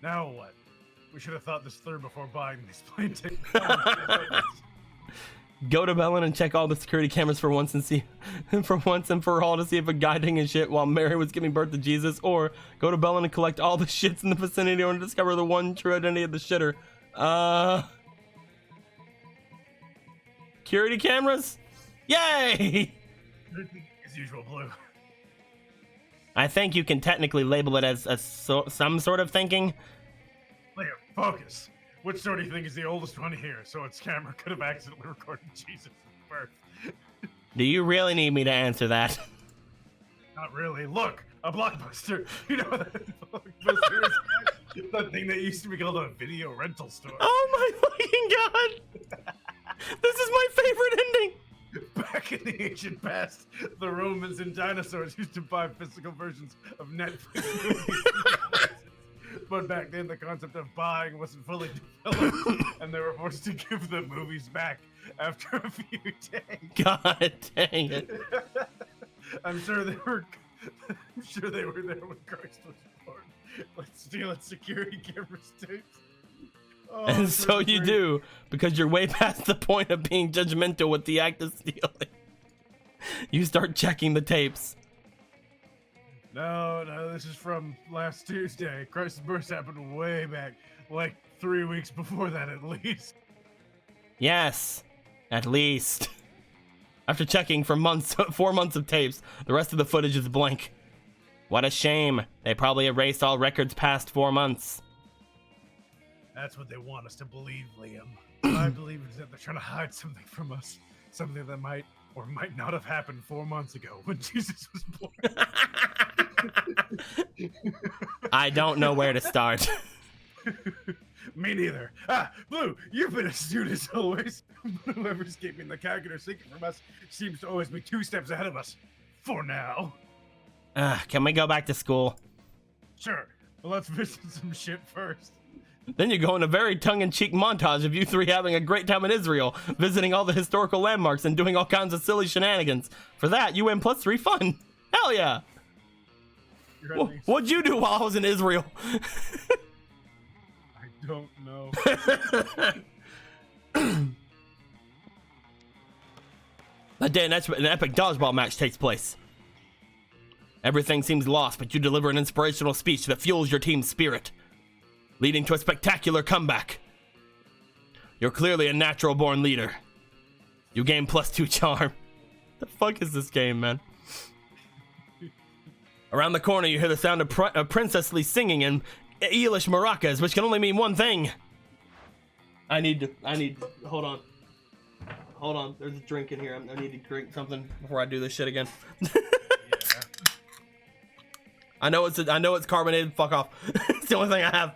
S2: Now what? We should have thought this through before buying these plane tickets.
S1: Go to Belen and check all the security cameras for once and for all to see if a guy taking a shit while Mary was giving birth to Jesus, or go to Belen and collect all the shits in the vicinity to discover the one true identity of the shitter. Security cameras? Yay!
S2: As usual, Blue.
S1: I think you can technically label it as some sort of thinking.
S2: Liam, focus. Which story do you think is the oldest one here, so its camera could have accidentally recorded Jesus' birth?
S1: Do you really need me to answer that?
S2: Not really. Look, a blockbuster. You know what blockbuster is? That thing that used to be called a video rental store.
S1: Oh my fucking god! This is my favorite ending!
S2: Back in the ancient past, the Romans and dinosaurs used to buy physical versions of Netflix movies. But back then, the concept of buying wasn't fully developed, and they were forced to give the movies back after a few days.
S1: God dang it.
S2: I'm sure they were there when Christ was born. Let's steal its security cameras tapes. Oh,
S1: And so you do, because you're way past the point of being judgmental with the act of stealing. You start checking the tapes.
S2: No, this is from last Tuesday. Christ's birth happened way back, like 3 weeks before that at least.
S1: Yes, at least. After checking for 4 months of tapes, the rest of the footage is blank. What a shame. They probably erased all records past 4 months.
S2: That's what they want us to believe, Liam. What I believe is that they're trying to hide something from us. Something that might or might not have happened 4 months ago when Jesus was born.
S1: I don't know where to start.
S2: Me neither. Blue, you've been astute as always. Whoever's keeping the Caganer secret from us seems to always be 2 steps ahead of us. For now.
S3: Can we go back to school?
S2: Sure. Well, let's visit some shit first.
S3: Then you go in a very tongue-in-cheek montage of you three having a great time in Israel, visiting all the historical landmarks and doing all kinds of silly shenanigans. For that, you win +3 fun. Hell yeah. What'd you do while I was in Israel?
S2: I don't know.
S3: That day, an epic dodgeball match takes place. Everything seems lost, but you deliver an inspirational speech that fuels your team's spirit, leading to a spectacular comeback. You're clearly a natural-born leader. You gain +2 charm. The fuck is this game, man? Around the corner, you hear the sound of princessly singing and Eelish maracas, which can only mean one thing. Hold on. There's a drink in here. I need to drink something before I do this shit again.
S2: Yeah.
S3: I know it's carbonated. Fuck off. It's the only thing I have.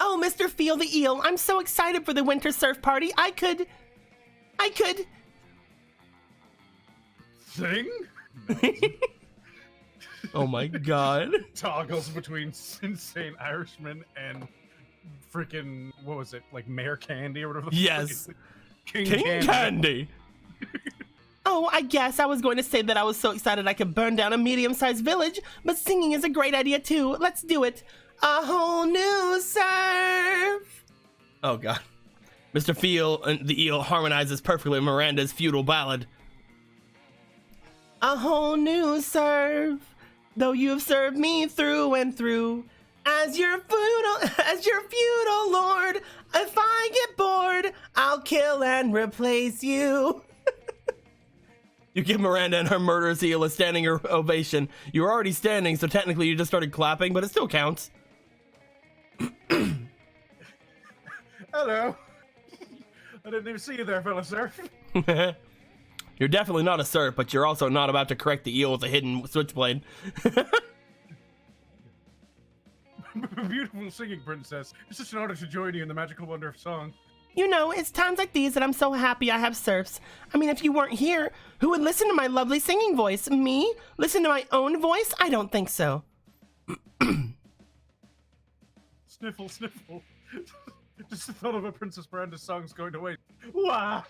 S3: Oh, Mr. Feel the Eel, I'm so excited for the winter surf party. I could.
S2: Sing?
S3: Oh my god.
S2: Toggles between insane Irishman and freaking, what was it, like Mayor Candy or whatever the
S3: Yes.
S2: fuck
S3: King Candy. Oh, I guess I was going to say that I was so excited I could burn down a medium-sized village, but singing is a great idea too. Let's do it. A whole new surf. Oh god. Mr. Feel and the Eel harmonizes perfectly with Miranda's feudal ballad. A whole new surf, though you've served me through and through. As your feudal lord, if I get bored, I'll kill and replace you. You give Miranda and her murderous eel a standing ovation. You were already standing, so technically you just started clapping, but it still counts.
S2: Hello. I didn't even see you there, fella surf.
S3: You're definitely not a surf, but you're also not about to correct the eel with a hidden switchblade.
S2: Beautiful singing, princess. It's such an honor to join you in the magical wonder of song.
S3: You know, it's times like these that I'm so happy I have surfs. I mean, if you weren't here, who would listen to my lovely singing voice? Me? Listen to my own voice? I don't think so.
S2: Sniffle, sniffle. Just the thought of a Princess Miranda's songs going to waste. Wah!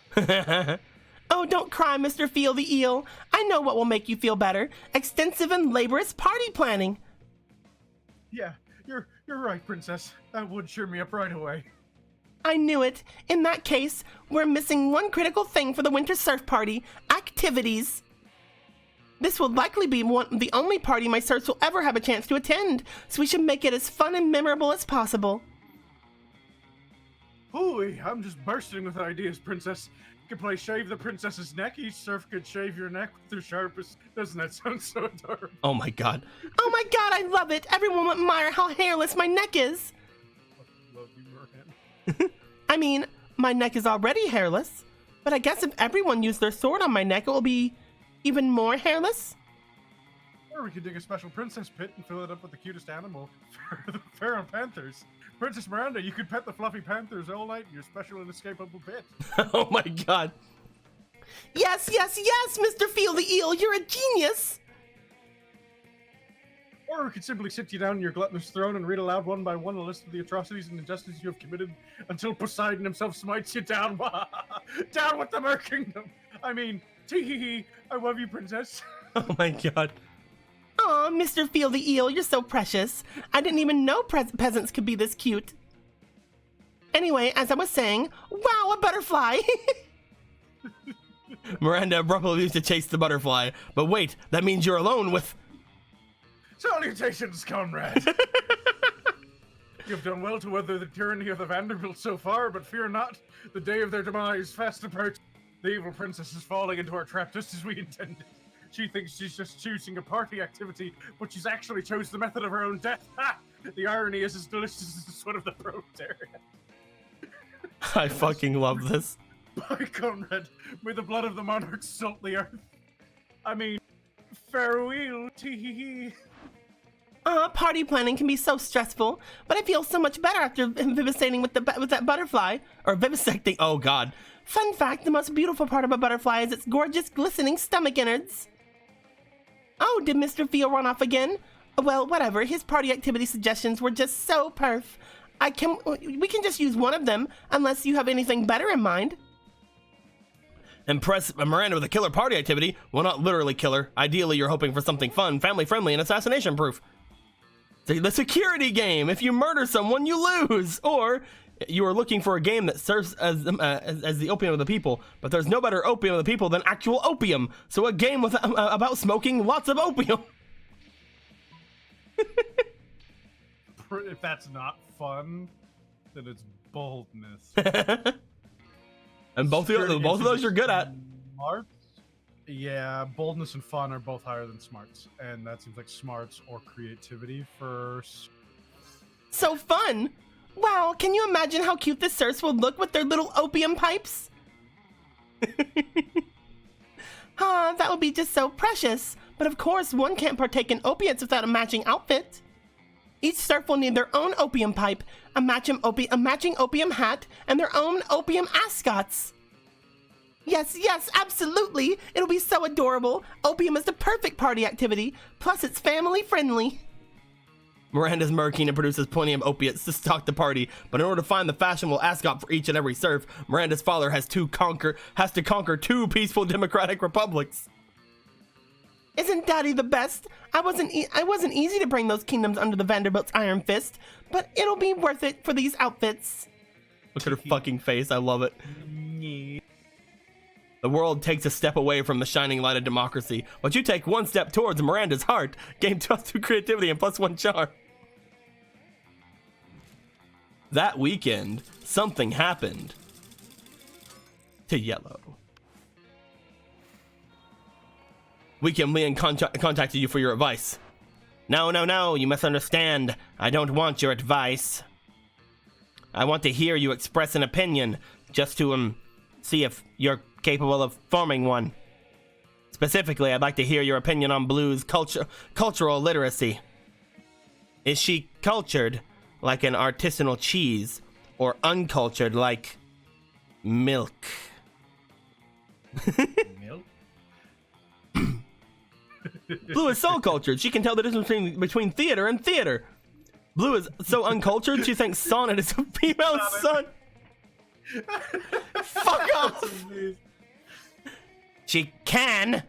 S3: Oh, don't cry, Mr. Feel the Eel. I know what will make you feel better. Extensive and laborious party planning.
S2: Yeah, you're right, princess. That would cheer me up right away.
S3: I knew it. In that case, we're missing one critical thing for the winter surf party: activities. This will likely be the only party my surfs will ever have a chance to attend, so we should make it as fun and memorable as possible.
S2: Hooey, I'm just bursting with ideas, princess. You could play Shave the Princess's Neck. Each surf could shave your neck with their sharpest. Doesn't that sound so adorable?
S3: Oh my god. Oh my god, I love it. Everyone will admire how hairless my neck is.
S2: Love you, Miranda.
S3: I mean, my neck is already hairless, but I guess if everyone used their sword on my neck, it will be even more hairless.
S2: Or we could dig a special princess pit and fill it up with the cutest animal, the feral panthers. Princess Miranda, you could pet the fluffy panthers all night in your special inescapable pit.
S3: Oh my god. Yes, Mr. Feel the Eel, you're a genius.
S2: Or we could simply sit you down in your gluttonous throne and read aloud one by one a list of the atrocities and injustices you have committed until Poseidon himself smites you down. Down with the Mer Kingdom. I mean, tee-hee-hee, I love you, princess.
S3: Oh my god. Aw, Mr. Feel the Eel, you're so precious. I didn't even know peasants could be this cute. Anyway, as I was saying, wow, a butterfly! Miranda abruptly leaves to chase the butterfly. But wait, that means you're alone with...
S2: Salutations, comrade. You've done well to weather the tyranny of the Vanderbilts so far, but fear not, the day of their demise fast approaches. The evil princess is falling into our trap just as we intended. She thinks she's just choosing a party activity, but she's actually chose the method of her own death. Ha! The irony is as delicious as the sweat of the proletariat.
S3: I fucking love this.
S2: By comrade, may the blood of the monarchs salt the earth. I mean, farewell, tee-hee-hee.
S3: Party planning can be so stressful, but I feel so much better after vivisecting with that butterfly. Or vivisecting, oh god. Fun fact, the most beautiful part of a butterfly is its gorgeous, glistening stomach innards. Oh, did Mr. Theo run off again? Well, whatever, his party activity suggestions were just so perf. We can just use one of them, unless you have anything better in mind.
S1: Impress Miranda with a killer party activity? Well, not literally killer. Ideally, you're hoping for something fun, family-friendly, and assassination-proof. The security game. If you murder someone, you lose. Or you are looking for a game that serves as the opium of the people, but there's no better opium of the people than actual opium. So a game with about smoking lots of opium.
S2: If that's not fun, then it's boldness.
S1: And both of those you're good at.
S2: Smarts? Yeah, boldness and fun are both higher than smarts, and that seems like smarts or creativity first.
S3: So fun! Wow, can you imagine how cute the serfs will look with their little opium pipes? That would be just so precious. But of course, one can't partake in opiates without a matching outfit. Each serf will need their own opium pipe, a matching opium hat, and their own opium ascots. Yes, absolutely. It'll be so adorable. Opium is the perfect party activity. Plus, it's family friendly.
S1: Miranda's murking and produces plenty of opiates to stock the party, but in order to find the fashionable ascot for each and every serf, Miranda's father has to conquer 2 peaceful democratic republics.
S3: Isn't Daddy the best? I wasn't easy to bring those kingdoms under the Vanderbilt's iron fist, but it'll be worth it for these outfits.
S1: Look at her fucking face. I love it. The world takes a step away from the shining light of democracy, but you take one step towards Miranda's heart. Gain +2 creativity and +1 charm. That weekend, something happened to Yellow. Weekend Leon contacted you for your advice. No, you misunderstand. I don't want your advice. I want to hear you express an opinion, just to see if you're capable of forming one. Specifically, I'd like to hear your opinion on Blue's cultural literacy. Is she cultured like an artisanal cheese, or uncultured like milk?
S2: Milk?
S1: Blue is so cultured, she can tell the difference between theater and theater. Blue is so uncultured, she thinks Sonnet is a female son. Fuck off! She can.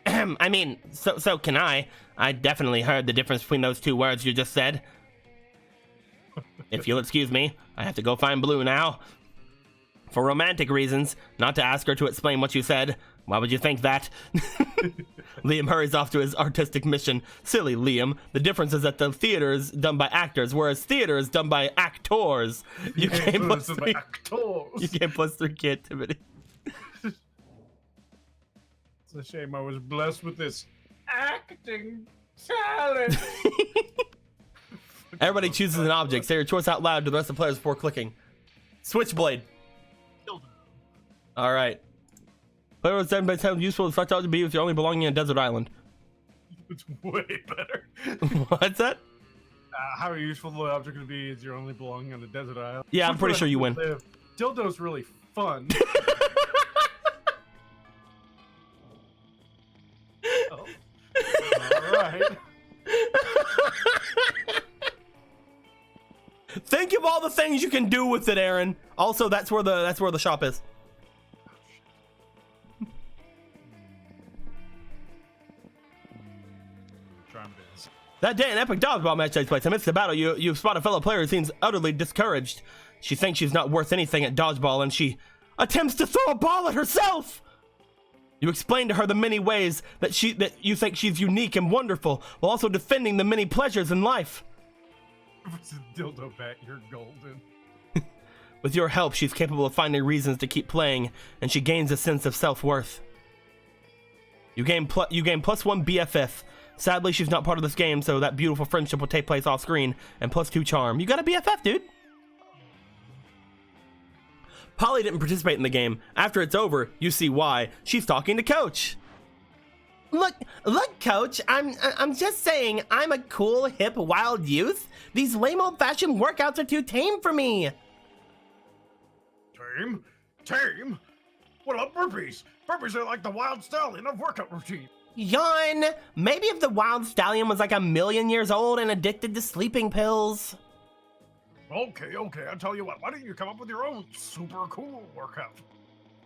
S1: I mean, so can I. I definitely heard the difference between those two words you just said. If you'll excuse me, I have to go find Blue now. For romantic reasons, not to ask her to explain what you said. Why would you think that? Liam hurries off to his artistic mission. Silly Liam. The difference is that the theater is done by actors, whereas theater is done by actors. You gain +3. You gain +3 creativity.
S2: It's a shame I was blessed with this acting talent.
S1: Everybody chooses an object. Say your choice out loud to the rest of the players before clicking. Switchblade. All right. Player was 7 by 10 useful to such out to be if you're only belonging on a desert island.
S2: It's way better.
S1: What's that?
S2: How useful the object would be is you're only belonging on a desert island.
S1: Yeah, I'm pretty sure you win.
S2: Dildo's really fun. Oh. All right.
S1: Think of all the things you can do with it, Aaron. Also, that's where the shop is. That day, an epic dodgeball match takes place. Amidst the battle, you spot a fellow player who seems utterly discouraged. She thinks she's not worth anything at dodgeball, and she attempts to throw a ball at herself. You explain to her the many ways that you think she's unique and wonderful, while also defending the many pleasures in life.
S2: If it's a dildo bat, you're golden.
S1: With your help, she's capable of finding reasons to keep playing, and she gains a sense of self-worth. You gain +1 BFF. Sadly, she's not part of this game, so that beautiful friendship will take place off-screen, and +2 charm. You got a BFF, dude! Polly didn't participate in the game. After it's over, you see why. She's talking to Coach.
S3: Look, Coach. I'm just saying. I'm a cool, hip, wild youth. These lame, old-fashioned workouts are too tame for me.
S2: Tame? Tame? What about burpees? Burpees are like the wild stallion of workout routine.
S3: Yawn. Maybe if the wild stallion was like 1,000,000 years old and addicted to sleeping pills.
S2: Okay, I tell you what, why don't you come up with your own super cool workout?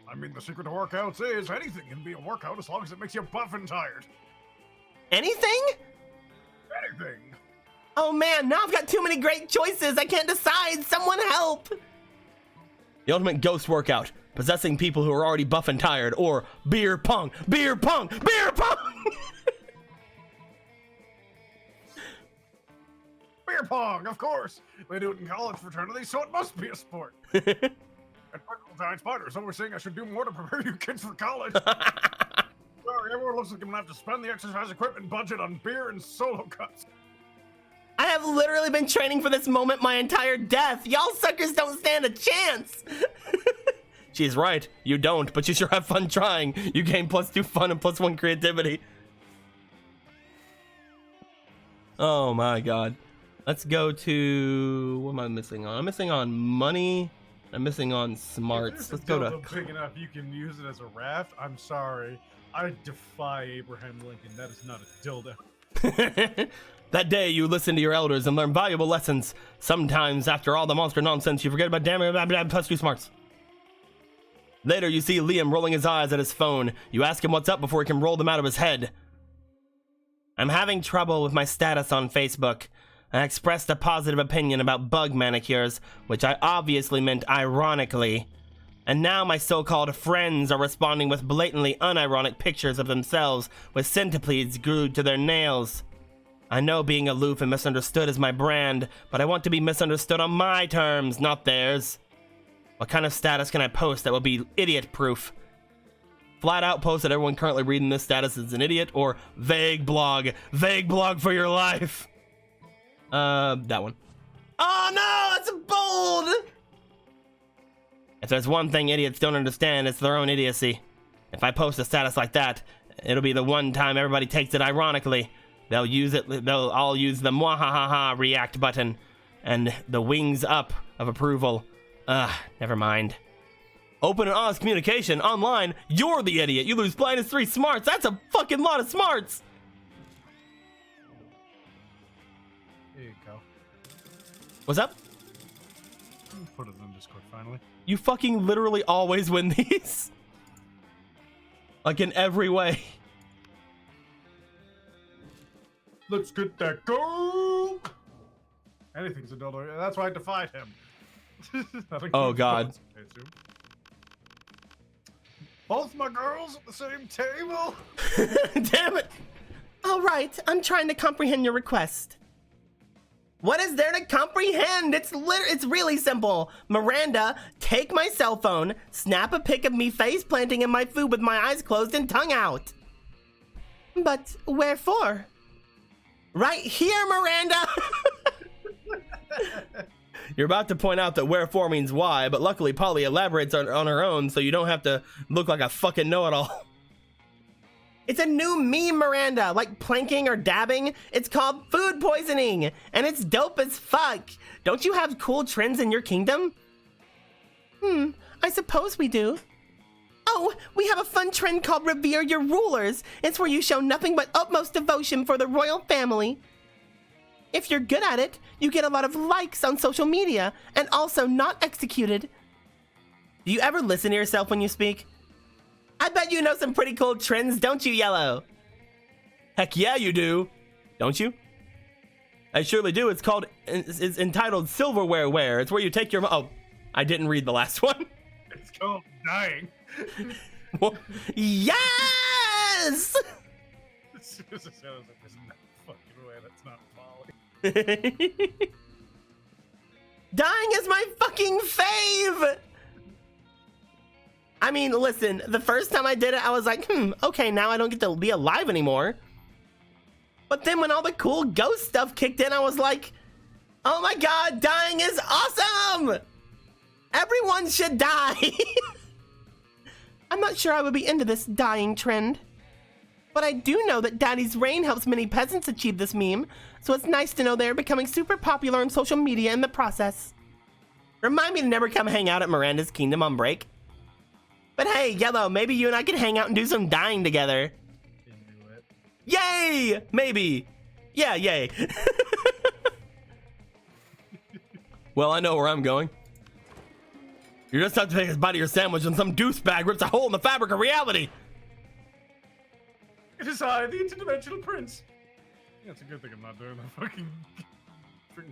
S2: I mean, the secret to workouts is anything can be a workout as long as it makes you buff and tired.
S3: Anything?
S2: Anything.
S3: Oh man, now I've got too many great choices. I can't decide. Someone help.
S1: The ultimate ghost workout. Possessing people who are already buff and tired. Or beer pong. Beer pong. Beer pong.
S2: Beer pong, of course. They do it in college fraternities, so it must be a sport. And Michael Giant Spider, so we're saying I should do more to prepare you kids for college. Sorry, everyone looks like I'm gonna have to spend the exercise equipment budget on beer and solo cuts.
S3: I have literally been training for this moment my entire death. Y'all suckers don't stand a chance.
S1: She's right. You don't, but you sure have fun trying. You gain +2 fun and +1 creativity. Oh my god. Let's go to... What am I missing on? I'm missing on money. I'm missing on smarts. Let's go to...
S2: big enough you can use it as a raft. I'm sorry. I defy Abraham Lincoln. That is not a dildo.
S1: That day, you listen to your elders and learn valuable lessons. Sometimes, after all the monster nonsense, you forget about damn +2 smarts. Later, you see Liam rolling his eyes at his phone. You ask him what's up before he can roll them out of his head. I'm having trouble with my status on Facebook. I expressed a positive opinion about bug manicures, which I obviously meant ironically. And now my so-called friends are responding with blatantly unironic pictures of themselves with centipedes glued to their nails. I know being aloof and misunderstood is my brand, but I want to be misunderstood on my terms, not theirs. What kind of status can I post that will be idiot-proof? Flat out post that everyone currently reading this status is an idiot, or vague blog for your life. That one.
S3: Oh no, that's bold.
S1: If there's one thing idiots don't understand, it's their own idiocy. If I post a status like that, it'll be the one time everybody takes it ironically. They'll all use the mwahahaha react button and the wings up of approval. Never mind. Open and honest communication online. You're the idiot. You lose -3 smarts. That's a fucking lot of smarts.
S2: There you go.
S1: What's up?
S2: Put it in Discord finally.
S1: You fucking literally always win these. Like in every way.
S2: Let's get that gold. Anything's a dildo. That's why I defied him.
S1: Oh god.
S2: Both my girls at the same table.
S1: Damn it.
S3: All right, I'm trying to comprehend your request. What is there to comprehend? It's really simple. Miranda, take my cell phone, snap a pic of me face planting in my food with my eyes closed and tongue out. But wherefore? Right here, Miranda.
S1: You're about to point out that wherefore means why, but luckily Polly elaborates on her own, so you don't have to look like a fucking know-it-all.
S3: It's a new meme, Miranda, like planking or dabbing. It's called food poisoning, and it's dope as fuck. Don't you have cool trends in your kingdom? I suppose we do. Oh, we have a fun trend called Revere Your Rulers. It's where you show nothing but utmost devotion for the royal family. If you're good at it, you get a lot of likes on social media, and also not executed. Do you ever listen to yourself when you speak? I bet you know some pretty cool trends, don't you, Yellow?
S1: Heck yeah, you do. Don't you? I surely do. It's entitled Silverware Wear. It's where you take your... Oh, I didn't read the last one.
S2: It's called dying.
S3: Yes!
S2: As soon as it shows up, there's no fucking way that's not Molly.
S3: Dying is my fucking fave! I mean, listen, the first time I did it, I was like, okay, now I don't get to be alive anymore. But then when all the cool ghost stuff kicked in, I was like, oh my god, dying is awesome! Everyone should die! I'm not sure I would be into this dying trend. But I do know that Daddy's Rain helps many peasants achieve this meme, so it's nice to know they're becoming super popular on social media in the process. Remind me to never come hang out at Miranda's Kingdom on break. But hey, Yellow, maybe you and I can hang out and do some dying together.
S2: Into it.
S3: Yay! Maybe. Yeah, yay. Well, I know where I'm going. You just have to take a bite of your sandwich and some douchebag rips a hole in the fabric of reality.
S2: It is I, the interdimensional prince. Yeah, it's a good thing I'm not doing the fucking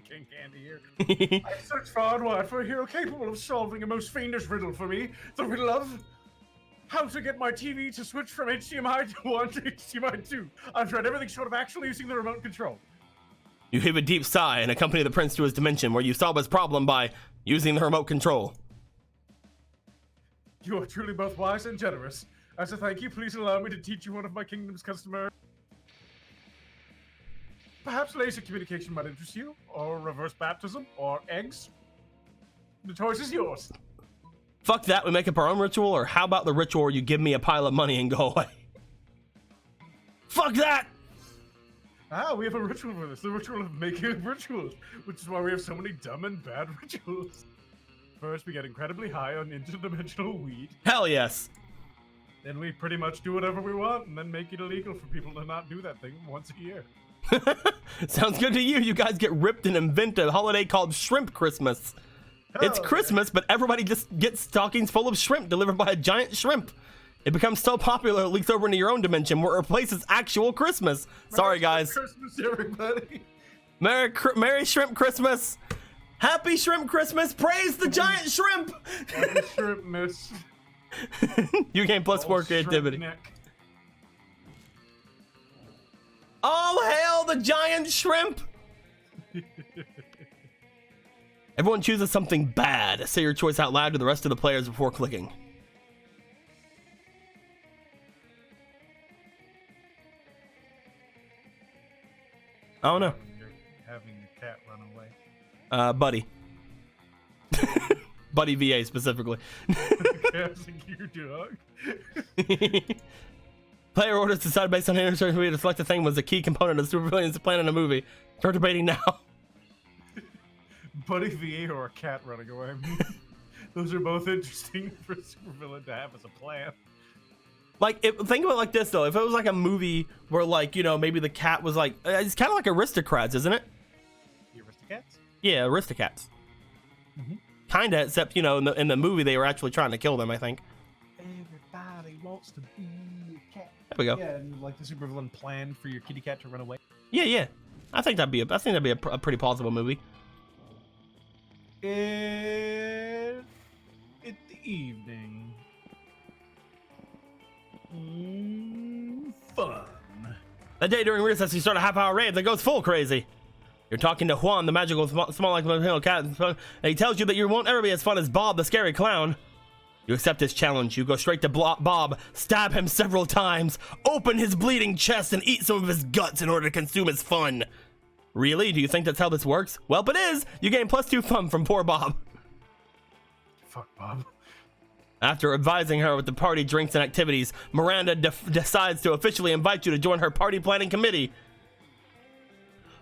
S2: king candy here. I searched far and wide for a hero capable of solving a most fiendish riddle for me. The riddle of how to get my TV to switch from HDMI to 1 to HDMI 2. I've tried everything short of actually using the remote control.
S3: You heave a deep sigh and accompany the prince to his dimension where you solve his problem by using the remote control.
S2: You are truly both wise and generous. As a thank you, please allow me to teach you one of my kingdom's customary. Perhaps laser communication might interest you, or reverse baptism, or eggs. The choice is yours.
S3: Fuck that, we make up our own ritual, or how about the ritual where you give me a pile of money and go away? Fuck that!
S2: Ah, we have a ritual for this, the ritual of making rituals, which is why we have so many dumb and bad rituals. First, we get incredibly high on interdimensional weed.
S3: Hell yes.
S2: Then we pretty much do whatever we want, and then make it illegal for people to not do that thing once a year.
S3: Sounds good to you. You guys get ripped and invent a holiday called Shrimp Christmas. It's Christmas, but everybody just gets stockings full of shrimp delivered by a giant shrimp. It becomes so popular it leaks over into your own dimension where it replaces actual Christmas. Sorry, guys.
S2: Merry Christmas, everybody.
S3: Merry Shrimp Christmas. Happy Shrimp Christmas. Praise the giant shrimp.
S2: Happy shrimp miss.
S3: You gain +4 creativity.
S2: Neck.
S3: All hail the giant shrimp. Everyone chooses something bad. Say your choice out loud to the rest of the players before clicking. I don't know.
S2: Having the cat run away.
S3: Buddy. Buddy VA specifically.
S2: Casting your dog.
S3: Player orders decided based on interest movie to select a thing was a key component of the supervillain's plan in a movie. Start debating now.
S2: Buddy VA or a cat running away. Those are both interesting for a supervillain to have as a plan.
S3: Like, think of it like this though. If it was like a movie where, like, you know, maybe the cat was like, it's kind of like Aristocrats, isn't it?
S2: The Aristocats?
S3: Yeah, Aristocats.
S2: Mm-hmm.
S3: Kinda, except, you know, in the movie they were actually trying to kill them, I think.
S2: Everybody wants to be a cat.
S3: There we go.
S2: Yeah, and like the supervillain plan for your kitty cat to run away.
S3: Yeah. I think that'd be a pretty plausible movie.
S2: It's the evening. Fun.
S3: That day during recess, you start a half-hour raid that goes full crazy. You're talking to Juan, the magical small like little cat, and he tells you that you won't ever be as fun as Bob, the scary clown. You accept his challenge. You go straight to Bob, stab him several times, open his bleeding chest, and eat some of his guts in order to consume his fun. Really? Do you think that's how this works? Well, it is. You gain +2 fun from poor Bob.
S2: Fuck Bob.
S3: After advising her with the party drinks and activities, Miranda decides to officially invite you to join her party planning committee.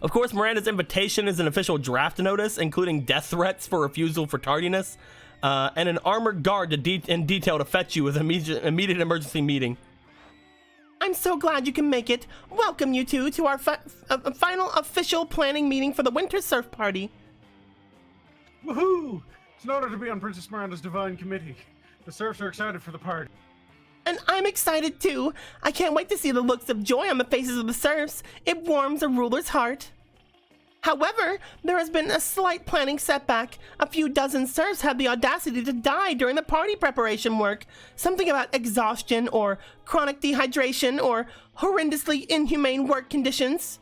S3: Of course, Miranda's invitation is an official draft notice, including death threats for refusal for tardiness, and an armored guard in detail to fetch you with immediate emergency meeting. I'm so glad you can make it. Welcome you two to our final official planning meeting for the Winter Surf Party.
S2: Woohoo! It's an honor to be on Princess Miranda's divine committee. The serfs are excited for the party.
S3: And I'm excited too. I can't wait to see the looks of joy on the faces of the serfs. It warms a ruler's heart. However, there has been a slight planning setback. A few dozen serfs had the audacity to die during the party preparation work. Something about exhaustion or chronic dehydration or horrendously inhumane work conditions.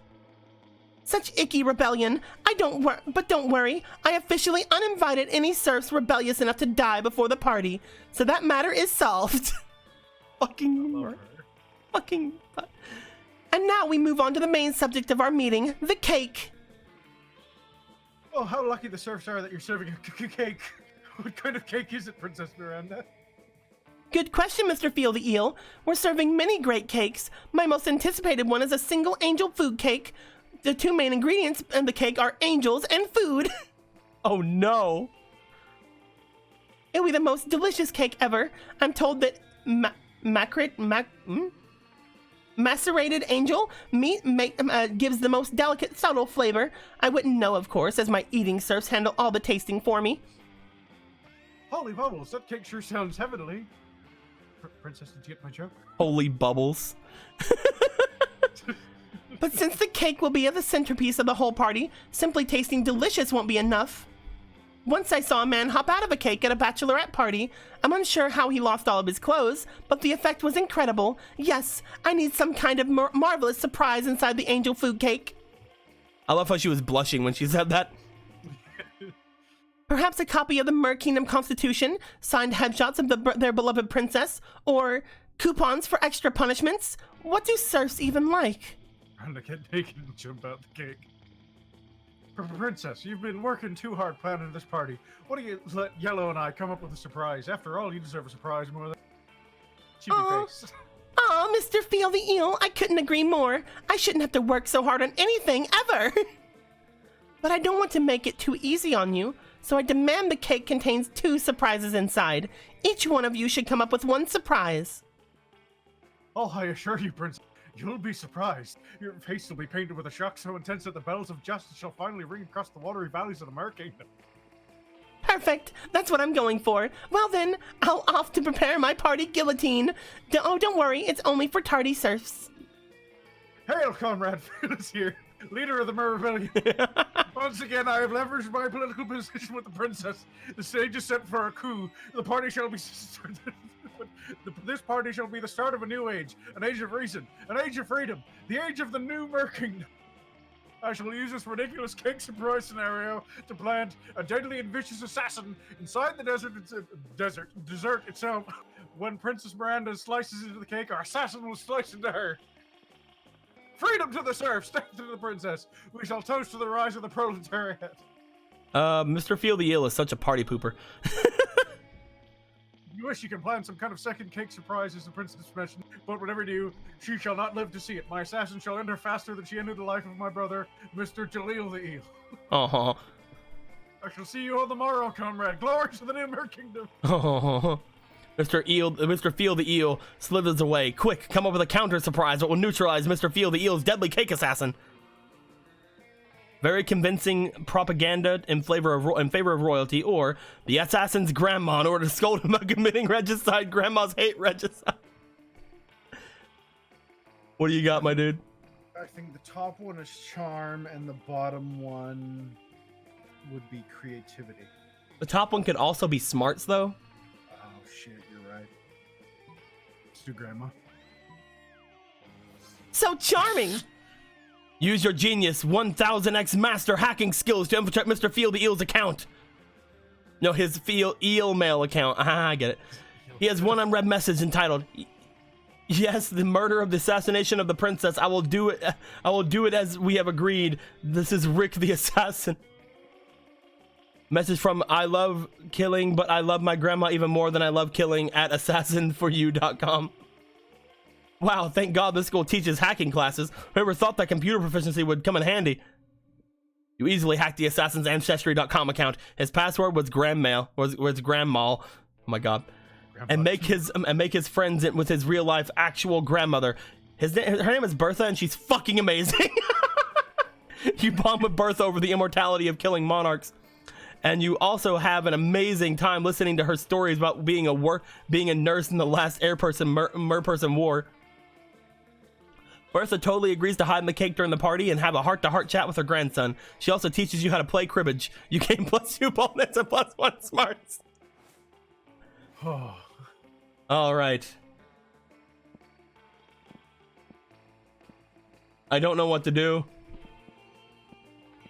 S3: Such icky rebellion. But don't worry. I officially uninvited any serfs rebellious enough to die before the party. So that matter is solved. Fucking. And now we move on to the main subject of our meeting, the cake.
S2: Oh, how lucky the serfs are that you're serving a cake. What kind of cake is it, Princess Miranda?
S3: Good question, Mr. Feel the Eel. We're serving many great cakes. My most anticipated one is a single angel food cake. The 2 main ingredients in the cake are angels and food. Oh no. It'll be the most delicious cake ever. I'm told that macerated angel meat gives the most delicate, subtle flavor. I wouldn't know, of course, as my eating serfs handle all the tasting for me.
S2: Holy bubbles, that cake sure sounds heavenly. Princess, did you get my joke?
S1: Holy bubbles.
S3: But since the cake will be the centerpiece of the whole party, simply tasting delicious won't be enough. Once I saw a man hop out of a cake at a bachelorette party. I'm unsure how he lost all of his clothes, but the effect was incredible. Yes, I need some kind of marvelous surprise inside the angel food cake.
S1: I love how she was blushing when she said that.
S3: Perhaps a copy of the Mer Kingdom Constitution, signed headshots of their beloved princess, or coupons for extra punishments. What do serfs even like?
S2: Trying to get naked and jump out the cake. Princess, you've been working too hard planning this party. What do you let Yellow and I come up with a surprise? After all, you deserve a surprise more than chibi face.
S3: Aw, Mr. Feel the Eel, I couldn't agree more. I shouldn't have to work so hard on anything, ever. But I don't want to make it too easy on you, so I demand the cake contains 2 surprises inside. Each one of you should come up with 1 surprise.
S2: Oh, I assure you, Princess, you'll be surprised. Your face will be painted with a shock so intense that the bells of justice shall finally ring across the watery valleys of the Mer Kingdom.
S3: Perfect. That's what I'm going for. Well then, I'll off to prepare my party guillotine. Don't worry, it's only for tardy serfs.
S2: Hail, Comrade Fearless here, leader of the Mer Rebellion. Once again, I have leveraged my political position with the princess. The stage is set for a coup. The party shall be... This party shall be the start of a new age, an age of reason, an age of freedom, the age of the new Mer Kingdom. I shall use this ridiculous cake surprise scenario to plant a deadly and vicious assassin inside the dessert itself. When Princess Miranda slices into the cake, our assassin will slice into her. Freedom to the serfs, death to the princess. We shall toast to the rise of the proletariat.
S1: Mr. Feel the Eel is such a party pooper.
S2: You wish you can plan some kind of second cake surprise, as the princess mentioned, but whatever you do, she shall not live to see it. My assassin shall end her faster than she ended the life of my brother, Mr. Jaleel the Eel.
S1: Oh.
S2: I shall see you on the morrow, comrade. Glory to the new Mer Kingdom.
S1: Oh. Mr. Feel the Eel slithers away. Quick, come up with a counter surprise that will neutralize Mr. Feel the Eel's deadly cake assassin. Very convincing propaganda in favor of royalty, or the assassin's grandma in order to scold him about committing regicide. Grandmas hate regicide. What do you got, my dude?
S4: I think the top one is charm, and the bottom one would be creativity.
S1: The top one could also be smarts, though.
S4: Oh shit, you're right.
S2: Let's do grandma.
S3: So charming.
S1: Use your genius 1000x master hacking skills to infiltrate Mr. Feel the Eel's account. No, his Eel mail account. I get it. He has one unread message entitled, "Yes, the murder of the assassination of the princess. I will do it. I will do it as we have agreed. This is Rick the assassin." Message from I love killing, but I love my grandma even more than I love killing at assassinforyou.com. Wow, thank God this school teaches hacking classes. Whoever thought that computer proficiency would come in handy? You easily hacked the assassin's ancestry.com account. His password was grandma. Oh my God. And make his friends with his real life actual grandmother. Her name is Bertha, and she's fucking amazing. You bond with Bertha over the immortality of killing monarchs. And you also have an amazing time listening to her stories about being a nurse in the last Mer-person war. Bertha totally agrees to hide in the cake during the party and have a heart-to-heart chat with her grandson. She also teaches you how to play cribbage. You gain +2 bonus and +1 smarts. All right. I don't know what to do.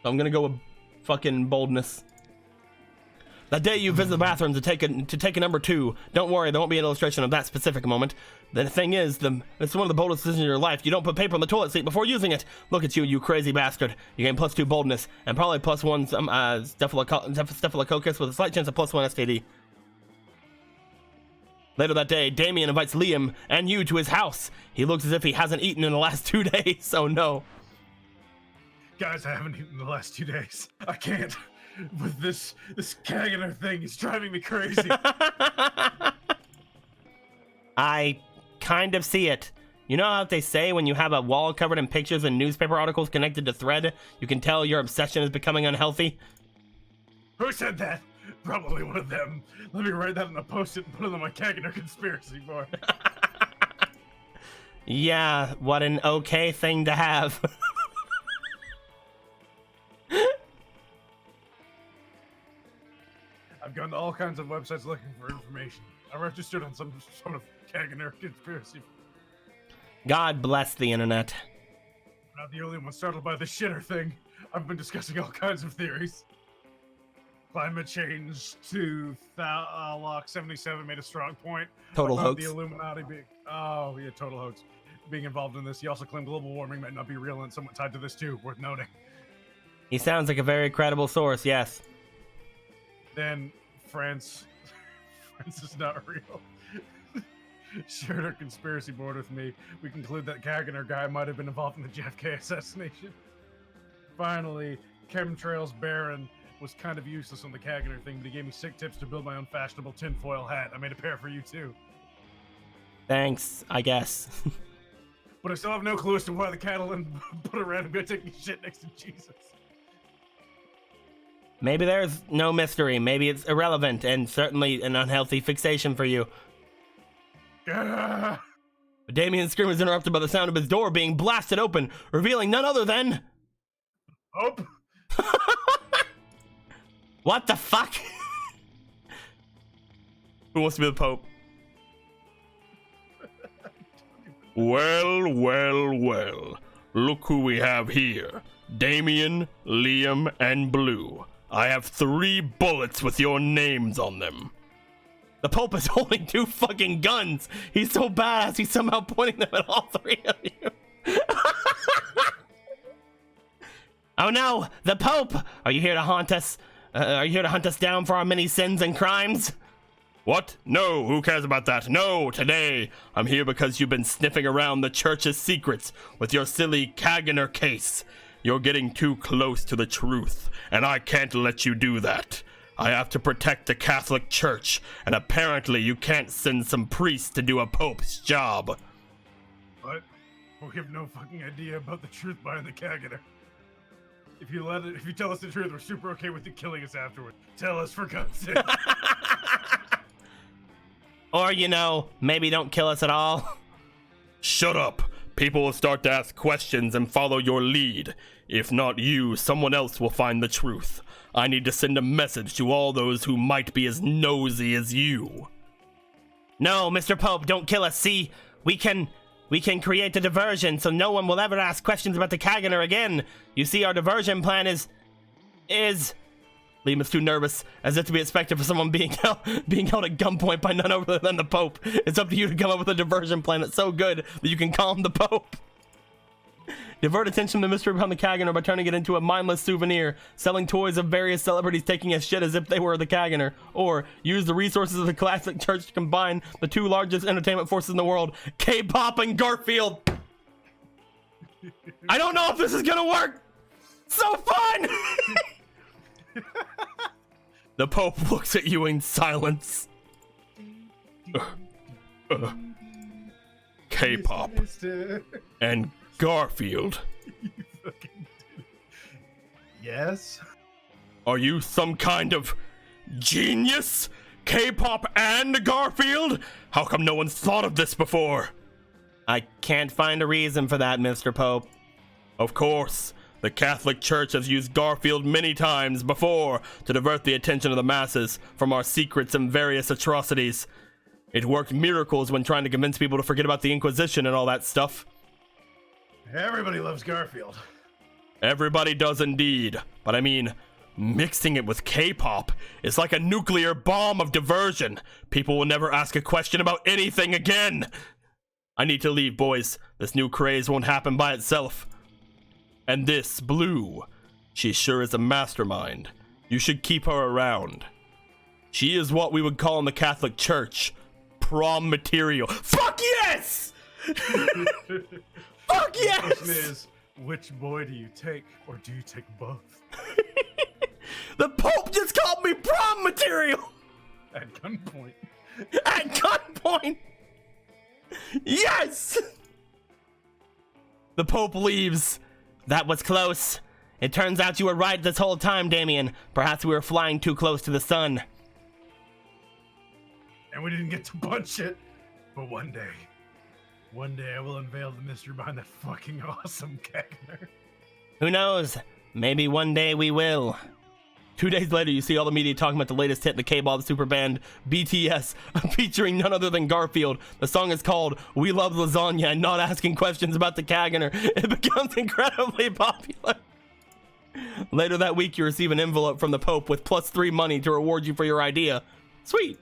S1: So I'm gonna go with fucking boldness. That day you visit the bathroom to take a number 2. Don't worry, there won't be an illustration of that specific moment. The thing is, it's one of the boldest decisions in your life. You don't put paper on the toilet seat before using it. Look at you, you crazy bastard. You gain +2 boldness, and probably +1 staphylococcus with a slight chance of +1 STD. Later that day, Damien invites Liam and you to his house. He looks as if he hasn't eaten in the last 2 days, oh no.
S2: Guys, I haven't eaten in the last 2 days. I can't. With this Kaganer thing, it's driving me crazy.
S1: I kind of see it. You know how they say when you have a wall covered in pictures and newspaper articles connected to thread, you can tell your obsession is becoming unhealthy?
S2: Who said that? Probably one of them. Let me write that in a post-it and put it on my Kaganer conspiracy board.
S1: Yeah, what an okay thing to have.
S2: I've gone to all kinds of websites looking for information. I registered on some sort of Kaganer conspiracy.
S1: God bless the internet.
S2: I'm not the only one startled by the shitter thing. I've been discussing all kinds of theories. Climate change to Lock 77 made a strong point.
S1: Total
S2: about
S1: hoax.
S2: The Illuminati being... Oh, yeah, total hoax. Being involved in this. He also claimed global warming might not be real and somewhat tied to this too, worth noting.
S1: He sounds like a very credible source, yes.
S2: Then France is not real. Shared our conspiracy board with me. We conclude that Kaganer guy might have been involved in the JFK assassination. Finally, Chemtrails Baron was kind of useless on the Kaganer thing, but he gave me sick tips to build my own fashionable tinfoil hat. I made a pair for you too.
S1: Thanks, I guess.
S2: But I still have no clue as to why the Catalan put a random guy taking shit next to Jesus.
S1: Maybe there's no mystery. Maybe it's irrelevant and certainly an unhealthy fixation for you.
S2: Ah.
S1: But Damien's scream is interrupted by the sound of his door being blasted open, revealing none other than...
S2: Pope?
S1: What the fuck? Who wants to be the Pope? Well, well, well. Look who we have here. Damien, Liam, and Blue. I have 3 bullets with your names on them. The Pope is holding 2 fucking guns. He's so badass, he's somehow pointing them at all 3 of you. Oh no, the Pope! Are you here to haunt us? Are you here to hunt us down for our many sins and crimes? What? No, who cares about that? No, today, I'm here because you've been sniffing around the church's secrets with your silly Kaganer case. You're getting too close to the truth, and I can't let you do that. I have to protect the Catholic Church, and apparently you can't send some priest to do a pope's job.
S2: What? We have no fucking idea about the truth behind the Kaganer. If you tell us the truth, we're super okay with you killing us afterward. Tell us, for God's sake.
S1: Or, you know, maybe don't kill us at all. Shut up. People will start to ask questions and follow your lead. If not you, someone else will find the truth. I need to send a message to all those who might be as nosy as you. No, Mr. Pope, don't kill us. See, we can create a diversion so no one will ever ask questions about the Kaganer again. You see, our diversion plan is... Liam is too nervous, as if to be expected for someone being held at gunpoint by none other than the Pope. It's up to you to come up with a diversion plan that's so good that you can calm the Pope. Divert attention from the mystery behind the Kaganer by turning it into a mindless souvenir, selling toys of various celebrities taking a shit as if they were the Kaganer, or use the resources of the Catholic Church to combine the 2 largest entertainment forces in the world, K-pop and Garfield. I don't know if this is gonna work. So fun. The Pope looks at you in silence. K-pop and Garfield.
S2: Yes?
S1: Are you some kind of genius? K-pop and Garfield? How come no one's thought of this before? I can't find a reason for that, Mr. Pope. Of course. The Catholic Church has used Garfield many times before to divert the attention of the masses from our secrets and various atrocities. It worked miracles when trying to convince people to forget about the Inquisition and all that stuff.
S2: Everybody loves Garfield.
S1: Everybody does indeed, but I mean, mixing it with K-pop is like a nuclear bomb of diversion. People will never ask a question about anything again. I need to leave, boys. This new craze won't happen by itself. And this, Blue, she sure is a mastermind. You should keep her around. She is what we would call in the Catholic Church prom material. Fuck yes! Fuck
S2: The
S1: yes!
S2: question is, which boy do you take, or do you take both?
S1: The Pope just called me prom material!
S2: At gunpoint.
S1: At gunpoint! Yes! The Pope leaves. That was close. It turns out you were right this whole time, Damien. Perhaps we were flying too close to the sun.
S2: And we didn't get to punch it. But one day I will unveil the mystery behind that fucking awesome Kegner.
S1: Who knows? Maybe one day we will. 2 days later, you see all the media talking about the latest hit in the K-pop super band BTS, featuring none other than Garfield. The song is called "We Love Lasagna" and not asking questions about the Kagner. It becomes incredibly popular. Later that week, you receive an envelope from the Pope with +3 money to reward you for your idea. Sweet.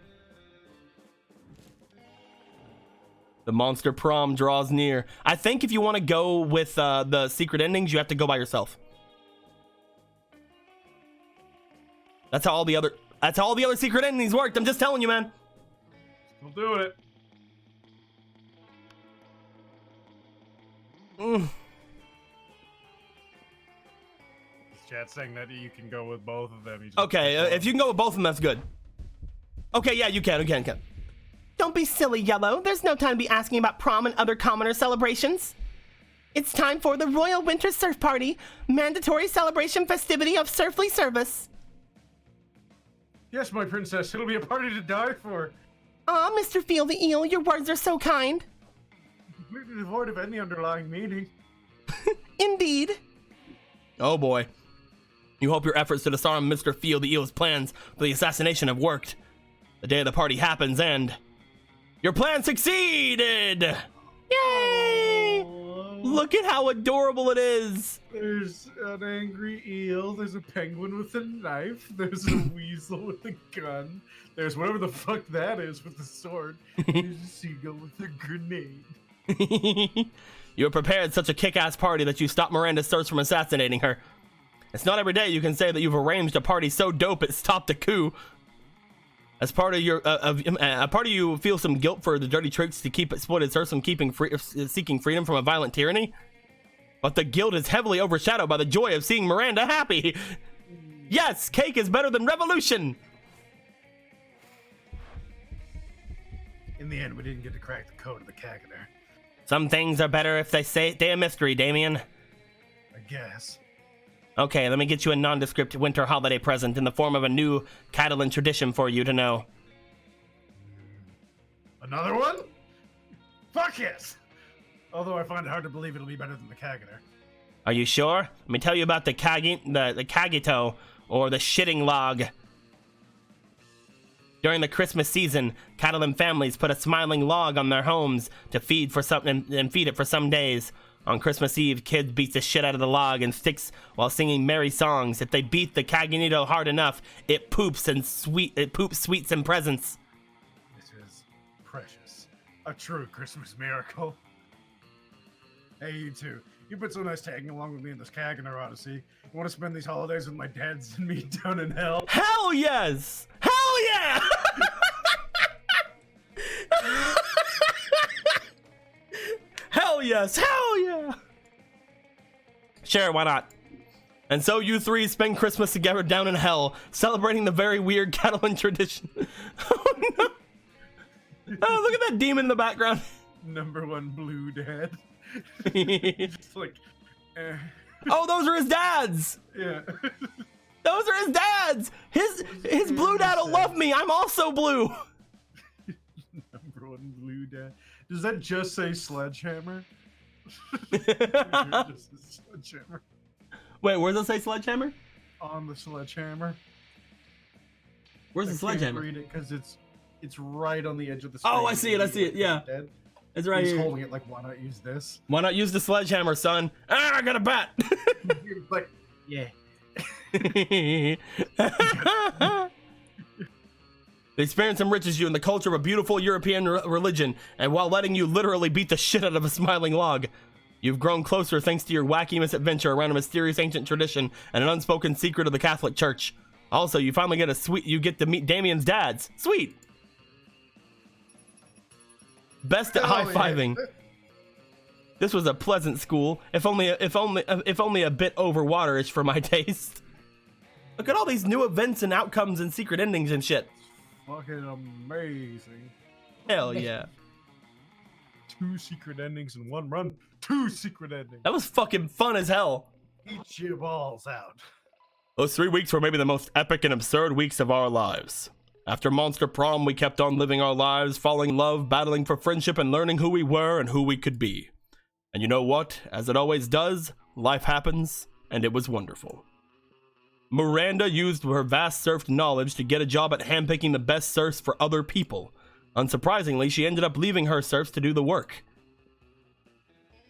S1: The monster prom draws near. I think if you want to go with the secret endings, you have to go by yourself. That's how all the other secret endings worked. I'm just telling you, man.
S2: Still doing it. Chat saying that you can go with both of them.
S1: Okay, if you can go with both of them, that's good. Okay, yeah, you can.
S3: Don't be silly, Yellow. There's no time to be asking about prom and other commoner celebrations. It's time for the Royal Winter Surf Party, mandatory celebration festivity of surfly service.
S2: Yes, my princess, it'll be a party to die for.
S3: Aw, Mr. Feel the Eel, your words are so kind.
S2: Completely devoid of any underlying meaning.
S3: Indeed.
S1: Oh boy. You hope your efforts to disarm Mr. Feel the Eel's plans for the assassination have worked. The day of the party happens and your plan succeeded! Yay! Look at how adorable it is!
S2: There's an angry eel, there's a penguin with a knife, there's a weasel with a gun, there's whatever the fuck that is with the sword, there's a seagull with a grenade.
S1: You have prepared such a kick-ass party that you stopped Miranda's search from assassinating her. It's not every day you can say that you've arranged a party so dope it stopped a coup. As part of your, part of you feel some guilt for the dirty tricks to keep exploited serfs from seeking freedom from a violent tyranny. But the guilt is heavily overshadowed by the joy of seeing Miranda happy. Yes, cake is better than revolution.
S2: In the end, we didn't get to crack the code of the Kaganer.
S1: Some things are better if they stay a mystery, Damien.
S2: I guess.
S1: Okay, let me get you a nondescript winter holiday present in the form of a new Catalan tradition for you to know.
S2: Another one? Fuck yes! Although I find it hard to believe it'll be better than the Kaganer.
S1: Are you sure? Let me tell you about the Kagito, or the shitting log. During the Christmas season, Catalan families put a smiling log on their homes to feed it for some days. On Christmas Eve, kids beat the shit out of the log and sticks while singing merry songs. If they beat the Caganito hard enough, it poops sweets and presents.
S2: This is precious. A true Christmas miracle. Hey, you two. You've been so nice tagging along with me in this Kaganer Odyssey. You want to spend these holidays with my dads and me down in hell?
S1: Hell yes! Hell yeah! Hell yes! Hell yeah! Sure, why not? And so you three spend Christmas together down in hell, celebrating the very weird Catalan tradition. Oh no! Oh, look at that demon in the background.
S2: Number one blue dad. Just like,
S1: Oh, those are his dads!
S2: yeah.
S1: Those are his dads! His blue dad will love me. I'm also blue.
S2: Number one blue dad. Does that just say sledgehammer? Just a sledgehammer.
S1: Wait, where does it say sledgehammer?
S2: On the sledgehammer.
S1: Where's the sledgehammer?
S2: I can't read it because it's right on the edge of the
S1: Oh,
S2: screen.
S1: I see it, I see it, yeah.
S2: Dead.
S1: It's right
S2: He's
S1: here.
S2: holding it like, why not use this?
S1: Why not use the sledgehammer, son? Ah, I got a bat.
S2: He's like, yeah.
S1: The experience enriches you in the culture of a beautiful European religion, and while letting you literally beat the shit out of a smiling log. You've grown closer thanks to your wacky misadventure around a mysterious ancient tradition and an unspoken secret of the Catholic Church. Also, you finally get to meet Damien's dads. Sweet! Best at
S4: Oh,
S1: high
S4: yeah.
S1: fiving. This was a pleasant school, if only a bit over waterish for my taste. Look at all these new events and outcomes and secret endings and shit.
S2: Fucking amazing.
S1: Hell yeah.
S2: 2 secret endings in one run. 2 secret endings.
S1: That was fucking fun as hell.
S2: Eat your balls out.
S1: Those 3 weeks were maybe the most epic and absurd weeks of our lives. After Monster Prom, we kept on living our lives, falling in love, battling for friendship, and learning who we were and who we could be. And you know what? As it always does, life happens, and it was wonderful. Miranda used her vast surf knowledge to get a job at handpicking the best surfs for other people. Unsurprisingly, she ended up leaving her surfs to do the work.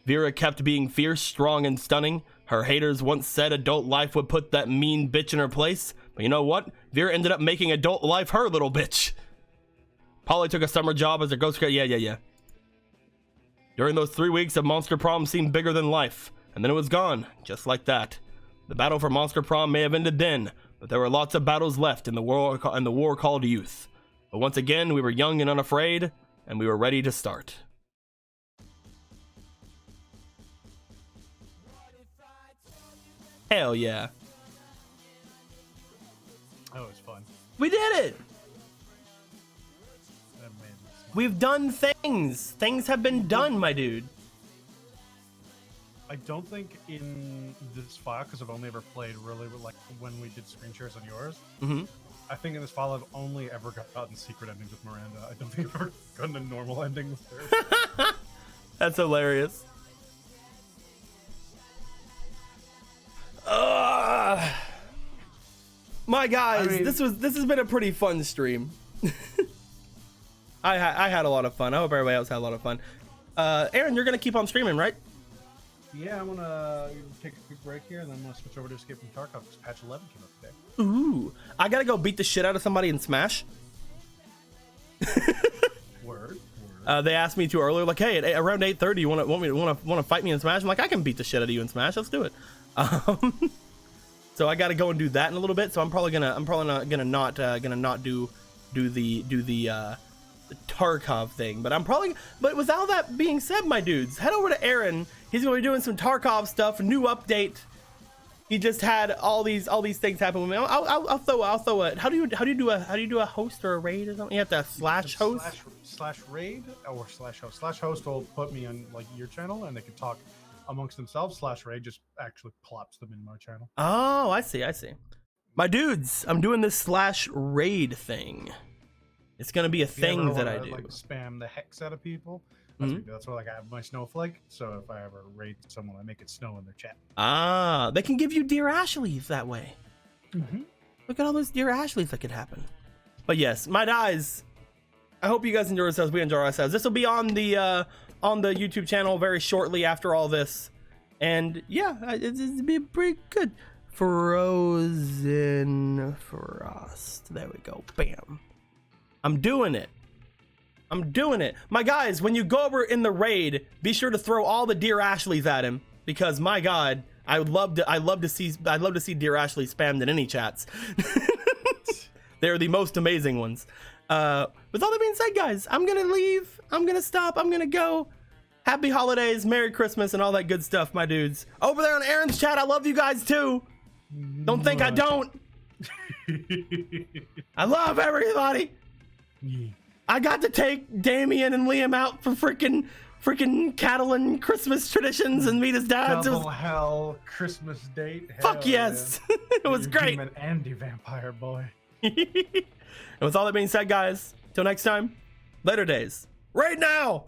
S1: Vera kept being fierce, strong, and stunning. Her haters once said adult life would put that mean bitch in her place. But you know what? Vera ended up making adult life her little bitch. Polly took a summer job as a ghost girl. Yeah. During those 3 weeks, of Monster Prom seemed bigger than life. And then it was gone, just like that. The battle for Monster Prom may have ended then, but there were lots of battles left in the war called youth. But once again, we were young and unafraid, and we were ready to start. Hell yeah.
S2: That was fun.
S1: We did it!
S2: That made me smile.
S1: We've done things! Things have been done, my dude.
S2: I don't think in this file, because I've only ever played really with, like when we did screen shares on yours.
S1: Mm-hmm.
S2: I think in this file I've only ever gotten secret endings with Miranda. I don't think I've ever gotten a normal ending with her.
S1: That's hilarious. My guys,
S2: I mean-
S1: this has been a pretty fun stream. I had a lot of fun. I hope everybody else had a lot of fun. Aaron, you're gonna keep on streaming, right?
S2: Yeah, I'm gonna take a quick break here, and then I'm gonna switch over to Escape from Tarkov because patch 11 came up today.
S1: Ooh, I gotta go beat the shit out of somebody in Smash.
S2: Word.
S1: They asked me to earlier, like, hey, around 8:30, you want to fight me in Smash? I'm like, I can beat the shit out of you in Smash. Let's do it. So I got to go and do that in a little bit. So I'm probably not gonna do the Tarkov thing. But with all that being said, my dudes, head over to Aaron. He's gonna be doing some Tarkov stuff. A new update. He just had all these things happen with me. I'll throw it. How do you do a host or a raid or something? You have to slash host.
S2: Slash raid or slash host. Slash host will put me on like your channel, and they can talk amongst themselves. Slash raid just actually plops them in my channel.
S1: Oh, I see. My dudes, I'm doing this slash raid thing. It's gonna be a
S2: If you ever
S1: thing that
S2: wanna,
S1: I do.
S2: like spam the hex out of people.
S1: Mhm.
S2: That's why like I have my snowflake. So if I ever raid someone, I make it snow in their chat.
S1: Ah, they can give you Dear Ashleys that way.
S2: Mm-hmm.
S1: Look at all those Dear Ashleys that could happen. But yes, my guys, I hope you guys enjoy yourselves. We enjoy ourselves. This will be on the YouTube channel very shortly after all this. And yeah, it'll be pretty good. Frozen Frost. There we go. Bam. I'm doing it. My guys, when you go over in the raid, be sure to throw all the Dear Ashleys at him, because my god, I love to see Dear Ashley spammed in any chats. They're the most amazing ones. With all that being said, guys, I'm gonna leave. I'm gonna stop. I'm gonna go. Happy holidays, Merry Christmas, and all that good stuff, my dudes. Over there on Aaron's chat, I love you guys too. Don't think I don't. I love everybody.
S2: Yeah.
S1: I got to take Damien and Liam out for freaking Catalan Christmas traditions and meet his dads. It
S2: Double
S1: was,
S2: hell Christmas date.
S1: fuck
S2: Hell
S1: yes. It was
S2: You're
S1: great.
S2: Human and you vampire boy.
S1: And with all that being said, guys, till next time, later days. Right now.